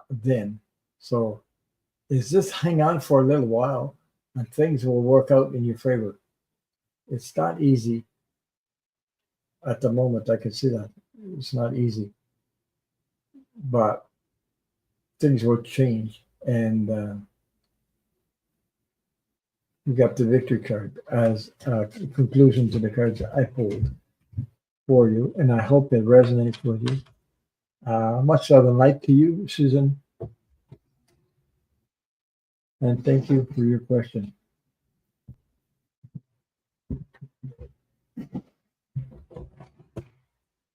then. So is just hang on for a little while and things will work out in your favor. It's not easy at the moment. I can see that it's not easy, but things will change. And you got the victory card as a conclusion to the cards I pulled for you, and I hope it resonates with you. Much love and light to you, Susan, and thank you for your question.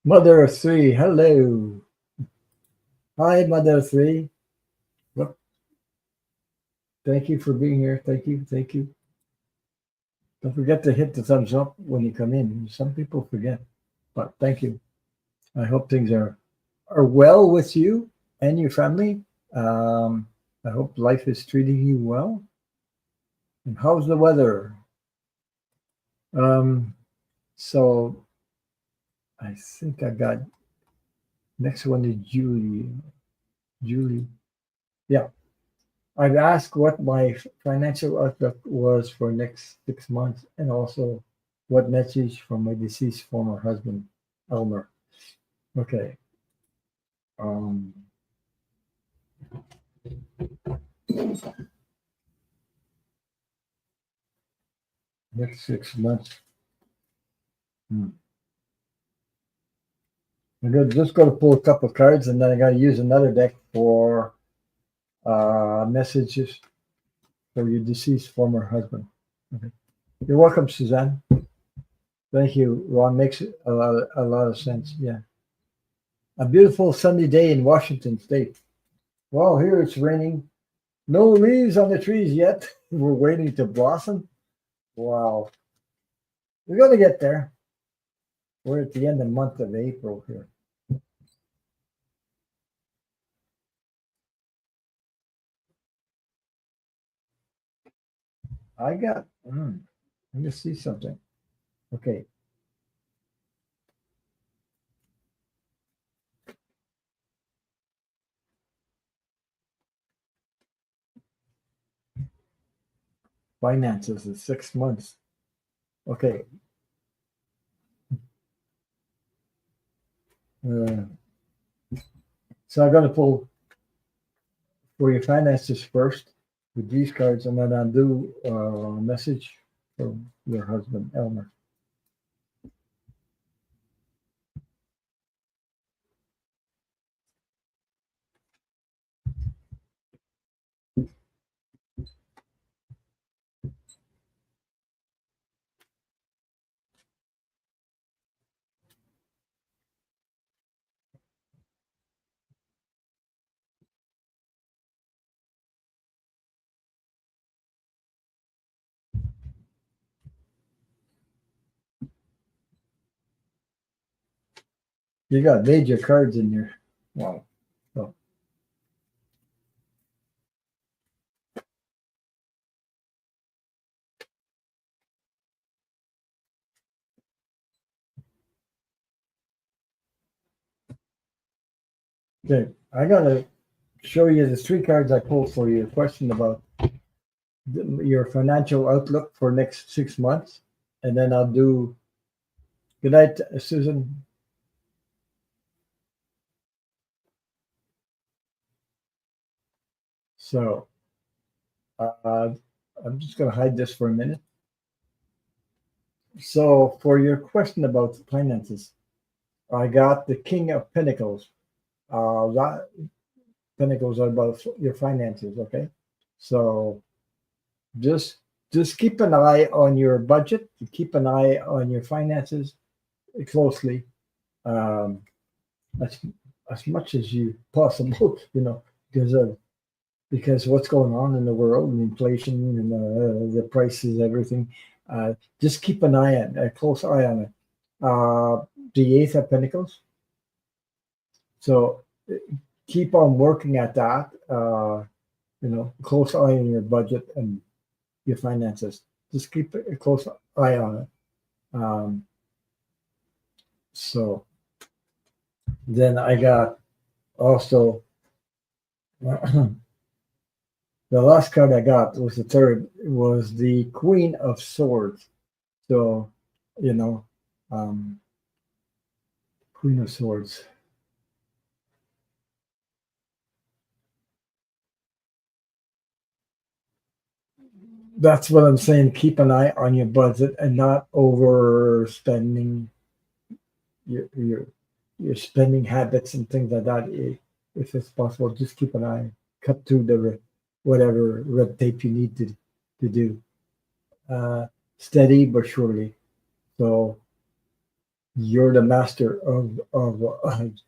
Mother of Three, hello. Hi, Mother of Three. Well, thank you for being here. Thank you. Thank you. Don't forget to hit the thumbs up when you come in. Some people forget, but thank you. I hope things are well with you and your family. I hope life is treating you well. And how's the weather? Um, so I think I got next one is Julie. Julie. Yeah. I've asked what my financial outlook was for next 6 months and also what message from my deceased former husband, Elmer. Okay. Um, next 6 months. Hmm. Just going to pull a couple of cards and then I got to use another deck for messages for your deceased former husband. Okay. You're welcome, Suzanne. Thank you, Ron. Makes a lot of sense. Yeah. A beautiful sunny day in Washington State. Well, here it's raining. No leaves on the trees yet. We're waiting to blossom. Wow. We're going to get there. We're at the end of the month of April here. I got, let me see something. Okay. Finances in 6 months. Okay. Uh, so I'm going to pull for your finances first with these cards, and then I'll do a message from your husband, Elmer. You got major cards in here. Wow. So, okay, I got to show you the three cards I pulled for your question about your financial outlook for next 6 months, and then I'll do. Good night, Susan. So uh, I'm just going to hide this for a minute. So for your question about finances, I got the King of Pentacles. Pentacles are about your finances. Okay, so just just keep an eye on your budget. Keep an eye on your finances closely. Um, that's as much as you possible, because what's going on in the world and inflation and the prices, everything. Just keep an eye on a close eye on it. The Ace of Pentacles. So keep on working at that. Close eye on your budget and your finances. Just keep a close eye on it. So then I got also the last card I got was the third, was the Queen of Swords. So, you know, um, Queen of Swords. That's what I'm saying. Keep an eye on your budget and not overspending your your your spending habits and things like that. If it's possible, just keep an eye. Cut through whatever red tape you need to do. Steady but surely. So you're the master of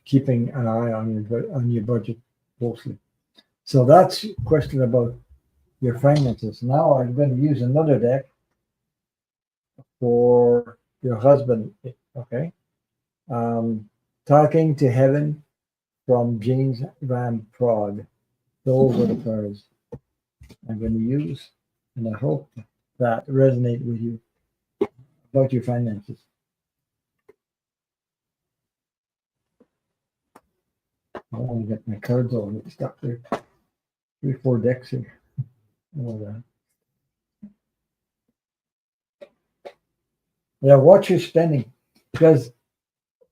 keeping an eye on your budget closely. So that's a question about your finances. Now I'm going to use another deck for your husband. Okay. Talking to Heaven from James Van Prague. Those are the cards I'm going to use, and I hope that resonate with you about your finances. I want to get my cards all mixed up there. 3, 4 decks here. Yeah, watch your spending, because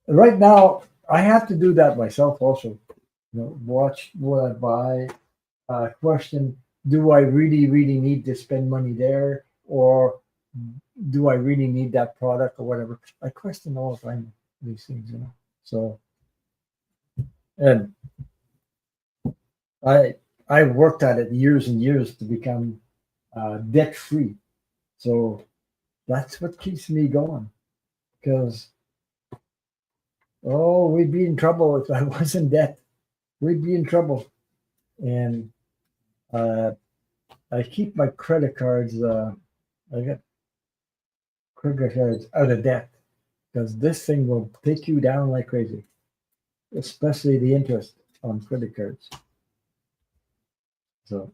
right now I have to do that myself also. Watch what I buy. Question: do I really need to spend money there, or do I really need that product or whatever? I question all the time these things, So, and I worked at it years and years to become debt free. So that's what keeps me going. Because we'd be in trouble if I was in debt. We'd be in trouble. And I keep my credit cards. I got credit cards out of debt, because this thing will take you down like crazy, especially the interest on credit cards. So,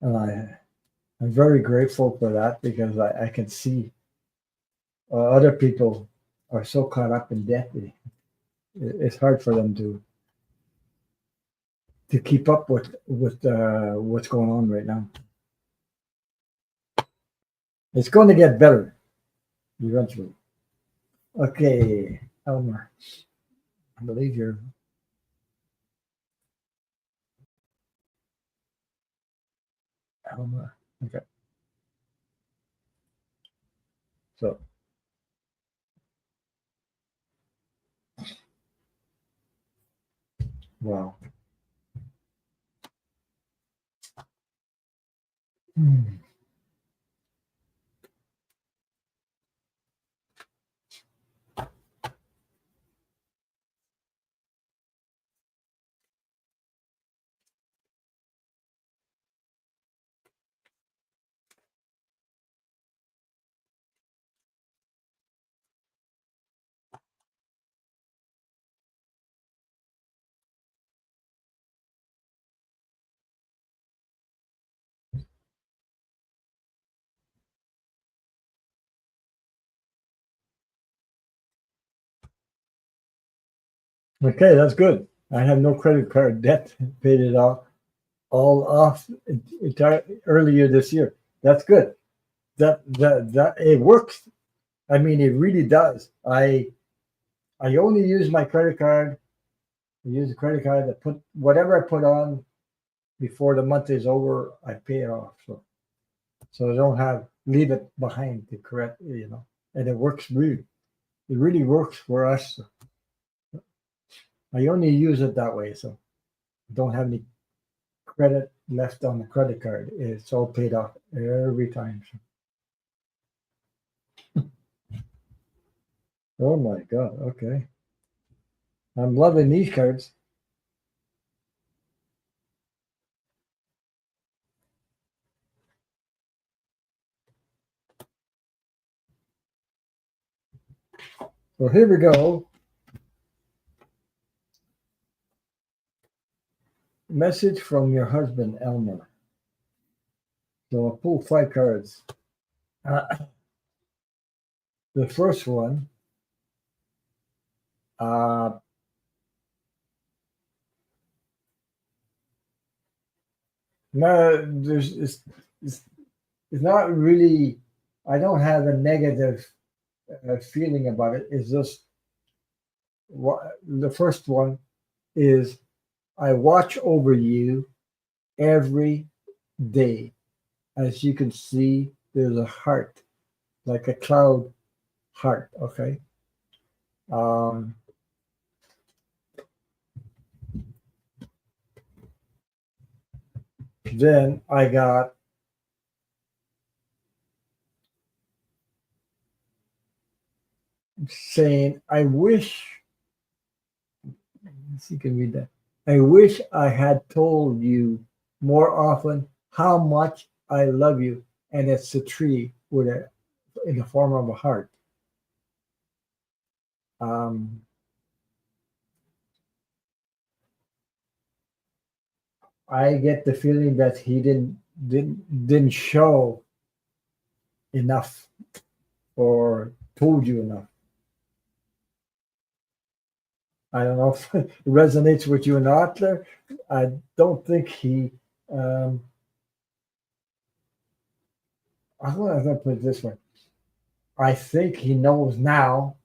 and I'm very grateful for that, because I can see other people are so caught up in debt. It's hard for them to keep up with what's going on right now. It's going to get better eventually. Okay, Elmer, I believe you're. Elmer. Okay. So, wow. Hmm. Okay, that's good. I have no credit card debt. Paid it all off earlier this year. That's good. That it works. I mean, it really does. I only use my credit card. I use the credit card to put whatever I put on before the month is over. I pay it off. So I don't leave it behind to correct. And it works really. It really works for us. I only use it that way, so I don't have any credit left on the credit card. It's all paid off every time. Oh my God. Okay. I'm loving these cards. So here we go. Message from your husband, Elmer. So I'll pull 5 cards. Uh, the first one, uh, no, it's not really, I don't have a negative feeling about it. It's just the first one is I watch over you every day. As you can see, there's a heart, like a cloud heart. Okay. Um, then I got saying, I wish, let's see, you can read that. I wish I had told you more often how much I love you. And it's a tree with a in the form of a heart. Um, I get the feeling that he didn't show enough or told you enough. I don't know if it resonates with you or not. There, I don't think he. Um, I'm gonna put it this way. I think he knows now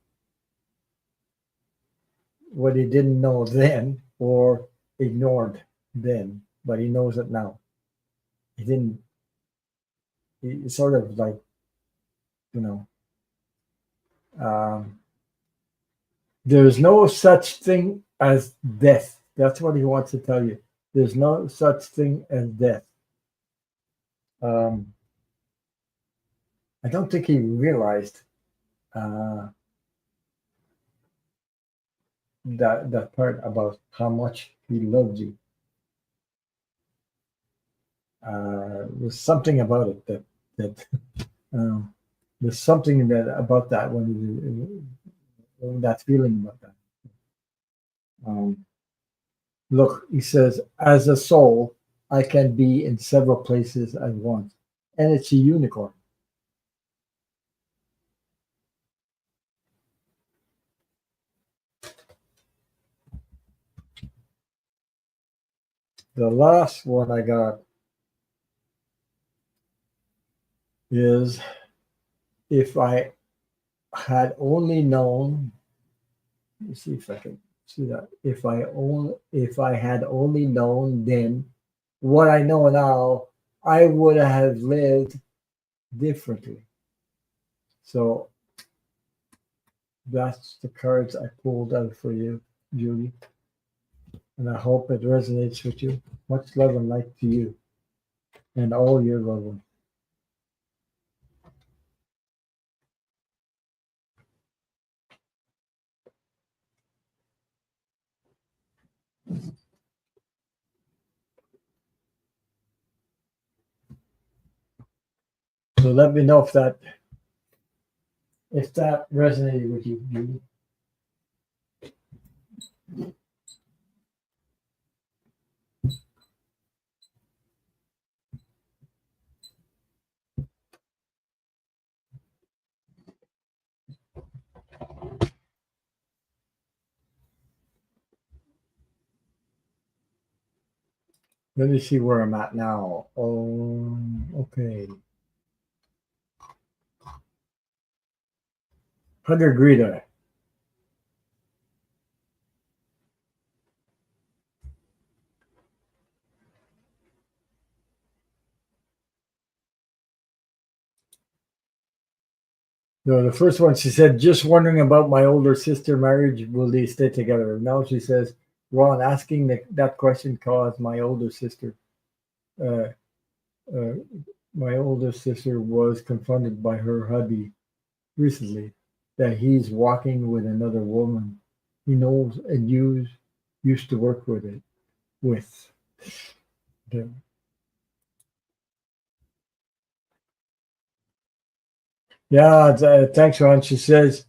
what he didn't know then or ignored then, but he knows it now. He didn't. He sort of like you know. Um, there's no such thing as death. That's what he wants to tell you. There's no such thing as death. Um, I don't think he realized uh, that part about how much he loved you. There's something about it that um, there's something that about that when that feeling about that. Um, look, he says, as a soul, I can be in several places at once, and it's a unicorn. The last one I got is if I had only known. Let me see if I can see that. If I had only known then what I know now, I would have lived differently. So that's the cards I pulled out for you, Julie. And I hope it resonates with you. Much love and light to you and all your loved ones. So let me know if that resonated with you, Julie. Let me see where I'm at now. Okay. 100 greeter. No, the first one she said, just wondering about my older sister marriage. Will they stay together? Now she says, Ron, asking that question caused my older sister. Uh, uh, my older sister was confronted by her hubby recently that he's walking with another woman. he knows and used to work with it with the yeah. Thanks, Ron. She says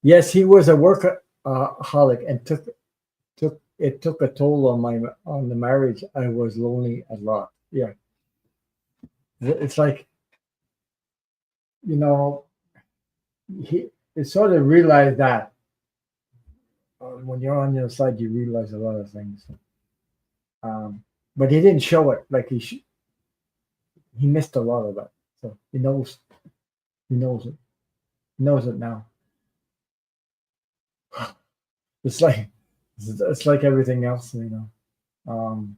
yes, he was a workaholic and took a toll on my on the marriage. I was lonely a lot. Yeah, it's like you know he it sort of realized that when you're on the other side, you realize a lot of things. Um, but he didn't show it like he missed a lot of that. So he knows it he knows it now. It's like it's like everything else, you know. Um,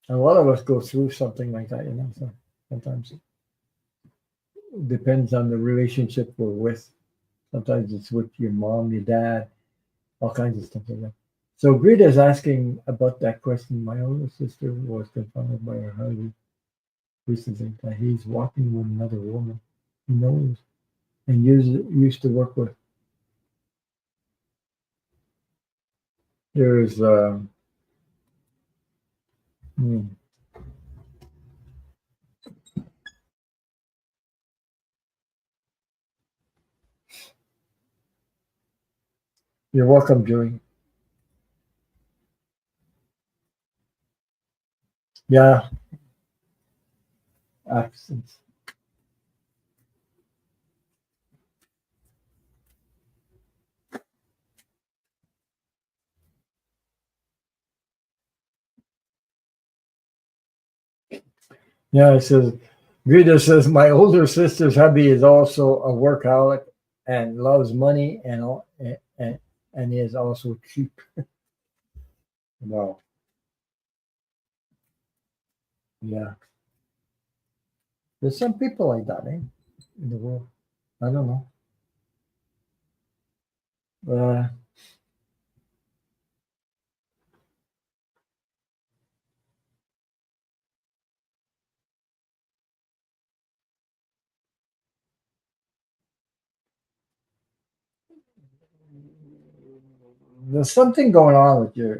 a lot of us go through something like that, you know. So sometimes it depends on the relationship we're with. Sometimes it's with your mom, your dad, all kinds of stuff like that. So Greta's asking about that question. My older sister was confronted by her husband recently that he's walking with another woman he knows and used to work with. There's hmm, you're welcome, Julie. Yeah, accents. Yeah, it says Greta says my older sister's hubby is also a workaholic and loves money and is also cheap. Wow. Yeah. There's some people like that, eh? In the world. I don't know. Uh, there's something going on with your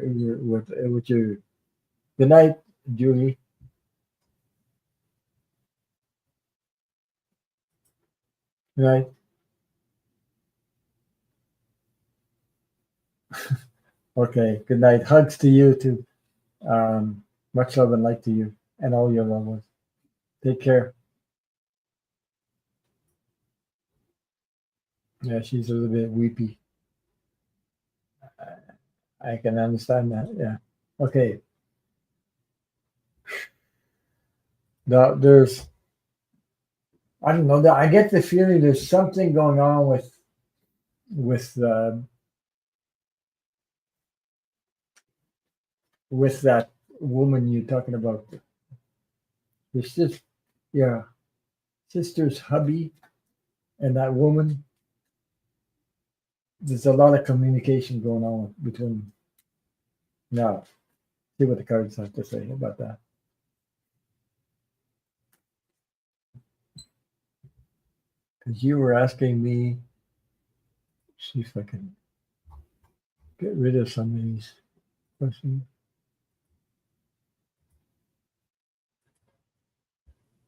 good night, Julie. Good night. Okay. Good night. Hugs to you too. Much love and light to you and all your loved ones. Take care. Yeah, she's a little bit weepy. I can understand that. Yeah. Okay. There's I don't know. I get the feeling there's something going on with with that woman you're talking about. There's just yeah, sister's hubby and that woman. There's a lot of communication going on between. Now, see what the cards have to say about that. Because you were asking me, see if I can get rid of some of these questions.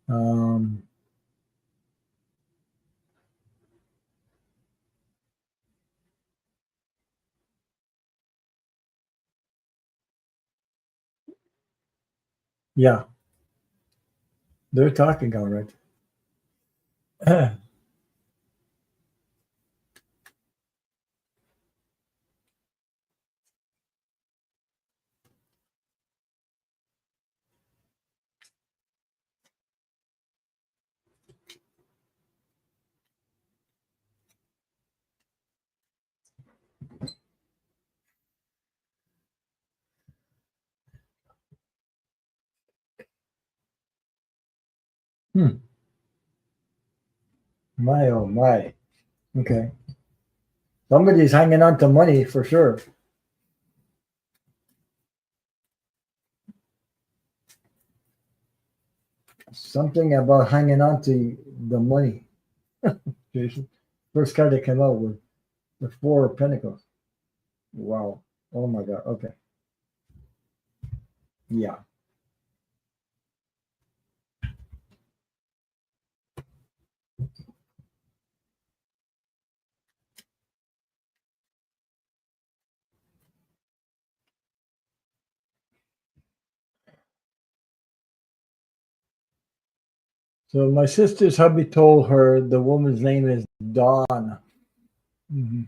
Um, yeah, they're talking all right. Hmm. My oh my. Okay. Somebody's hanging on to money for sure. Something about hanging on to the money, Jason. First card that came out with the Four of Pentacles. Wow. Oh my God. Okay. Yeah. So my sister's hubby told her the woman's name is Dawn. Mhm.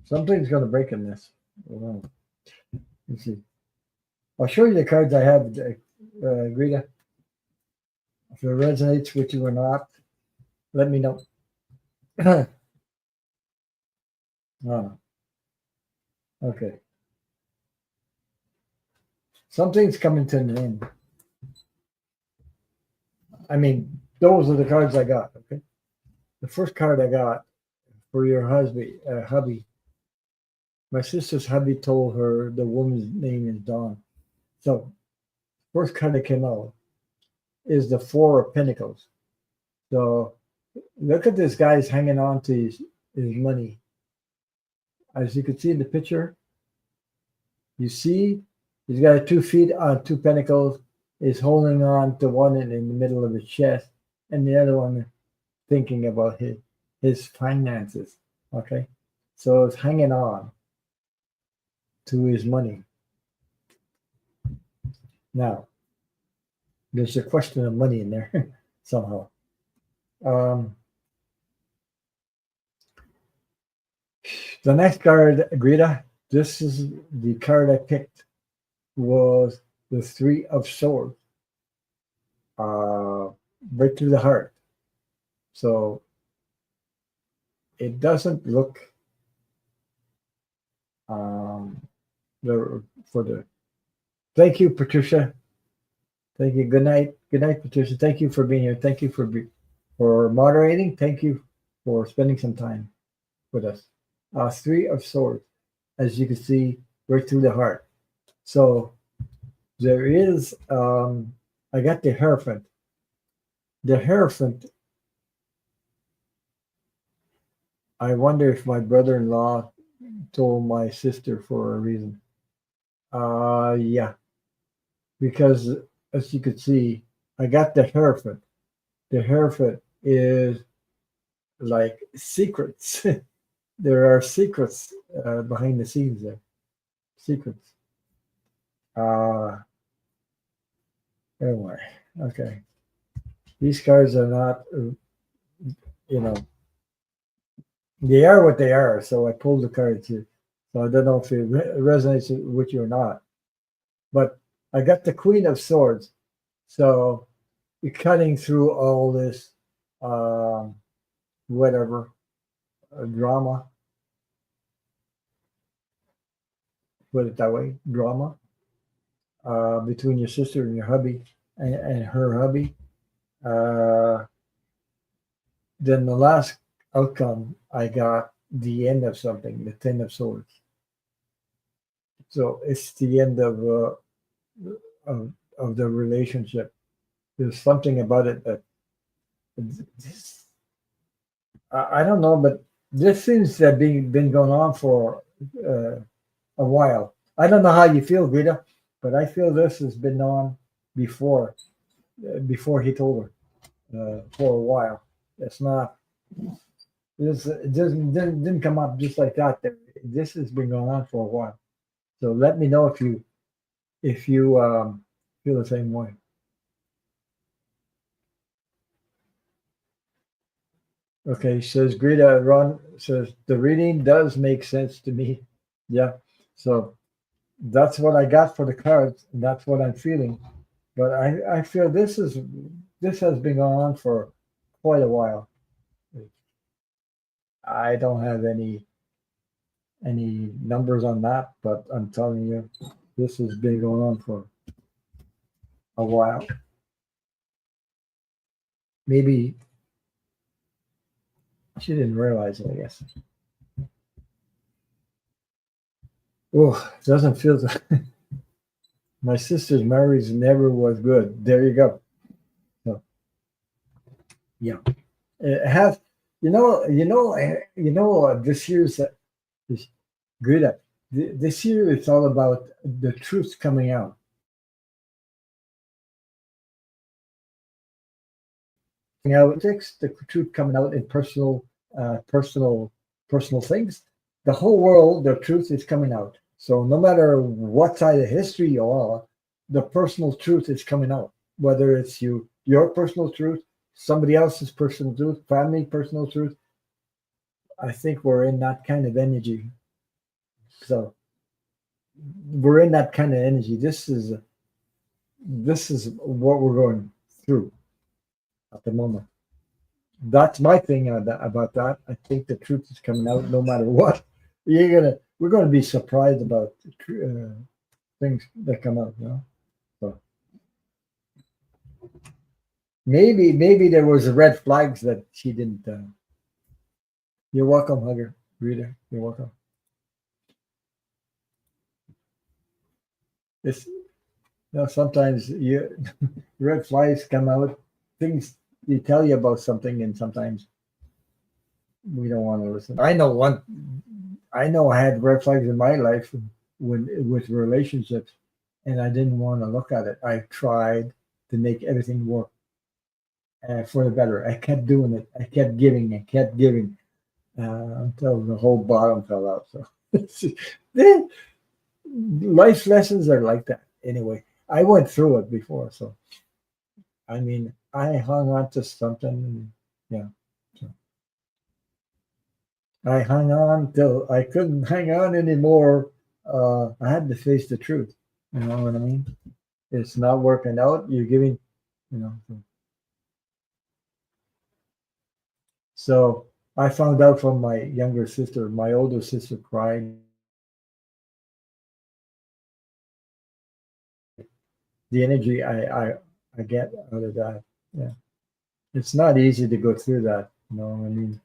Something's going to break in this. Hold on. Let's see. I'll show you the cards I have, Greta. If it resonates with you or not, let me know. Oh, okay. Something's coming to an end. I mean, those are the cards I got. Okay. The first card I got for your hubby. My sister's hubby told her the woman's name is Dawn. So, first card that came out is the Four of Pentacles. So, look at this guy's hanging on to his money. As you can see in the picture, you see he's got 2 feet on two pentacles, is holding on to one in the middle of his chest, and the other one thinking about his finances. Okay. So it's hanging on to his money. Now, there's a question of money in there somehow. The next card, Greta, this is the card I picked, was the Three of Swords, right through the heart. So it doesn't look for the. Thank you, Patricia. Thank you. Good night. Good night, Patricia. Thank you for being here. Thank you for moderating. Thank you for spending some time with us. Three of Swords, as you can see, right through the heart. So there is. I got the Hierophant. The Hierophant. I wonder if my brother-in-law told my sister for a reason. Yeah, because as you could see, I got the Hierophant. The Hierophant is like secrets. There are secrets behind the scenes there. Secrets. Uh, anyway, okay. These cards are not, you know, they are what they are. So I pulled the cards here. So I don't know if it resonates with you or not. But I got the Queen of Swords. So you're cutting through all this, whatever, drama, put it that way, drama between your sister and your hubby and her hubby. Uh, then the last outcome, I got the end of something, the Ten of Swords. So it's the end of the relationship. There's something about it that this, I don't know, but this seems to have been going on for a while. I don't know how you feel, Greta, but I feel this has been on before before he told her for a while. It's not this it didn't come up just like that. This has been going on for a while. So let me know if you feel the same way. Okay, says Greta. Ron says the reading does make sense to me. Yeah, so that's what I got for the cards, and that's what I'm feeling. But I feel this has been going on for quite a while. I don't have any numbers on that, but I'm telling you, this has been going on for a while. Maybe She didn't realize it, I guess. Oh, it doesn't feel. My sister's marriage never was good. There you go. So, yeah, it has. This year's is good. This year, it's all about the truth coming out. The truth coming out in personal, personal things. The whole world, the truth is coming out. So no matter what side of history you are, the personal truth is coming out. Whether it's your personal truth, somebody else's personal truth, family personal truth. I think we're in that kind of energy. So we're in that kind of energy. This is what we're going through at the moment. That's my thing about that. I think the truth is coming out no matter what. We're gonna be surprised about things that come out. So maybe there was red flags that she didn't. You're welcome, hugger, reader. You're welcome. It's sometimes red flags come out. Things they tell you about something, and sometimes we don't want to listen. I know I had red flags in my life when with relationships, and I didn't want to look at it. I tried to make everything work for the better. I kept doing it. I kept giving. I kept giving until the whole bottom fell out. So then life lessons are like that. Anyway, I went through it before, so I mean, I hung on to something. And, yeah, so I hung on till I couldn't hang on anymore. I had to face the truth. You know what I mean? It's not working out. You're giving, you know. So I found out from my younger sister. My older sister cried. The energy I get out of that. Yeah, it's not easy to go through that. You know, I mean,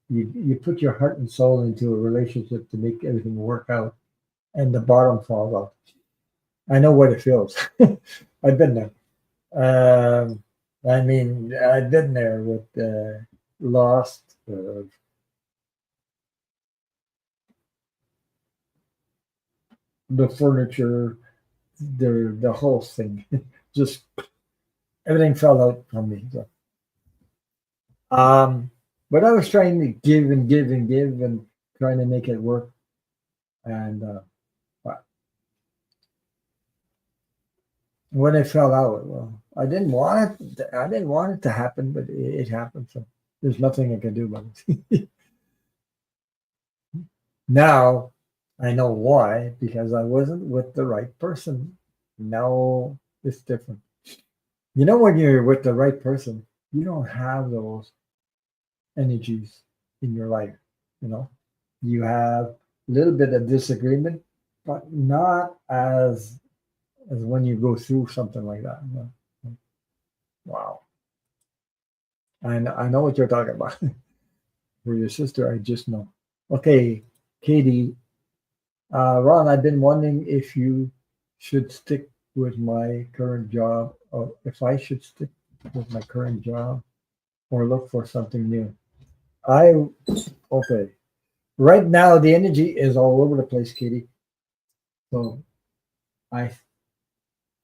you put your heart and soul into a relationship to make everything work out, and the bottom falls off. I know what it feels. I've been there. I mean, I've been there with lost the furniture, the whole thing. Just everything fell out from me. So, um, but I was trying to give and give and give and trying to make it work. And but when it fell out, well, I didn't want it. I didn't want it to happen, but it happened. So there's nothing I can do about it. Now I know why, because I wasn't with the right person. Now it's different. You know, when you're with the right person, you don't have those energies in your life. You know, you have a little bit of disagreement, but not as when you go through something like that. You know? Wow, I know what you're talking about. For your sister, I just know. Okay, Katie, Ron, I've been wondering if you should stick with my current job, or if I should stick with my current job, or look for something new. I okay. Right now, the energy is all over the place, Katie. So I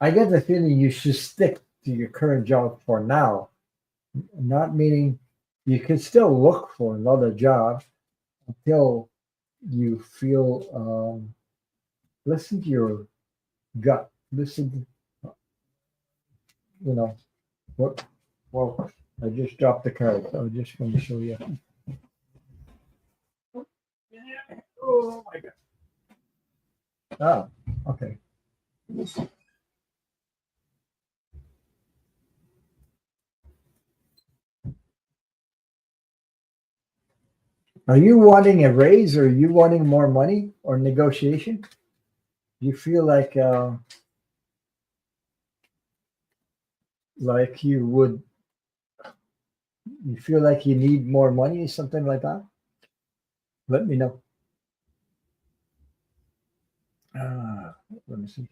I get the feeling you should stick to your current job for now. Not meaning you can still look for another job until you feel. Listen to your gut. Listen, you know what? Well, I just dropped the card. So I'm just going to show you. Oh my god. Oh, okay. Are you wanting a raise, or are you wanting more money, or negotiation? You feel like you would You feel like you need more money, something like that? Let me know. Uh, Let me see.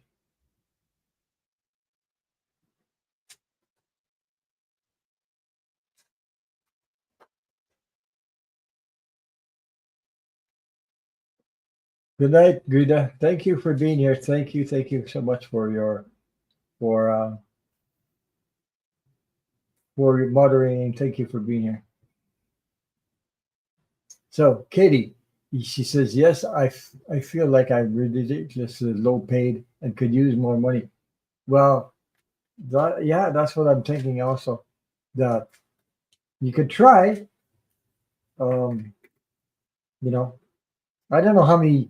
Good night, Guda. Thank you for being here. Thank you so much for uh, for moderating. Thank you for being here. So, Katie, she says, yes, I feel like I'm ridiculously low paid and could use more money. Well, yeah, that's what I'm thinking also. That you could try, um, you know, I don't know how many,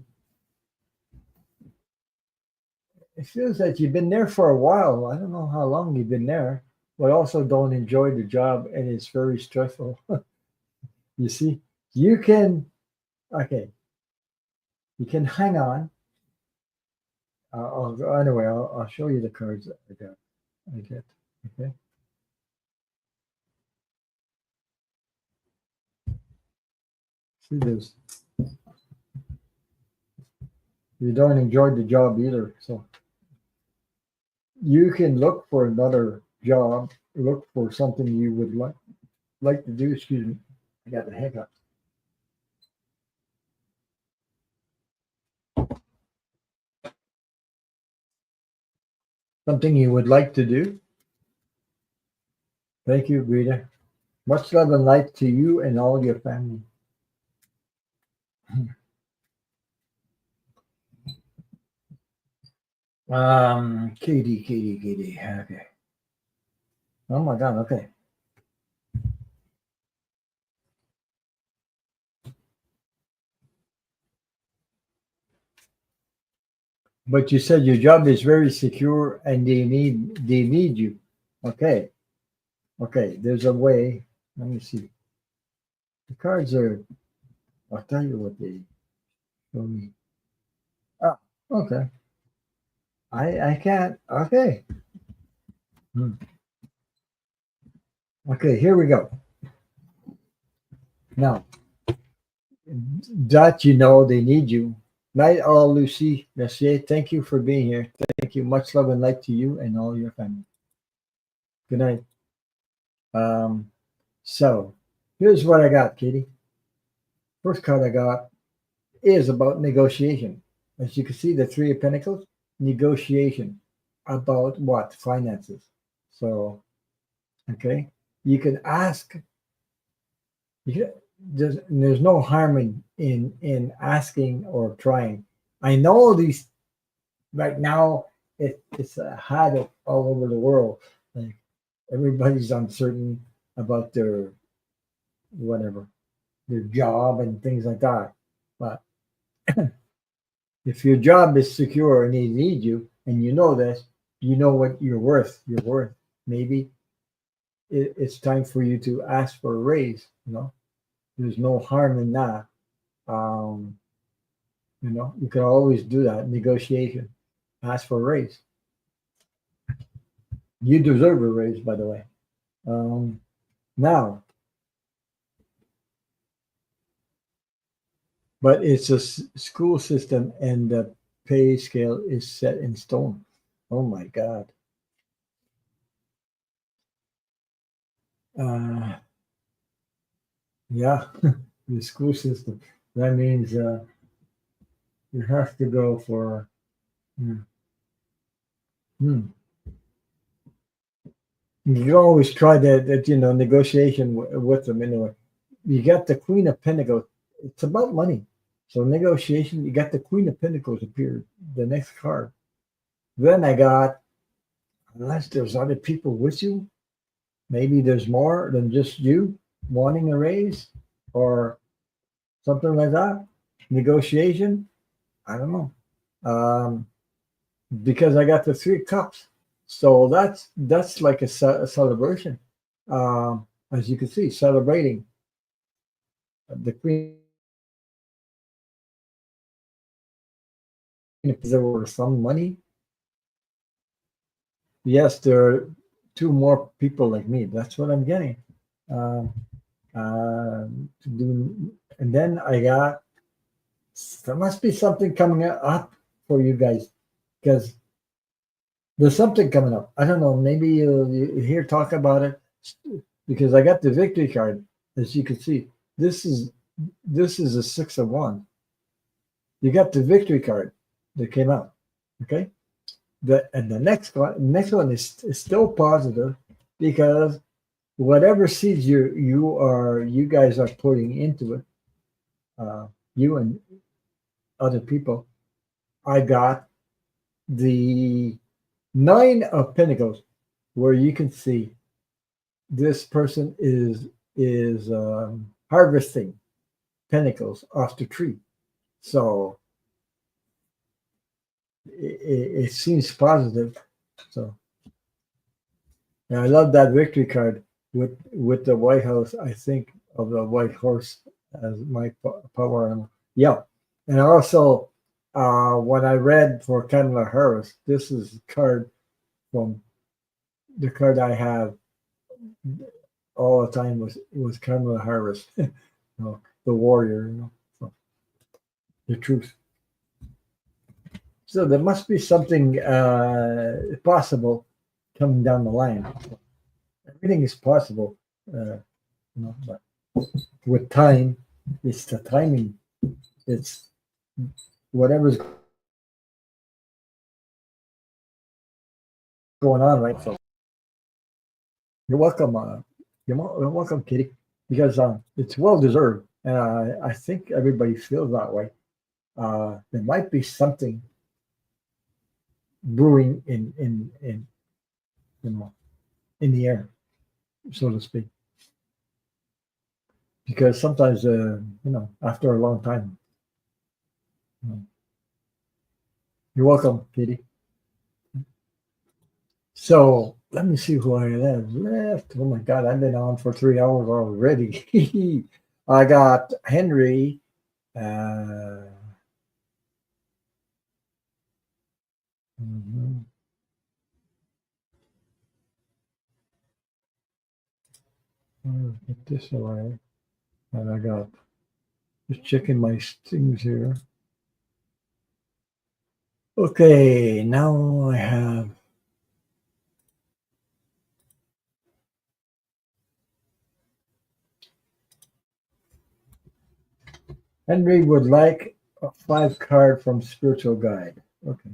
it feels like you've been there for a while. I don't know how long you've been there, but also don't enjoy the job and it's very stressful. You see, you can, okay, you can hang on. Anyway, I'll show you the cards that I got. I get. Okay. See this. You don't enjoy the job either. So you can look for another job, look for something you would like to do. Excuse me. I got the hiccup. Something you would like to do. Thank you, Rita. Much love and light to you and all your family. Katie. Okay. Oh my God. Okay. But you said your job is very secure and they need you. Okay. Okay. There's a way. Let me see. The cards are. I'll tell you what they show me. Ah. Okay. I can't. Okay. Hmm. Okay. Here we go. Now that you know they need you. Night all, Lucy Mercier. Thank you for being here. Thank you. Much love and light to you and all your family. Good night. Um. So here's what I got, Katie. First card I got is about negotiation. As you can see, the Three of Pentacles, negotiation about what? Finances. So, okay, you can ask. You can, there's no harm in asking or trying. I know these right now. It's a habit all over the world. Like everybody's uncertain about their whatever their job and things like that. But if your job is secure and they need you, and you know this, you know what you're worth. You're worth. Maybe it's time for you to ask for a raise. There's no harm in that. Um, you can always do that. Negotiation. Ask for a raise. You deserve a raise, by the way. Um, Now, but it's a school system, and the pay scale is set in stone. Oh my God. Uh, yeah, the school system. That means you have to go for. Hmm, hmm. You can always try that negotiation with them anyway. You got the Queen of Pentacles. It's about money. So negotiation. You got the Queen of Pentacles appeared. The next card. Then I got unless there's other people with you. Maybe there's more than just you wanting a raise or something like that. Negotiation. I don't know. Um, because I got the Three Cups. So that's like a celebration. As you can see, celebrating the Queen. If there were some money, yes, there are two more people like me. That's what I'm getting. Um, to do, and then I got there must be something coming up for you guys because there's something coming up. I don't know. Maybe you hear talk about it because I got the victory card. As you can see, this is this is a 6 of 1. You got the victory card that came out. Okay. The next one is still positive because whatever seeds you guys are putting into it, you and other people, I got the 9 of Pentacles, where you can see this person is harvesting pentacles off the tree. So it seems positive. So and I love that victory card with the White House. I think of the White Horse as my power animal. Yeah, and also when I read for Kamala Harris, this is a card from the card I have all the time was Kamala Harris, the warrior, so the truth. So there must be something possible coming down the line. Everything is possible, but with time, it's the timing. It's whatever's going on, right? So you're welcome. You're welcome, Kitty, because it's well deserved, and I think everybody feels that way. There might be something brewing in you know in the air, so to speak, because sometimes after a long time. You know, you're welcome, Kitty. So let me see who I have left. Oh my God, I've been on for 3 hours already. I got Henry. Uh, mhm. Get this away. And I got just checking my things here. Okay, now I have Henry would like a 5 card from Spiritual Guide. Okay.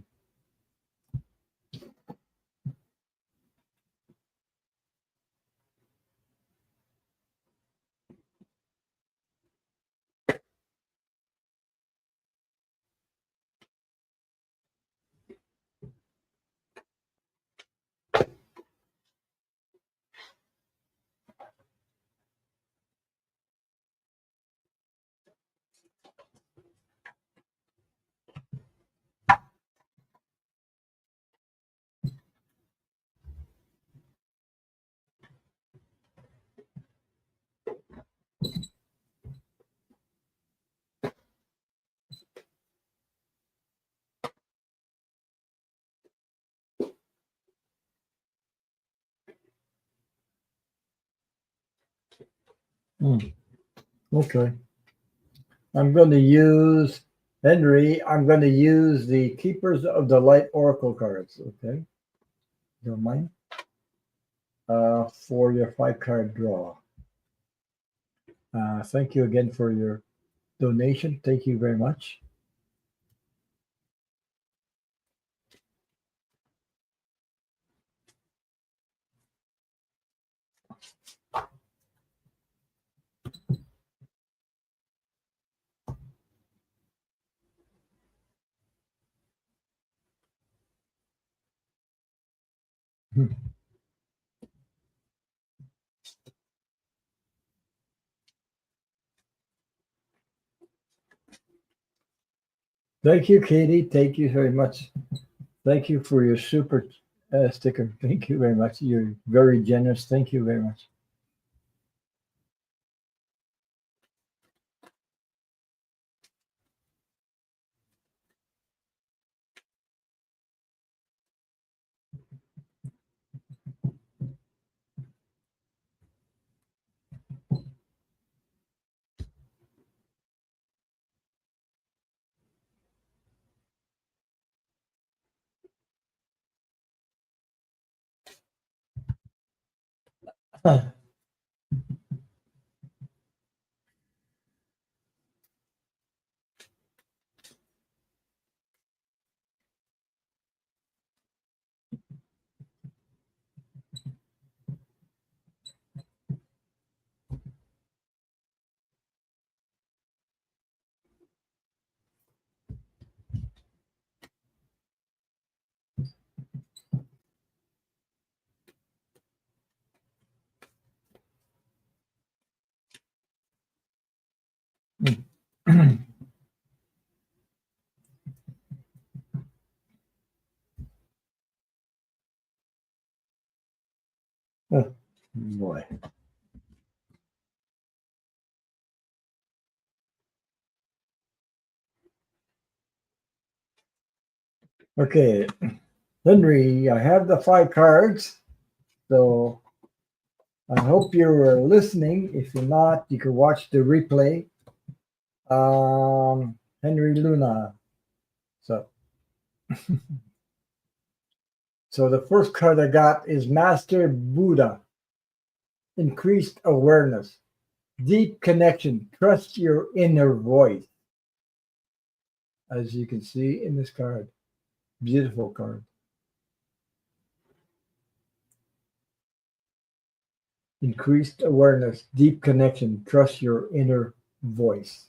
Hmm, okay. I'm going to use Henry. I'm going to use the Keepers of the Light Oracle cards. Okay. Don't mind. For your 5 card draw. Thank you again for your donation. Thank you very much. Thank you, Katie. Thank you very much. Thank you for your super sticker. Thank you very much. You're very generous. Thank you very much. Oh, boy. Okay, Henry, I have the 5 cards, so I hope you're listening. If you're not, you can watch the replay. Henry Luna. So, so the first card I got is Master Buddha. Increased awareness, deep connection. Trust your inner voice. As you can see in this card, beautiful card. Increased awareness, deep connection. Trust your inner voice.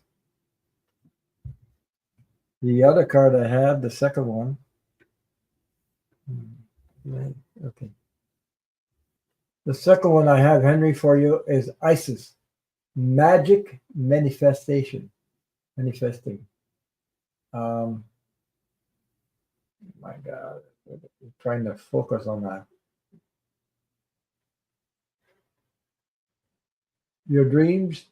The other card I have, the second one. Okay. The second one I have, Henry, for you is Isis. Magic manifestation. Manifesting. My God. I'm trying to focus on that. Your dreams,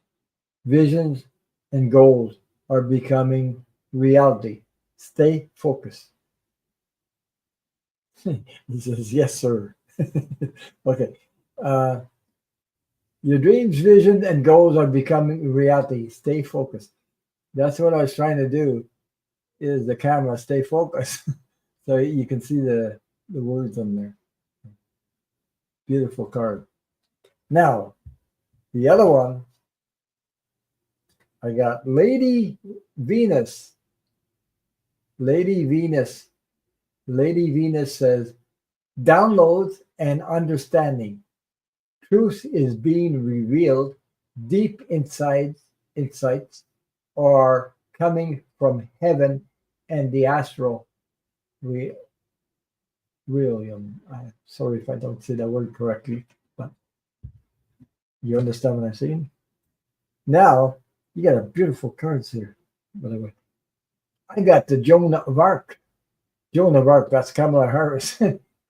visions, and goals are becoming reality. Stay focused. He says, yes, sir. Okay. Uh, your dreams, vision, and goals are becoming reality. Stay focused. That's what I was trying to do. Is the camera stay focused, so you can see the words on there. Beautiful card. Now the other one I got, Lady Venus. Lady Venus. Lady Venus says, downloads and understanding. Truth is being revealed. Deep insights are coming from heaven and the astral re- realm. I'm sorry if I don't say that word correctly, but you understand what I'm saying? Now, you got a beautiful cards here, by the way. I got the Joan of Arc. Joan of Arc, that's Kamala Harris.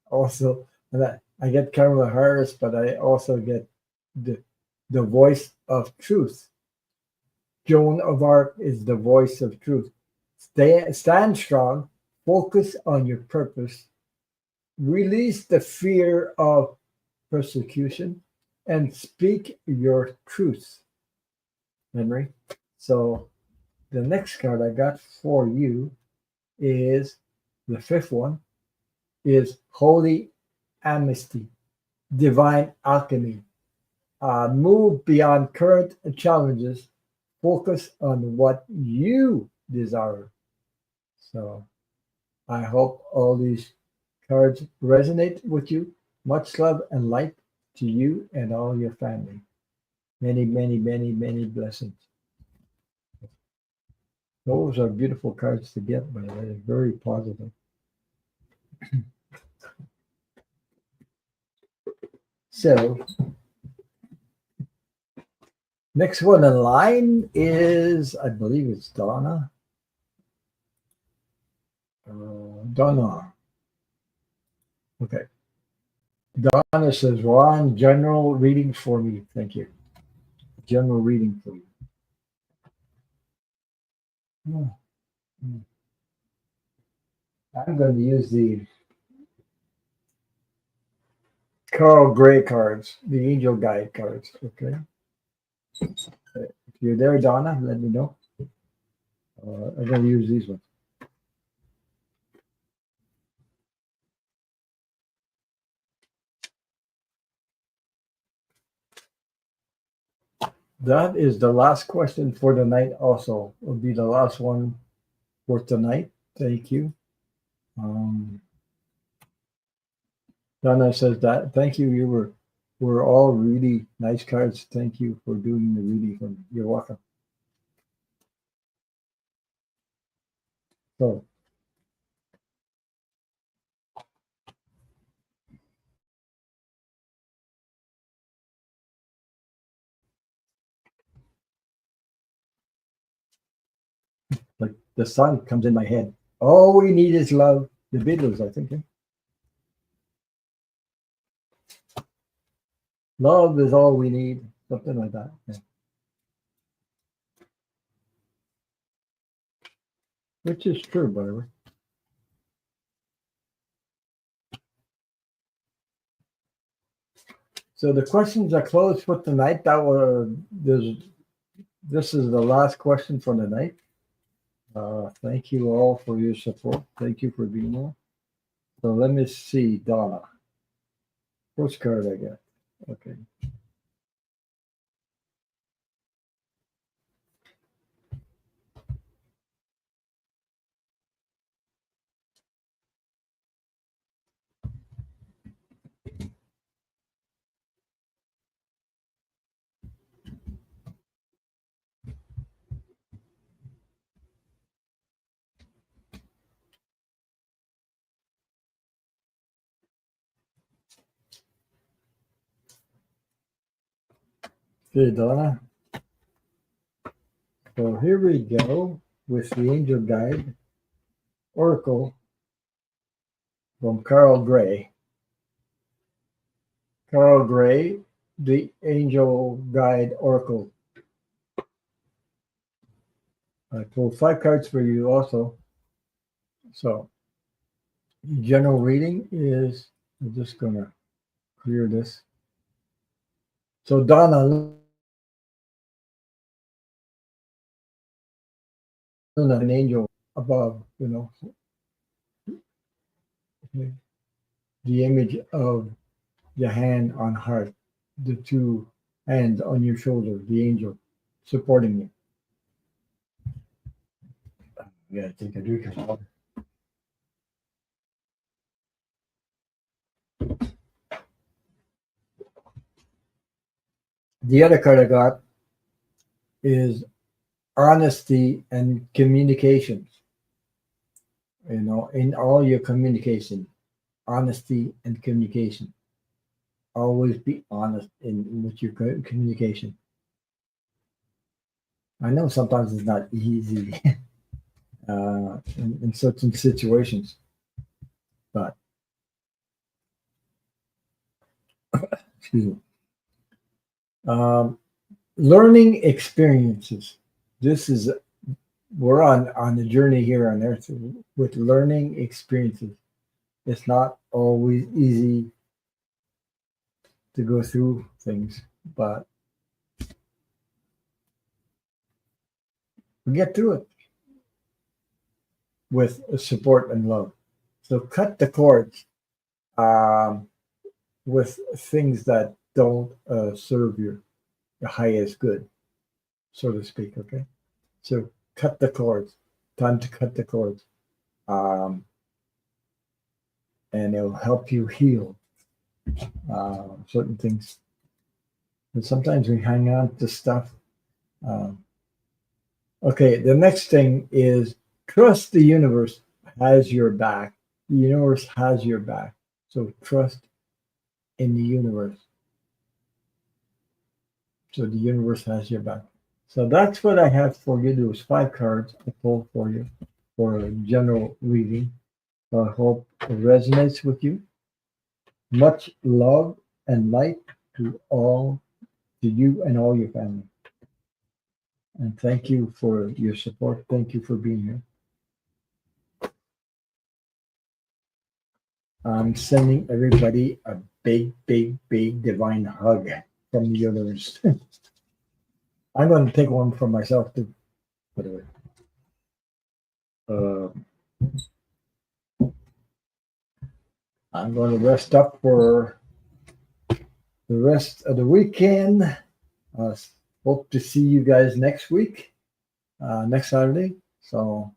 Also, and I get Kamala Harris, but I also get the the voice of truth. Joan of Arc is the voice of truth. Stand strong, focus on your purpose, release the fear of persecution, and speak your truth, Henry. So the next card I got for you is the fifth one is Holy Amnesty, Divine Alchemy. Move beyond current challenges. Focus on what you desire. So I hope all these cards resonate with you. Much love and light to you and all your family. Many, many, many, many blessings. Those are beautiful cards to get, by the way. Very positive. So, next one in line is, I believe it's Donna. Donna. Okay. Donna says, Ron, general reading for me. Thank you. General reading for you. Hmm. I'm going to use the Carl Gray cards, the Angel Guide cards. Okay. If you're there, Donna, let me know. I'm going to use these ones. That is the last question for the night. Also, will be the last one for tonight. Thank you. Um, Donna says that. Thank you. Were all really nice cards. Thank you for doing the reading for me. You're welcome. So, like the song comes in my head. All we need is love. The Beatles, I think. Love is all we need. Something like that. Yeah. Which is true, by the way. So the questions are closed for tonight. This is the last question for the night. Thank you all for your support. Thank you for being here. So let me see, Donna. First card I got. Okay. Okay, Donna. So here we go with the Angel Guide Oracle from Carl Gray. Carl Gray, the Angel Guide Oracle. I pulled 5 cards for you also. So general reading is, I'm just going to clear this. So Donna, an angel above, the image of the hand on heart, the 2 hands on your shoulder, the angel supporting you. Yeah, I take a drink of water. The other card I got is honesty and communications. In all your communication, honesty and communication. Always be honest with your communication. I know sometimes it's not easy in certain situations, but excuse me. Learning experiences. This is we're on the journey here on Earth with learning experiences. It's not always easy to go through things, but we get through it with support and love. So cut the cords um, with things that don't serve your highest good, so to speak. Okay, so cut the cords. Time to cut the cords, um, and it'll help you heal certain things. And sometimes we hang on to stuff. Um, okay, the next thing is trust the universe has your back. The universe has your back. So trust in the universe. So the universe has your back. So that's what I have for you. Those 5 cards I pulled for you for a general reading. So I hope it resonates with you. Much love and light to you and all your family. And thank you for your support. Thank you for being here. I'm sending everybody a big, big, big divine hug from the universe. I'm going to take one for myself too, by the way. Uh, I'm going to rest up for the rest of the weekend. hope to see you guys next week, next Saturday. So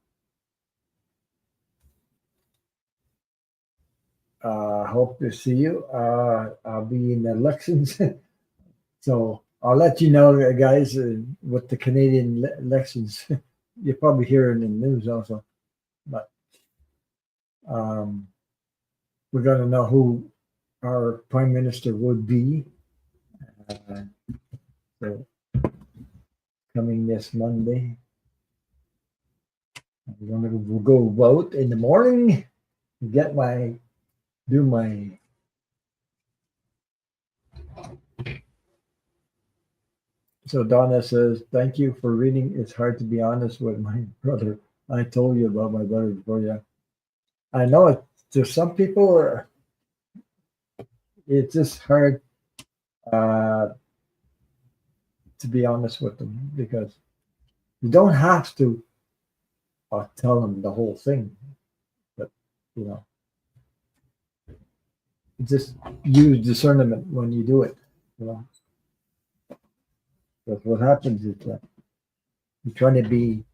hope to see you. I'll be in the elections, so I'll let you know, guys, with the Canadian elections. You'll probably hear it in the news also, but um, we're going to know who our prime minister would be. Uh, so coming this Monday, I'm going to go vote in the morning. Get my do my. So Donna says, "Thank you for reading. It's hard to be honest with my brother. I told you about my brother before. Yeah, I know it. To some people, it's just hard uh, to be honest with them because you don't have to tell them the whole thing, but you know, just use discernment when you do it. You know, because what happens is that you're trying to be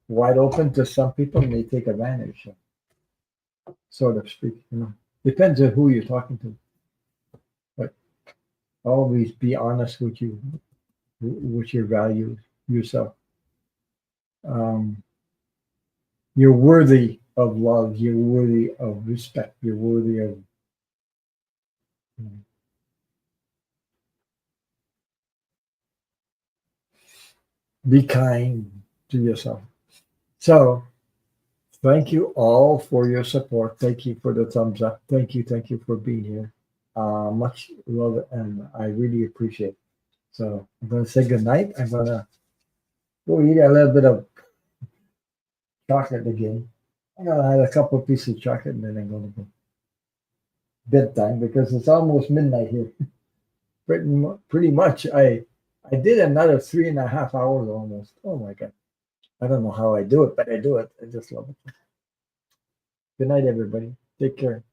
wide open to some people, and they take advantage, so to speak. You know, depends on who you're talking to, but always be honest with you, with your values yourself. Um, you're worthy of love. You're worthy of respect. You're worthy of you know, be kind to yourself. So thank you all for your support. Thank you for the thumbs up. Thank you for being here. Much love and I really appreciate it. So I'm gonna say good night. I'm gonna go eat a little bit of chocolate again. I'm gonna have a couple of pieces of chocolate and then I'm gonna go bedtime because it's almost midnight here. Pretty much. I did another 3.5 hours almost. Oh my god. I don't know how I do it, but I do it. I just love it. Good night, everybody. Take care.